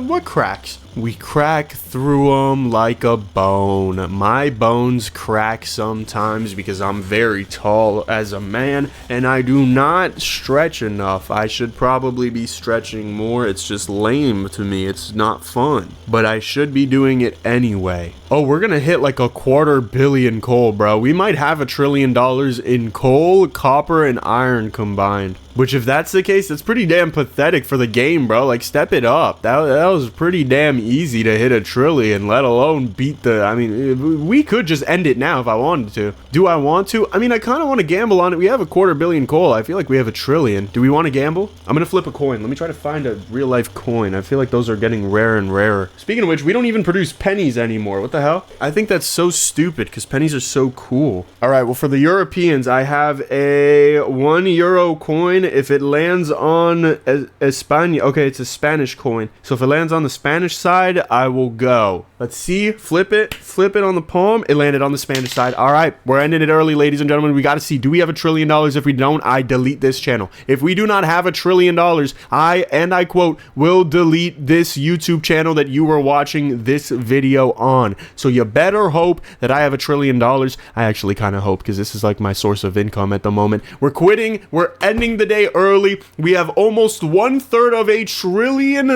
what cracks? We crack through them like a bone. My bones crack sometimes because I'm very tall as a man and I do not stretch enough. I should probably be stretching more. It's just lame to me. It's not fun. But I should be doing it anyway. Oh, we're gonna hit like a $250 million coal, bro. We might have $1 trillion in coal, copper, and iron combined. Which, if that's the case, that's pretty damn pathetic for the game, bro. Like, step it up. That was pretty damn easy to hit $1 trillion, let alone beat the... I mean, we could just end it now if I wanted to. Do I want to? I mean, I kind of want to gamble on it. We have $250 million coal. I feel like we have $1 trillion. Do we want to gamble? I'm going to flip a coin. Let me try to find a real-life coin. I feel like those are getting rarer and rarer. Speaking of which, we don't even produce pennies anymore. What the hell? I think that's so stupid because pennies are so cool. All right, well, for the Europeans, I have a €1 coin. If it lands on España, okay, it's a Spanish coin. So if it lands on the Spanish side, I will go. Let's see. Flip it on the palm. It landed on the Spanish side. All right, we're ending it early, ladies and gentlemen. We got to see, do we have $1 trillion? If we don't, I delete this channel. If we do not have $1 trillion, I quote, will delete this YouTube channel that you were watching this video on. So you better hope that I have $1 trillion. I actually kind of hope, because this is like my source of income at the moment. We're quitting. We're ending the day early. We have almost 1/3 of $1 trillion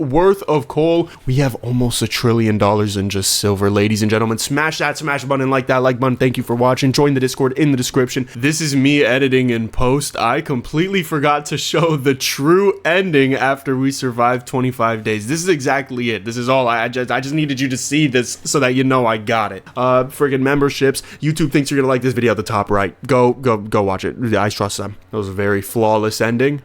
worth of coal. We have almost $1 trillion in just silver, ladies and gentlemen. Smash that smash button, like that like button. Thank you for watching. Join the Discord in the description. This is me editing in post. I completely forgot to show the true ending after we survived 25 days. This is exactly it. This is all. I just needed you to see this so that you know I got it. Friggin' memberships. YouTube thinks you're gonna like this video at the top right. Go watch it. I trust them. That was a very flawless ending.